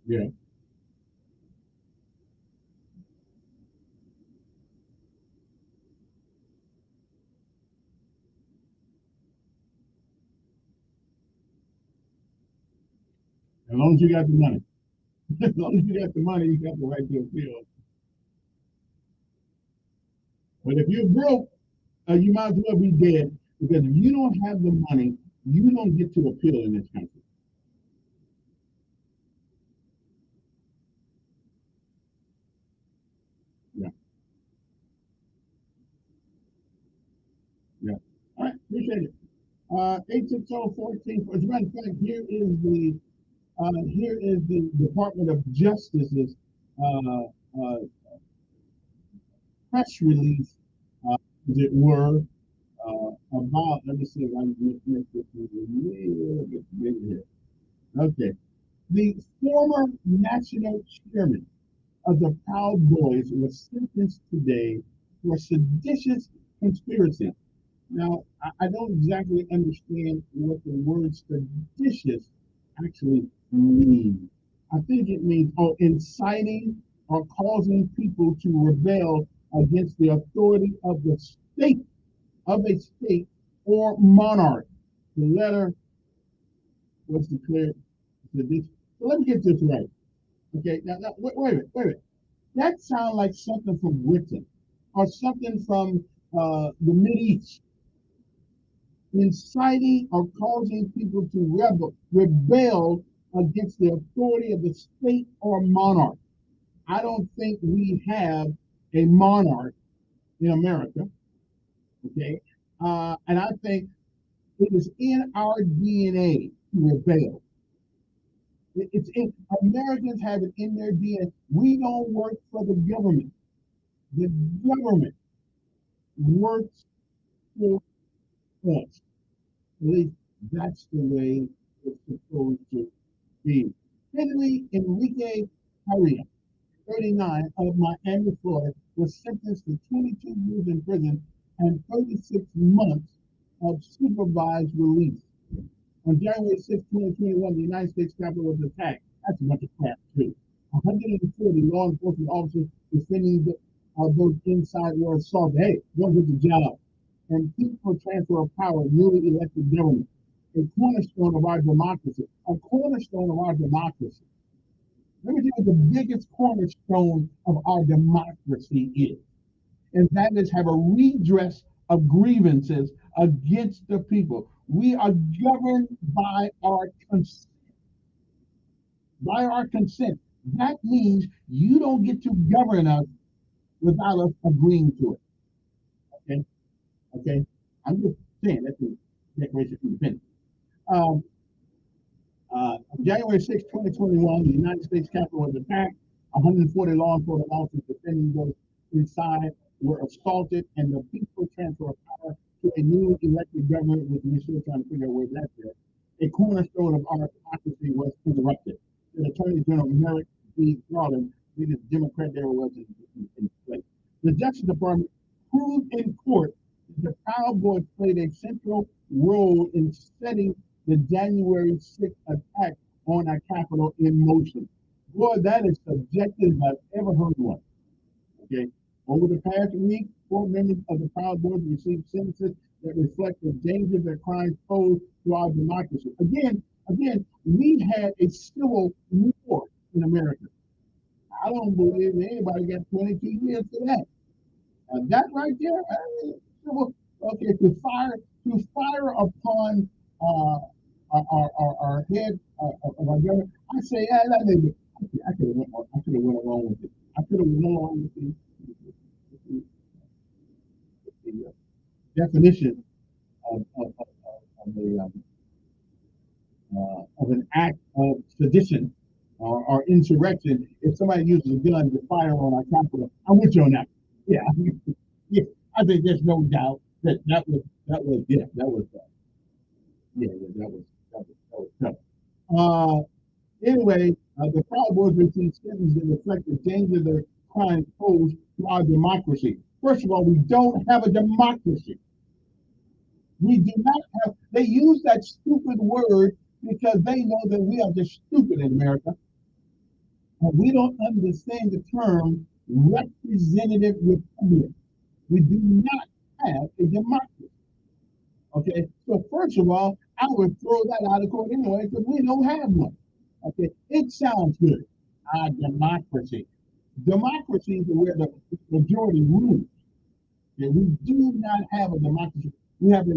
Yeah. As long as you got the money. As long as you got the money, you got the right to appeal. But if you're broke, you might as well be dead because if you don't have the money, you don't get to appeal in this country. Yeah. Yeah. All right. Appreciate it. 860-14. As a matter of fact, here is the Department of Justice's uh, uh, press release, as it were, about, let me see if I can make this a little bit bigger here. Okay. The former national chairman of the Proud Boys was sentenced today for seditious conspiracy. Now, I don't exactly understand what the word seditious actually means. I think it means inciting or causing people to rebel against the authority of the state, of a state or monarch. The letter was declared seditious. So let me get this right. Okay, now wait a minute, wait a minute. That sounds like something from Britain or something from the East, inciting or causing people to rebel against the authority of the state or monarch. I don't think we have a monarch in America, okay? And I think it is in our DNA to rebel. It's in Americans have it in their DNA. We don't work for the government. The government works for us. At least that's the way it's supposed to be. Henry Enrique Perea, 39, of Miami, Florida, was sentenced to 22 years in prison and 36 months of supervised release. On January 6, 2021, the United States Capitol was attacked. That's a bunch of crap, too. 140 law enforcement officers defending those inside were assaulted. Hey, don't get the job. And peaceful transfer of power, newly elected government, a cornerstone of our democracy. A cornerstone of our democracy. Let me tell you what the biggest cornerstone of our democracy is, and that is have a redress of grievances against the people. We are governed by our consent. By our consent. That means you don't get to govern us without us agreeing to it. Okay? Okay? I'm just saying that's the Declaration of Independence. Um, January 6, 2021, the United States Capitol was attacked. 140 law enforcement officers defending those inside were assaulted, and the peaceful transfer of power to a new elected government, which we're still trying to figure out where that's at. A cornerstone of our democracy was interrupted. The Attorney General Merrick B. Garland, the Democrat there was in place. The Justice Department proved in court that the Proud Boys played a central role in setting the January 6th attack on our Capitol in motion. Boy, that is subjective if I've ever heard one. Okay. Over the past week, 4 members of the Proud Boys received sentences that reflect the dangers that crimes pose to our democracy. Again, we had a civil war in America. I don't believe anybody got 22 years for that. That right there, okay, to fire upon our head of our government. I say, that maybe I could have went along with it. I could have went along with the definition of an act of sedition or insurrection. If somebody uses a gun to fire on our Capitol, I'm with you on that. Yeah, yeah. I think there's no doubt that was tough. Anyway, the Proud Boys received sentences that reflect the danger that crime pose to our democracy. First of all, we don't have a democracy. We do not have, they use that stupid word because they know that we are just stupid in America. And we don't understand the term representative republic. We do not have a democracy. Okay, so first of all, I would throw that out of court anyway because we don't have one. Okay, it sounds good. Our democracy. Democracy is where the majority rules. Okay, we do not have a democracy. We have a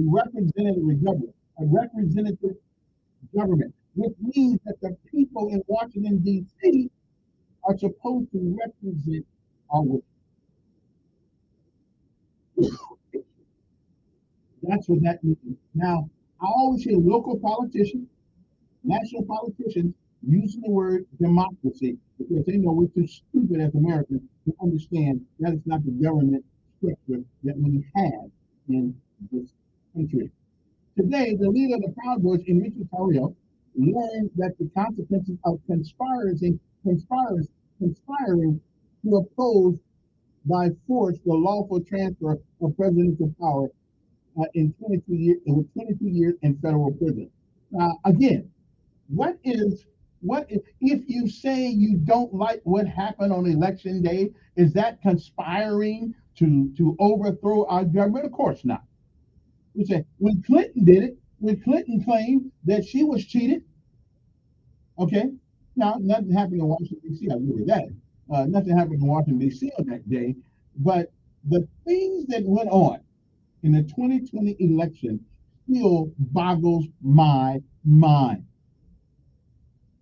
representative government, which means that the people in Washington, D.C. are supposed to represent our wishes. That's what that means. Now, I always hear local politicians, national politicians using the word democracy because they know we're too stupid as Americans to understand that it's not the government structure that we have in this country. Today, the leader of the Proud Boys, Enrique Tarrio, learned that the consequences of conspiring to oppose by force the lawful transfer of presidential power in 22 years in federal prison. Again, if you say you don't like what happened on election day, is that conspiring to overthrow our government? Of course not. We say when Clinton did it, when Clinton claimed that she was cheated, okay, now nothing happened in Washington, D.C. I agree with that. Nothing happened in Washington, D.C. on that day, but the things that went on in the 2020 election still boggles my mind.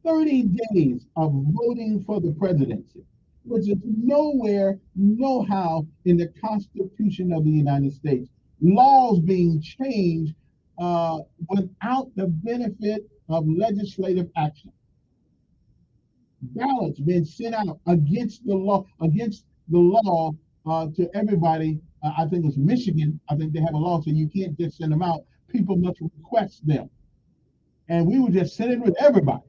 30 days of voting for the presidency, which is nowhere, nohow in the Constitution of the United States. Laws being changed without the benefit of legislative action. Ballots being sent out against the law, to everybody. I think it's Michigan. I think they have a law so you can't just send them out. People must request them. And we were just sending with everybody.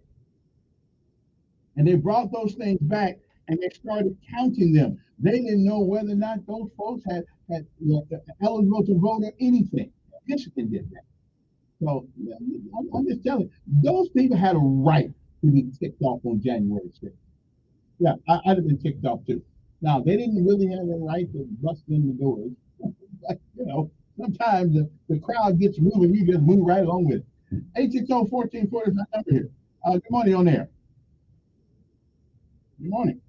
And they brought those things back and they started counting them. They didn't know whether or not those folks had eligible to vote or anything. Michigan did that. So I'm just telling you, those people had a right to be ticked off on January 6th. Yeah, I'd have been ticked off too. Now, they didn't really have the right to bust in the doors. But, sometimes the crowd gets moving, you just move right along with it. 860-1440 is my number here. Good morning on there. Good morning.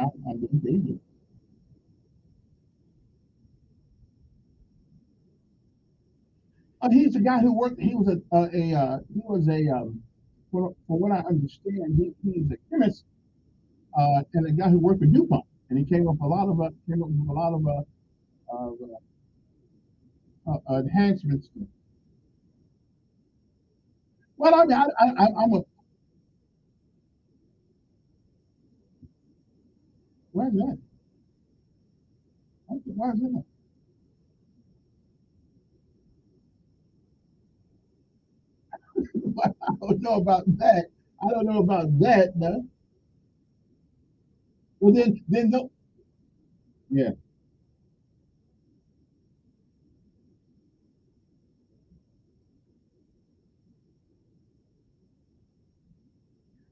I'm doing pretty good. Well, he's a guy who worked. He was for what I understand, he's a chemist and a guy who worked for DuPont, and he came up with a lot of enhancements. Well, I mean, I'm a where's that? Where's that? I don't know about that. I don't know about that. No. Well, then no. Yeah.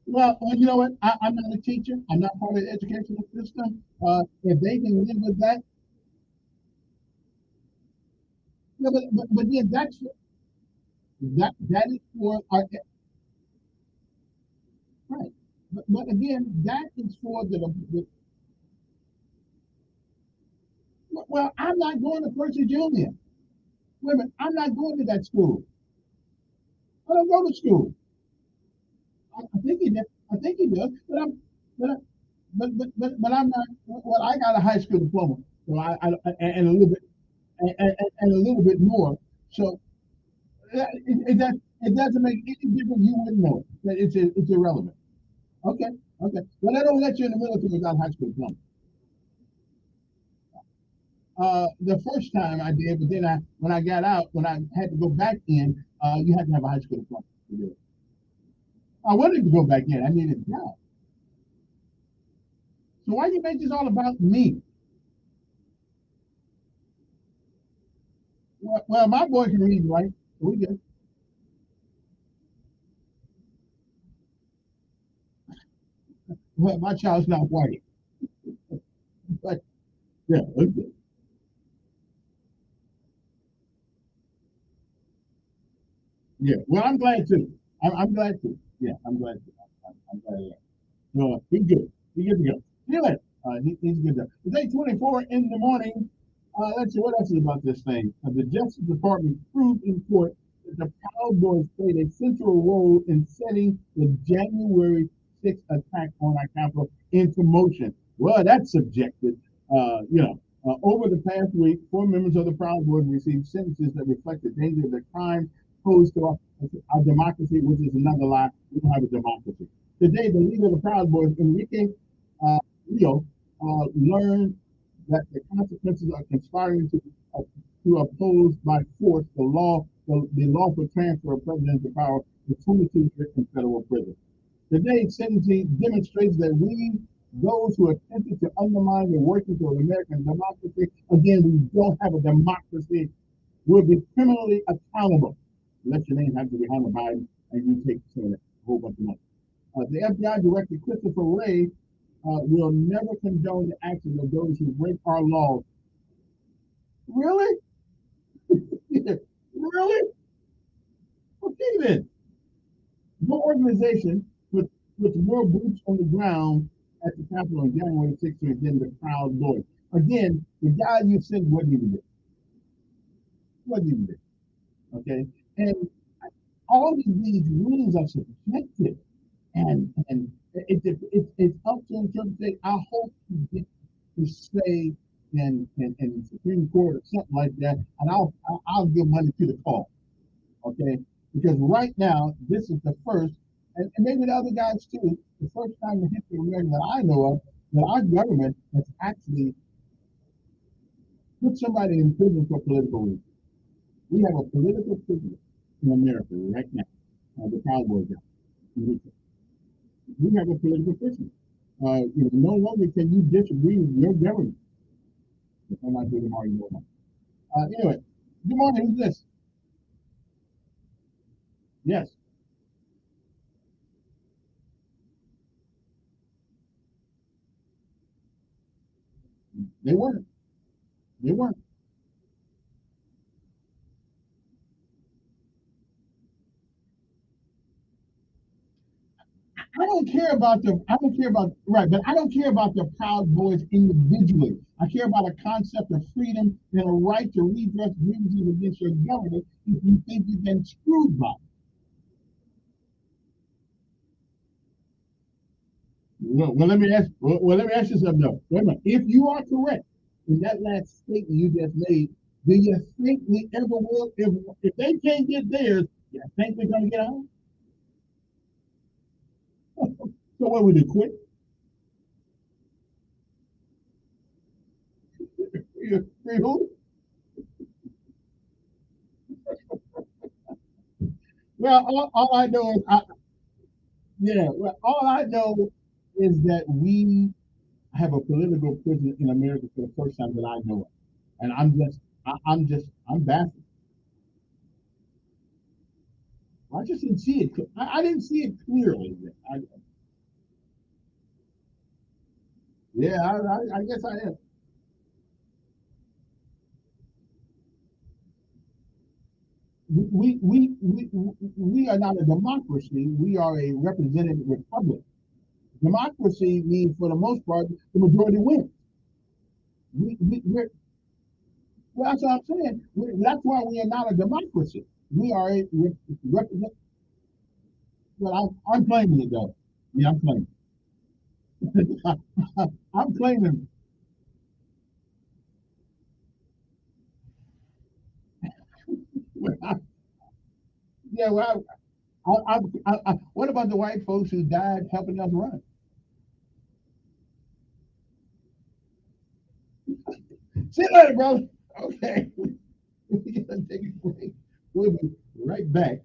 Well, you know what? I'm not a teacher. I'm not part of the educational system. If they can live with that, no, but again, that is for our right. But again, that is for the well, I'm not going to Percy Junior. Wait a minute, I'm not going to that school. I don't go to school. I think he does. I think he does. But I- but I'm not. Well, I got a high school diploma, so and a little bit and a little bit more. So it doesn't make any difference. You wouldn't know it. It's irrelevant. Okay, okay. Well, they don't let you in the military without a high school diploma. The first time I did, but then when I got out, when I had to go back in, you had to have a high school diploma to do it. I wanted to go back in. I needed a job. So why you make this all about me? Well, my boy can read and write. So we good. Well, my child's not white, but yeah, okay. Yeah. Well, I'm glad too. I'm glad too. Yeah, I'm glad too. I'm glad. Yeah. No, he's good. He's good to go. See you later. He's good to go. It's 8:24 in the morning. Let's see what else is about this thing. The Justice Department proved in court that the Proud Boys played a central role in setting the January 6th attack on our Capitol into motion. Well, that's subjective. Over the past week, 4 members of the Proud Boys received sentences that reflect the danger of the crime posed to our democracy, which is another lie. We don't have a democracy. Today, the leader of the Proud Boys, Enrique Rio, learned that the consequences of conspiring to oppose by force the lawful transfer of presidential power to 22 years in federal prison. Today's sentencing demonstrates that those who attempted to undermine the workings of American democracy, again, we don't have a democracy, will be criminally accountable. Unless your name happens to be Hunter Biden and you take a whole bunch of money. The FBI Director Christopher Wray will never condone the actions of those who break our laws. Really? Really? Okay then. No organization with more boots on the ground at the Capitol on January 16th than the Proud Boys. Again, the guy you said wasn't even there. Wasn't even there. Okay? And all of these rules are subjective. And it's up to interpretation. I hope you get to say in Supreme Court or something like that, and I'll give money to the cause. Okay, because right now this is the first, and maybe the other guys too, the first time in the history of America that I know of that our government has actually put somebody in prison for political reasons. We have a political prisoner in America right now, the Cowboy guy. We have a political prisoner. No longer can you disagree with your government. I'm not doing argument. Anyway, good morning. Who's this? Yes, they weren't. They weren't. I don't care about the. I don't care about right, but I don't care about the Proud Boys individually. I care about a concept of freedom and a right to redress grievances against your government if you think you've been screwed by it. Let me ask. Let me ask you something though. Wait a minute. If you are correct in that last statement you just made, do you think we ever will? If they can't get theirs, you think we're gonna get ours? So what we do? Quit? Free who? Well, all I know is, yeah. Well, all I know is that we have a political prison in America for the first time that I know of, and I'm baffled. I just didn't see it. I didn't see it clearly. Yeah, I guess I am. We are not a democracy. We are a representative republic. Democracy means, for the most part, the majority wins. We're, well, that's what I'm saying. That's why we are not a democracy. We are a representative. Well, I'm claiming it though. Yeah, I'm claiming. I'm claiming. Yeah, well, what about the white folks who died helping us run? See you later, brother. Okay. We gotta take a break. We'll be right back.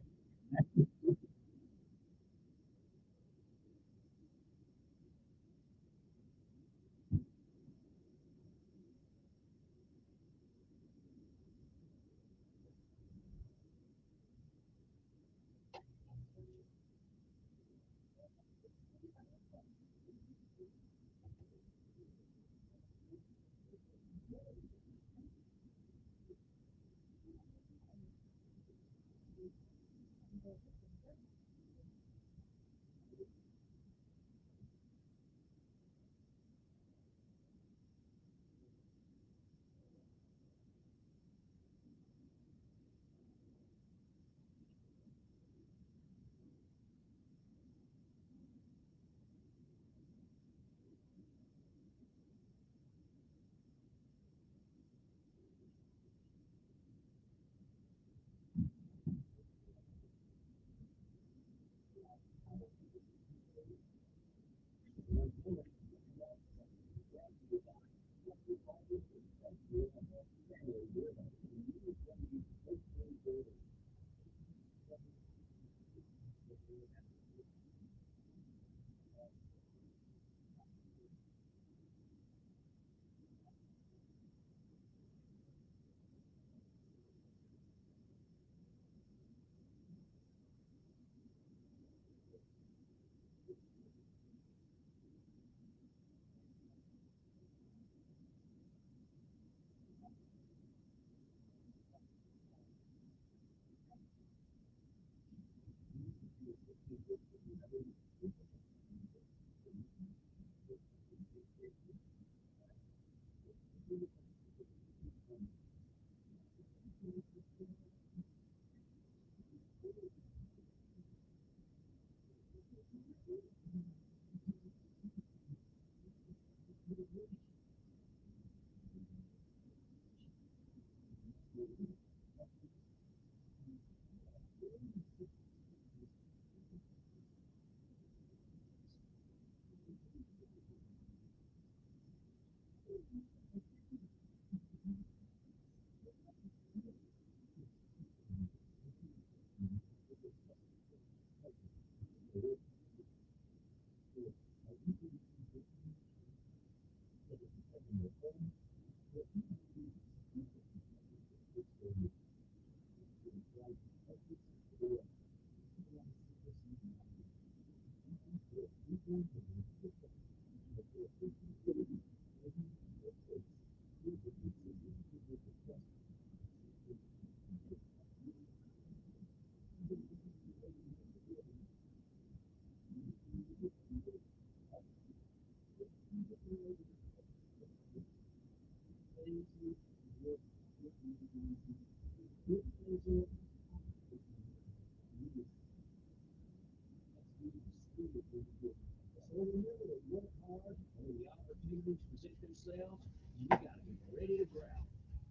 So remember to work hard, and when the opportunities present themselves, you got to be ready to grab.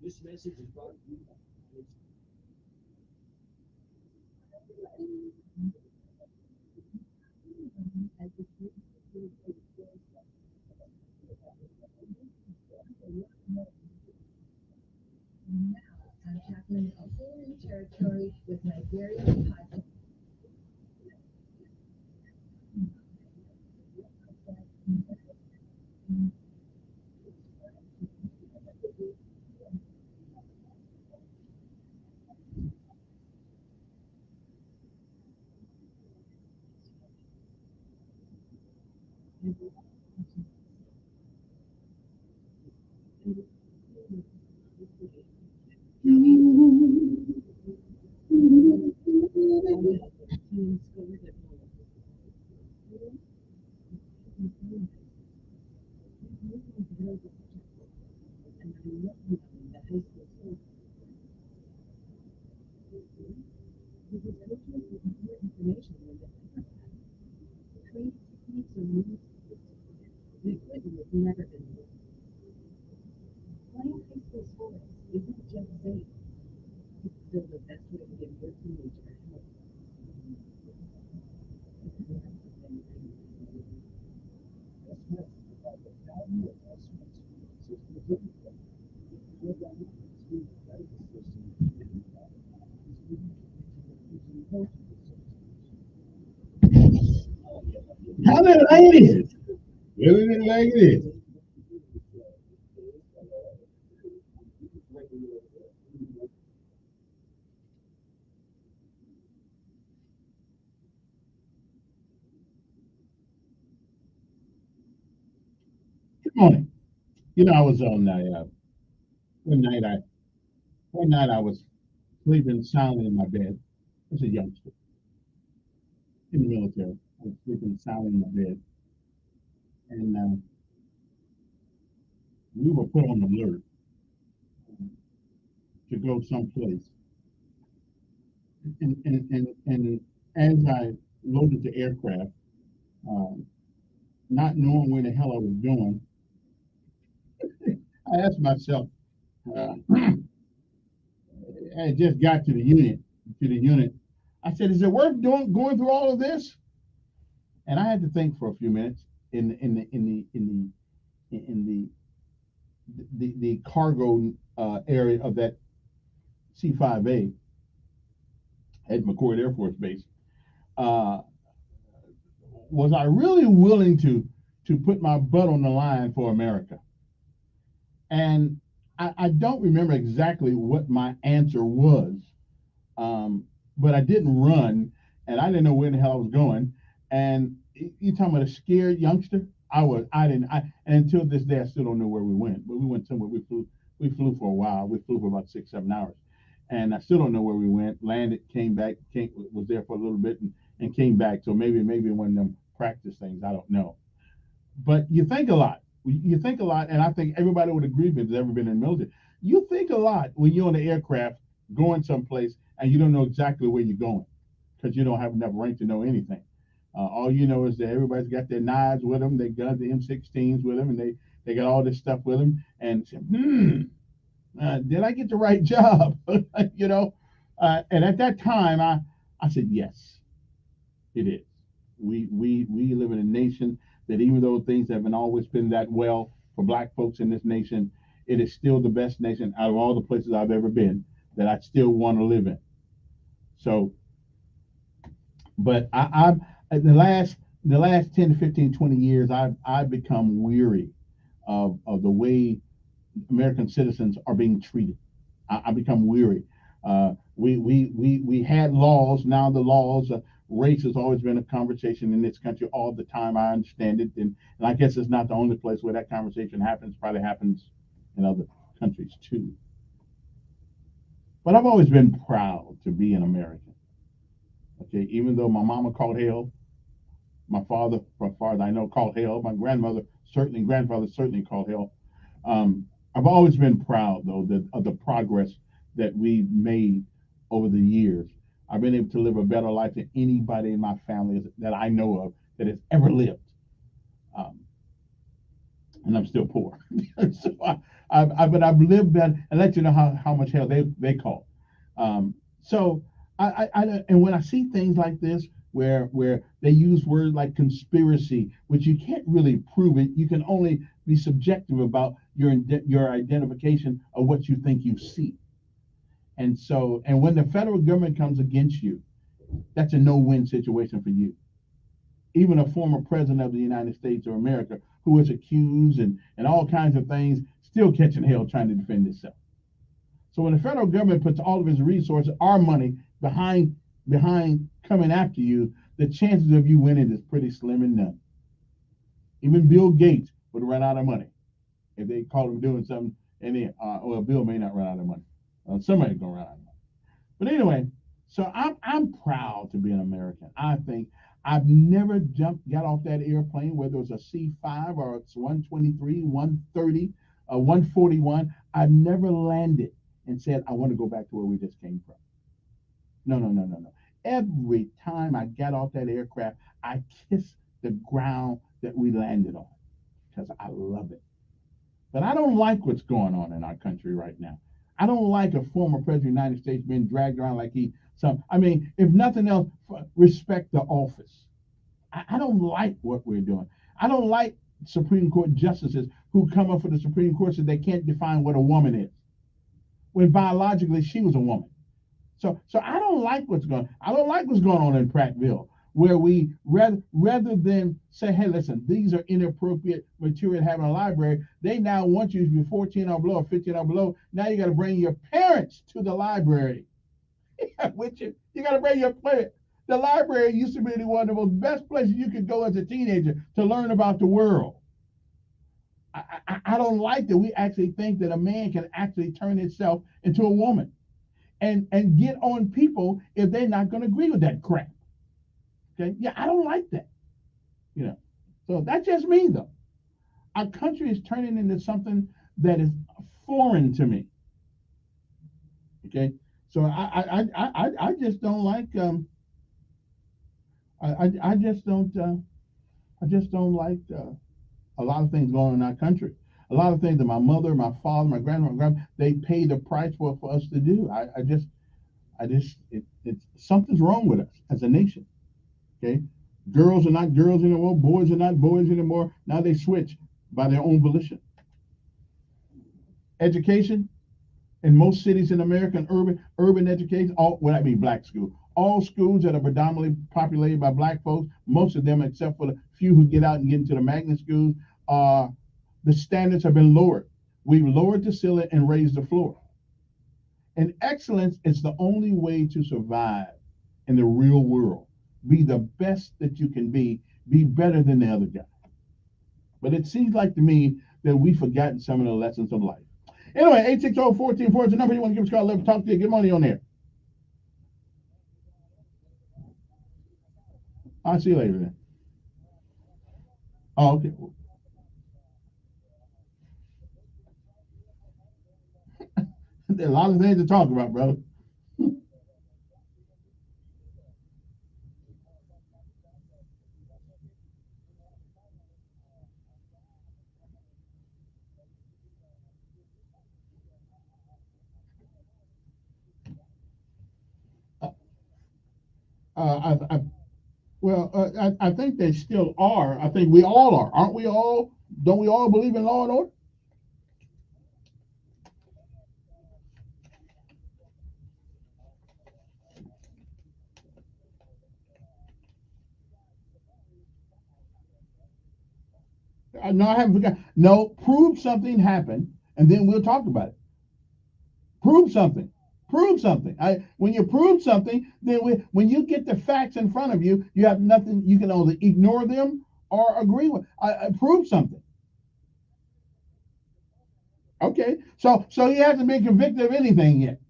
This message is brought to you by Now I'm tackling a whole new territory with my very own podcast. The equipment has never been more. Playing high school sports isn't just safe, it's still the best way to give your teenager a health. How did it like this? Really didn't like this. Good morning. You know, I was on one night. One night I was sleeping soundly in my bed. I was a youngster in the military. I was sleeping soundly in my bed, and we were put on alert to go someplace. And as I loaded the aircraft, um, not knowing where the hell I was going, I asked myself, I just got to the unit, I said, is it worth going through all of this? And I had to think for a few minutes in the cargo area of that C5A at McCord Air Force Base. Uh, was I really willing to put my butt on the line for America? And I don't remember exactly what my answer was, but I didn't run, and I didn't know where the hell I was going. And you talking about a scared youngster? And until this day, I still don't know where we went. But we went somewhere. We flew for a while. We flew for about 6, 7 hours, and I still don't know where we went. Landed, came back, was there for a little bit, and came back. So maybe one of them practice things. I don't know. But you think a lot. You think a lot, and I think everybody would agree with that's ever been in the military. You think a lot when you're on the aircraft going someplace and you don't know exactly where you're going because you don't have enough rank to know anything. All you know is that everybody's got their knives with them, they got the M16s with them, and they got all this stuff with them. And did I get the right job? you know. And at that time, I said yes, it is. We live in a nation that even though things haven't always been that well for black folks in this nation, it is still the best nation out of all the places I've ever been that I still want to live in. So, but in the last 10 to 15, 20 years, I've become weary of the way American citizens are being treated. I become weary. We had laws. Now the laws, race has always been a conversation in this country all the time. I understand it, and I guess it's not the only place where that conversation happens. Probably happens in other countries too. But I've always been proud to be an American. Okay, even though my mama called hell, my father, from far as I know, called hell. My grandfather certainly called hell. I've always been proud, though, of the progress that we've made over the years. I've been able to live a better life than anybody in my family that I know of that has ever lived. Um, and I'm still poor. So but I've lived that and let you know how much hell they call. So and when I see things like this where they use words like conspiracy, which you can't really prove it, you can only be subjective about your identification of what you think you see. And when the federal government comes against you, that's a no-win situation for you. Even a former president of the United States of America who was accused and all kinds of things, still catching hell trying to defend itself. So when the federal government puts all of its resources, our money, behind coming after you, the chances of you winning is pretty slim and none. Even Bill Gates would run out of money if they caught him doing something. And then, well, Bill may not run out of money. Somebody's gonna run out of money. But anyway, so I'm proud to be an American. I think I've never got off that airplane, whether it was a C-5 or it's 123, 130, 141. I've never landed and said, I want to go back to where we just came from. No, no, no, no, no. Every time I got off that aircraft, I kissed the ground that we landed on because I love it. But I don't like what's going on in our country right now. I don't like a former president of the United States being dragged around like I mean, if nothing else, respect the office. I don't like what we're doing. I don't like Supreme Court justices who come up for the Supreme Court so they can't define what a woman is, when biologically she was a woman. So I don't like what's going on. I don't like what's going on in Prattville, where we rather than say, hey, listen, these are inappropriate material to have in a library, they now want you to be 14 or below or 15 or below. Now you got to bring your parents to the library. With you got to bring your parents. The library used to be one of the most best places you could go as a teenager to learn about the world. I don't like that we actually think that a man can actually turn himself into a woman and get on people if they're not going to agree with that crap. Okay, yeah, I don't like that. So that's just me though. Our country is turning into something that is foreign to me. Okay, so I just don't like I just don't like a lot of things going on in our country. A lot of things that my mother, my father, my grandma, they paid the price for us to do. It's something's wrong with us as a nation. Okay, girls are not girls anymore. Boys are not boys anymore. Now they switch by their own volition. Education in most cities in America, urban education, I mean black schools. All schools that are predominantly populated by black folks, most of them, except for the few who get out and get into the magnet schools, the standards have been lowered. We've lowered the ceiling and raised the floor. And excellence is the only way to survive in the real world. Be the best that you can be better than the other guy. But it seems like to me that we've forgotten some of the lessons of life. Anyway, 860-1440 is the number you want to give us a call. Let me talk to you. Good morning on there. I'll see you later then. Oh, okay. There's a lot of things to talk about, brother. I Well, I think they still are. I think we all are. Aren't we all? Don't we all believe in law and order? No, I haven't forgotten. No, prove something happened, and then we'll talk about it. Prove something. Prove something. When you prove something, then when you get the facts in front of you, you have nothing. You can either ignore them or agree with. Prove something. Okay. So he hasn't been convicted of anything yet.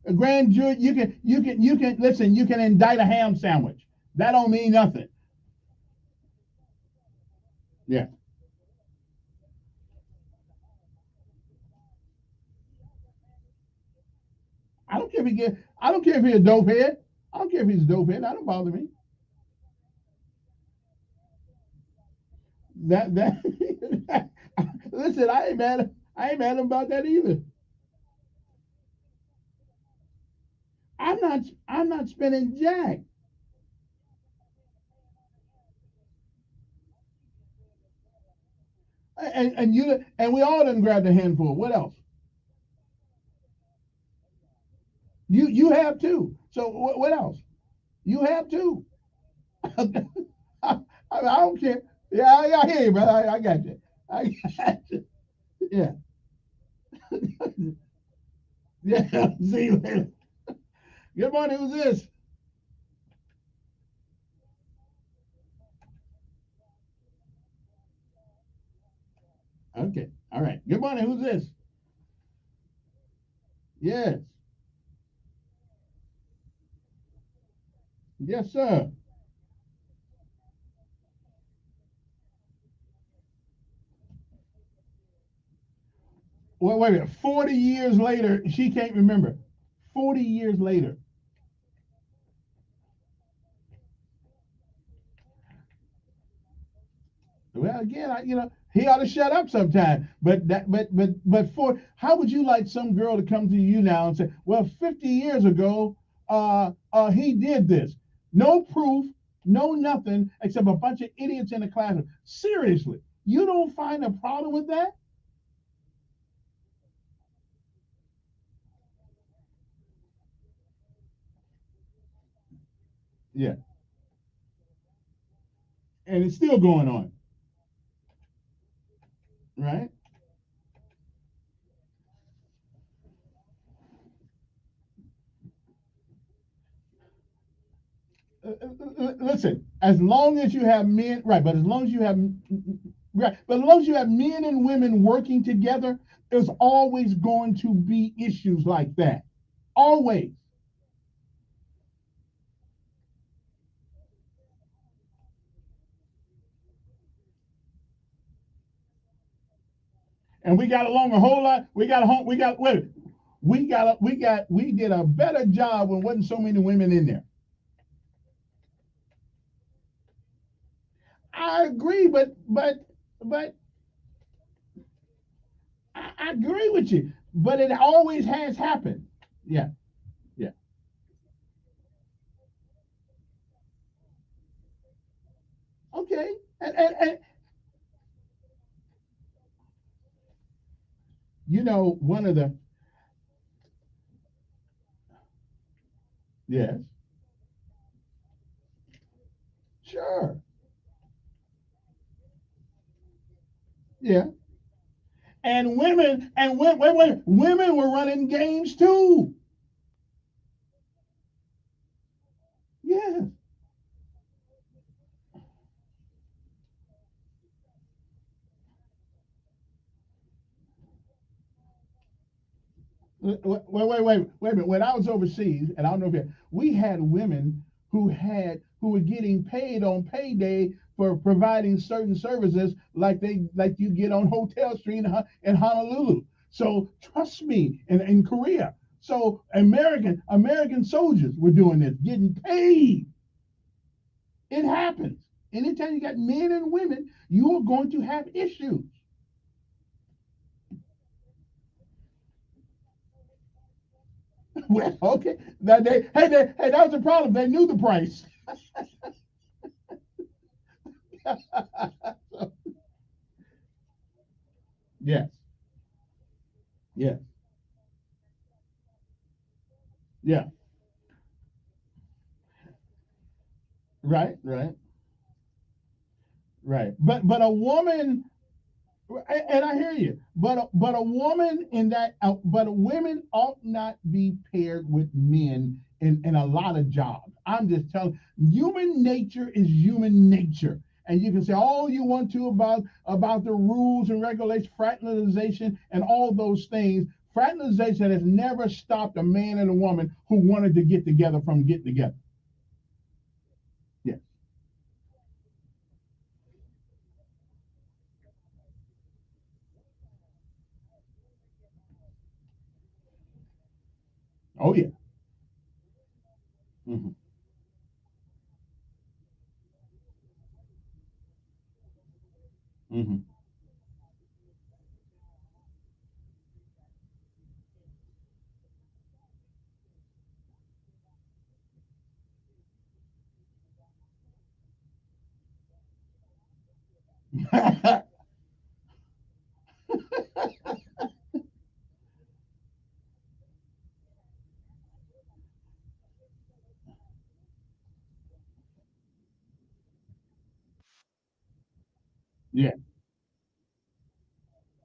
A grand jury, you can listen. You can indict a ham sandwich. That don't mean nothing. Yeah. I don't care if he get. I don't care if he's a dope head. I don't care if he's a dopehead. That don't bother me. That listen, I ain't mad. I ain't mad about that either. I'm not. I'm not spending jack. And you and we all done grabbed a handful. What else? You have too. So what else? You have too. I don't care. Yeah, I hear you, brother. I got you. I got you. Yeah. Yeah. See you later. Good morning. Who's this? Okay. All right. Good morning. Who's this? Yes. Yes, sir. Well, wait a minute. 40 years later, she can't remember. 40 years later. Well, again, he ought to shut up sometime. But for how would you like some girl to come to you now and say, well, 50 years ago, he did this. No proof, no nothing except a bunch of idiots in the classroom. Seriously, you don't find a problem with that? Yeah, and it's still going on, right? Listen, as long as you have men, right? But as long as you have, right? But as long as you have men and women working together, there's always going to be issues like that. Always. And we got along a whole lot. We got a home. We got wait. We did a better job when wasn't so many women in there. I agree, but I agree with you. But it always has happened. Yeah, yeah. Okay. And one of the yes, sure, yeah. And women and women were running games too. Yeah. Wait a minute. When I was overseas, and I don't know if we had women who were getting paid on payday for providing certain services like you get on Hotel Street in Honolulu. So trust me, in Korea. So American soldiers were doing this, getting paid. It happens. Anytime you got men and women, you are going to have issues. Well, okay. Hey, that was the problem. They knew the price. Yes, yes, yeah, right, right, right. But a woman, and I hear you. But a woman in that, but women ought not be paired with men in a lot of jobs. I'm just telling. Human nature is human nature, and you can say all you want to about the rules and regulations, fraternization, and all those things. Fraternization has never stopped a man and a woman who wanted to get together from getting together. Yes. Oh yeah. Mhm. Mm-hmm. Yeah.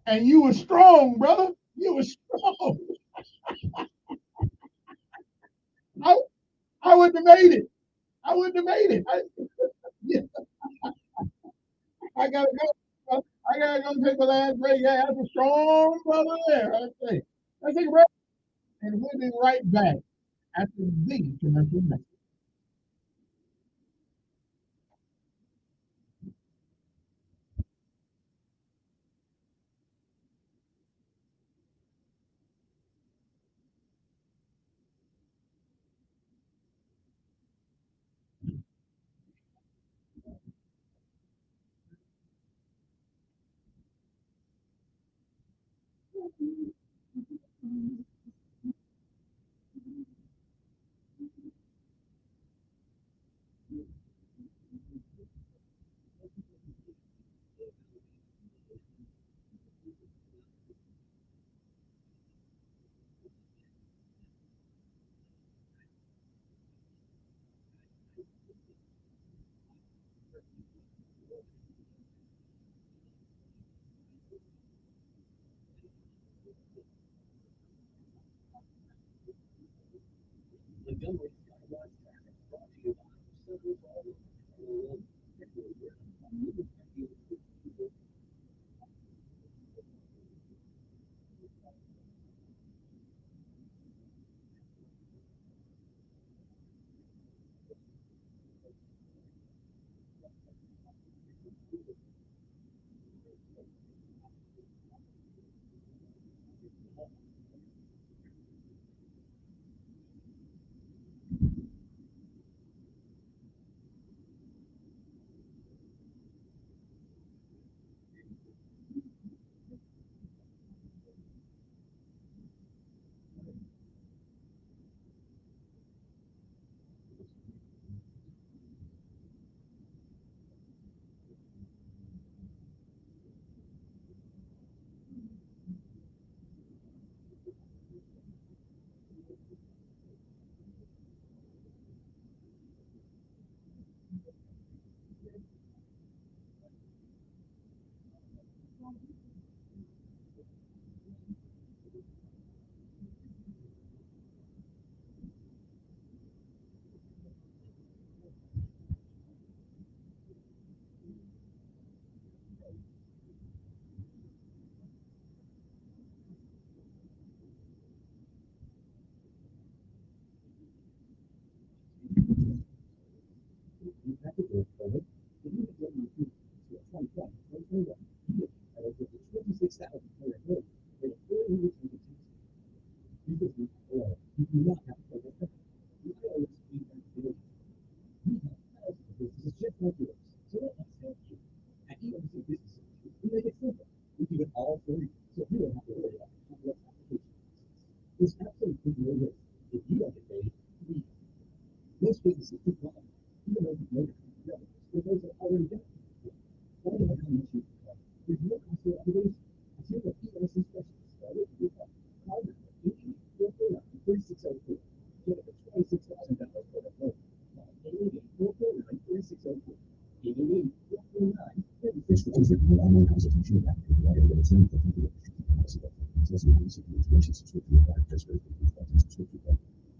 And you were strong, brother. You were strong. I, I wouldn't have made it. I wouldn't have made it. Yeah, I gotta go. I gotta go take the last break. Yeah, that's a strong brother there. I say. Let's take a break, and we'll be right back after the commercial message. Online consultation about provider with a team that can do it.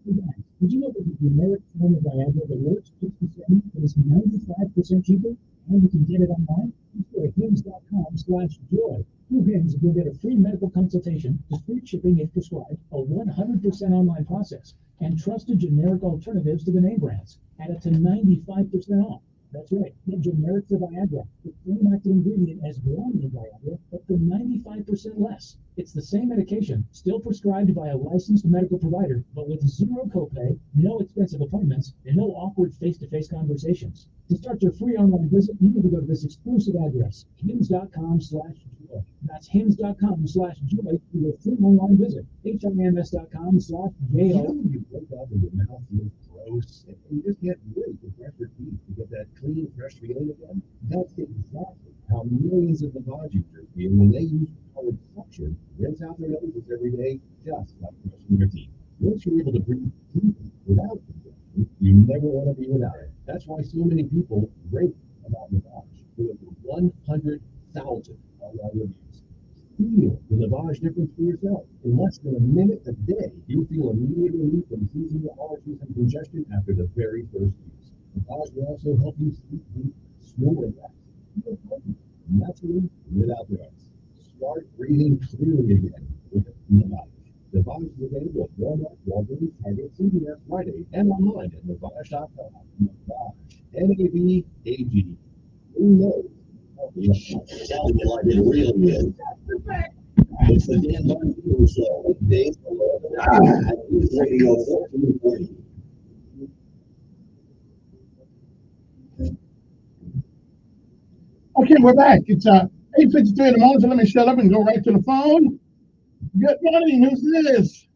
Hey guys, did you know that the generic form of Viagra that works 57 is 95% cheaper? And you can get it online? Just go to hims.com/joy. Through Hims, you'll get a free medical consultation, discreet shipping if prescribed, a 100% online process, and trusted generic alternatives to the name brands at up to 95% off. That's right. The generics of Viagra. The same active ingredient as bromine Viagra, but for 95% less. It's the same medication, still prescribed by a licensed medical provider, but with zero copay, no expensive appointments, and no awkward face-to-face conversations. To start your free online visit, you need to go to this exclusive address, hims.com/joy. That's hims.com/joy for your free online visit. HIMS.com/JO. You know when you wake up and your mouth feels gross and you just can't wait to brush your teeth to get that clean, fresh feeling again? That's exactly how millions of Lavage users feel when they use powered suction, rinse out their noses every day, just like brushing their teeth. Once you're able to breathe deeply without congestion, you never want to be without it. That's why so many people rave about Lavage with over 100,000 online reviews. Feel the Lavage difference for yourself. In less than a minute a day, you'll feel immediate relief from seasonal allergies and congestion after the very first use. Lavage will also help you sleep deep, snore less, feel healthy, naturally without drugs. Start breathing clearly again with Lavage. Lavage is available at Walmart, Walgreens, Target, CVS, Rite Aid, and online at Lavage.com. Lavage. N-A-V-A-G. Who knows? Telling you like it really is. It's the Dan Martin Show with Dave at News Radio 1440. Okay, we're back. It's 8:53 in the morning, so let me shut up and go right to the phone. Good morning. Who's this?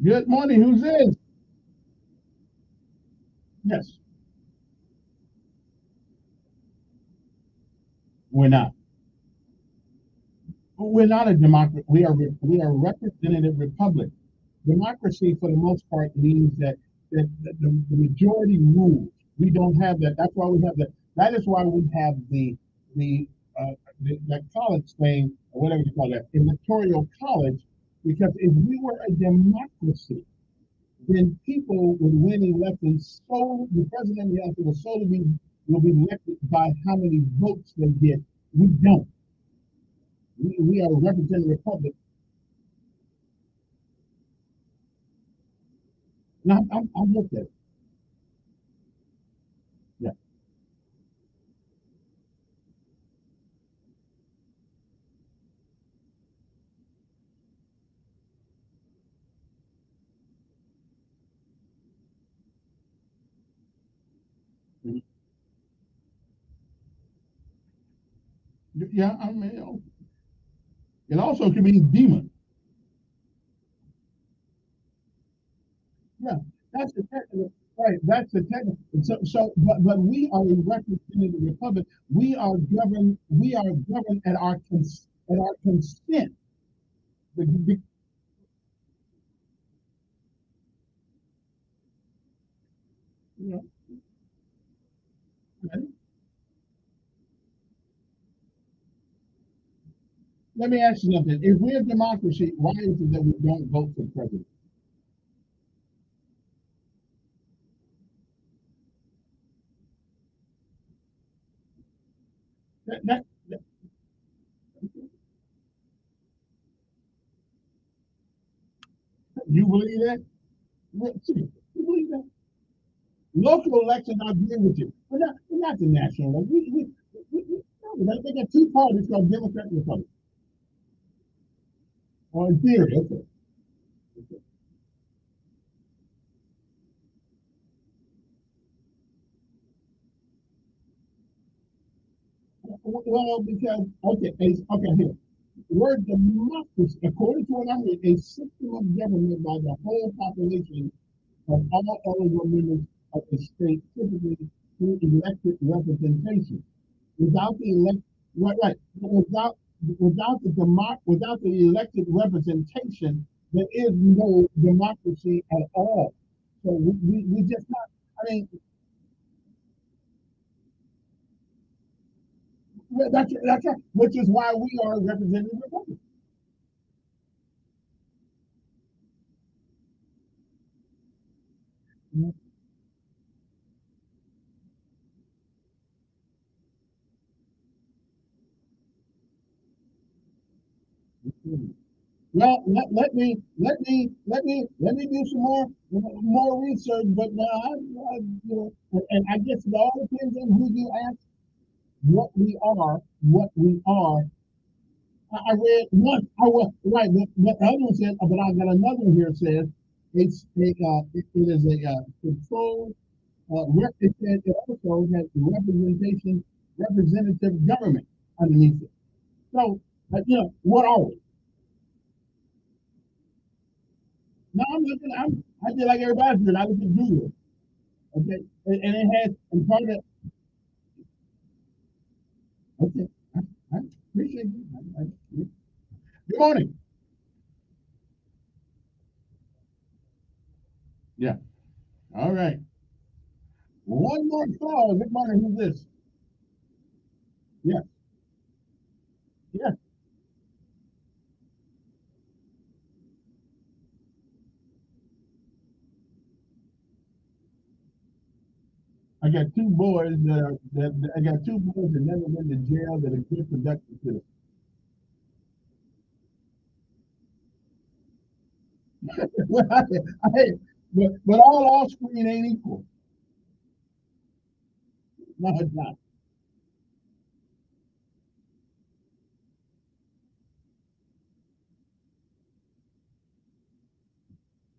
Good morning. Who's this? Yes. We're not. We're not a democracy. We are a representative republic. Democracy, for the most part, means that the majority rules. We don't have that. That's why we have that. That is why we have that college thing, or whatever you call that, electoral college. Because if we were a democracy, then people would win elections. So the president of the election will be elected by how many votes they get. We don't. We are a representative republic. Now, I'm looked at it. Yeah. Mhm. Yeah, I mean, it also can mean demon. Yeah, that's the technical, right? That's the technical. But we are a representative republic. We are governed. We are governed at our consent. The, you know, right? Let me ask you something. If we're a democracy, why is it that we don't vote for president? That you believe that? You believe that? Local elections, I agree with you, but not the national one. They got two parties called Democrat and Republican. Or in theory, okay. Well, because here. The word democracy, according to what I read, a system of government by the whole population of all eligible members of the state, typically through elected representation. Without the elect, right, without the elected representation, there is no democracy at all. So we just not. I mean, that's right. Which is why we are a representative republic. Well, let me do some more research. But now, and I guess it all depends on who you ask. What we are. I read one. I was right. The other one said, but I got another one here. Says it is a control. It said it also has representative government underneath it. So, what are we? No, I did like everybody did. I looked at Google. Okay, and it has and part of it. Okay, I appreciate you. Good morning. Yeah. All right. One more call. Good morning. Who's this? Yeah. Yeah. I got two boys I got two boys that never been to jail that are good productive citizens. Well, but all off screen ain't equal. No, it's not.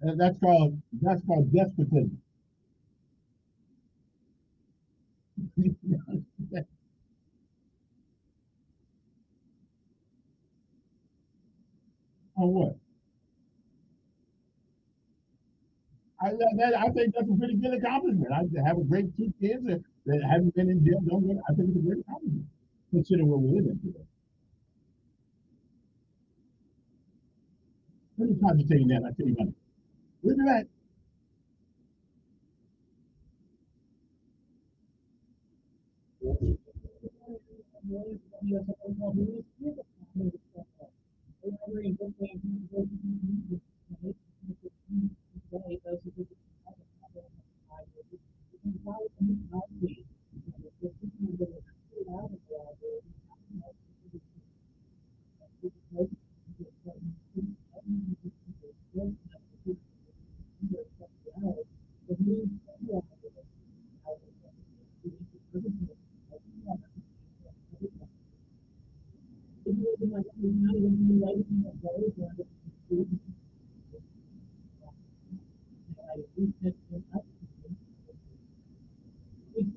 And that's called despotism. On what? I think that's a pretty good accomplishment. I have a great two kids that haven't been in jail. Don't get. I think it's a great accomplishment. Consider where we live in today. Let me concentrate that. I tell you what. We'll be back.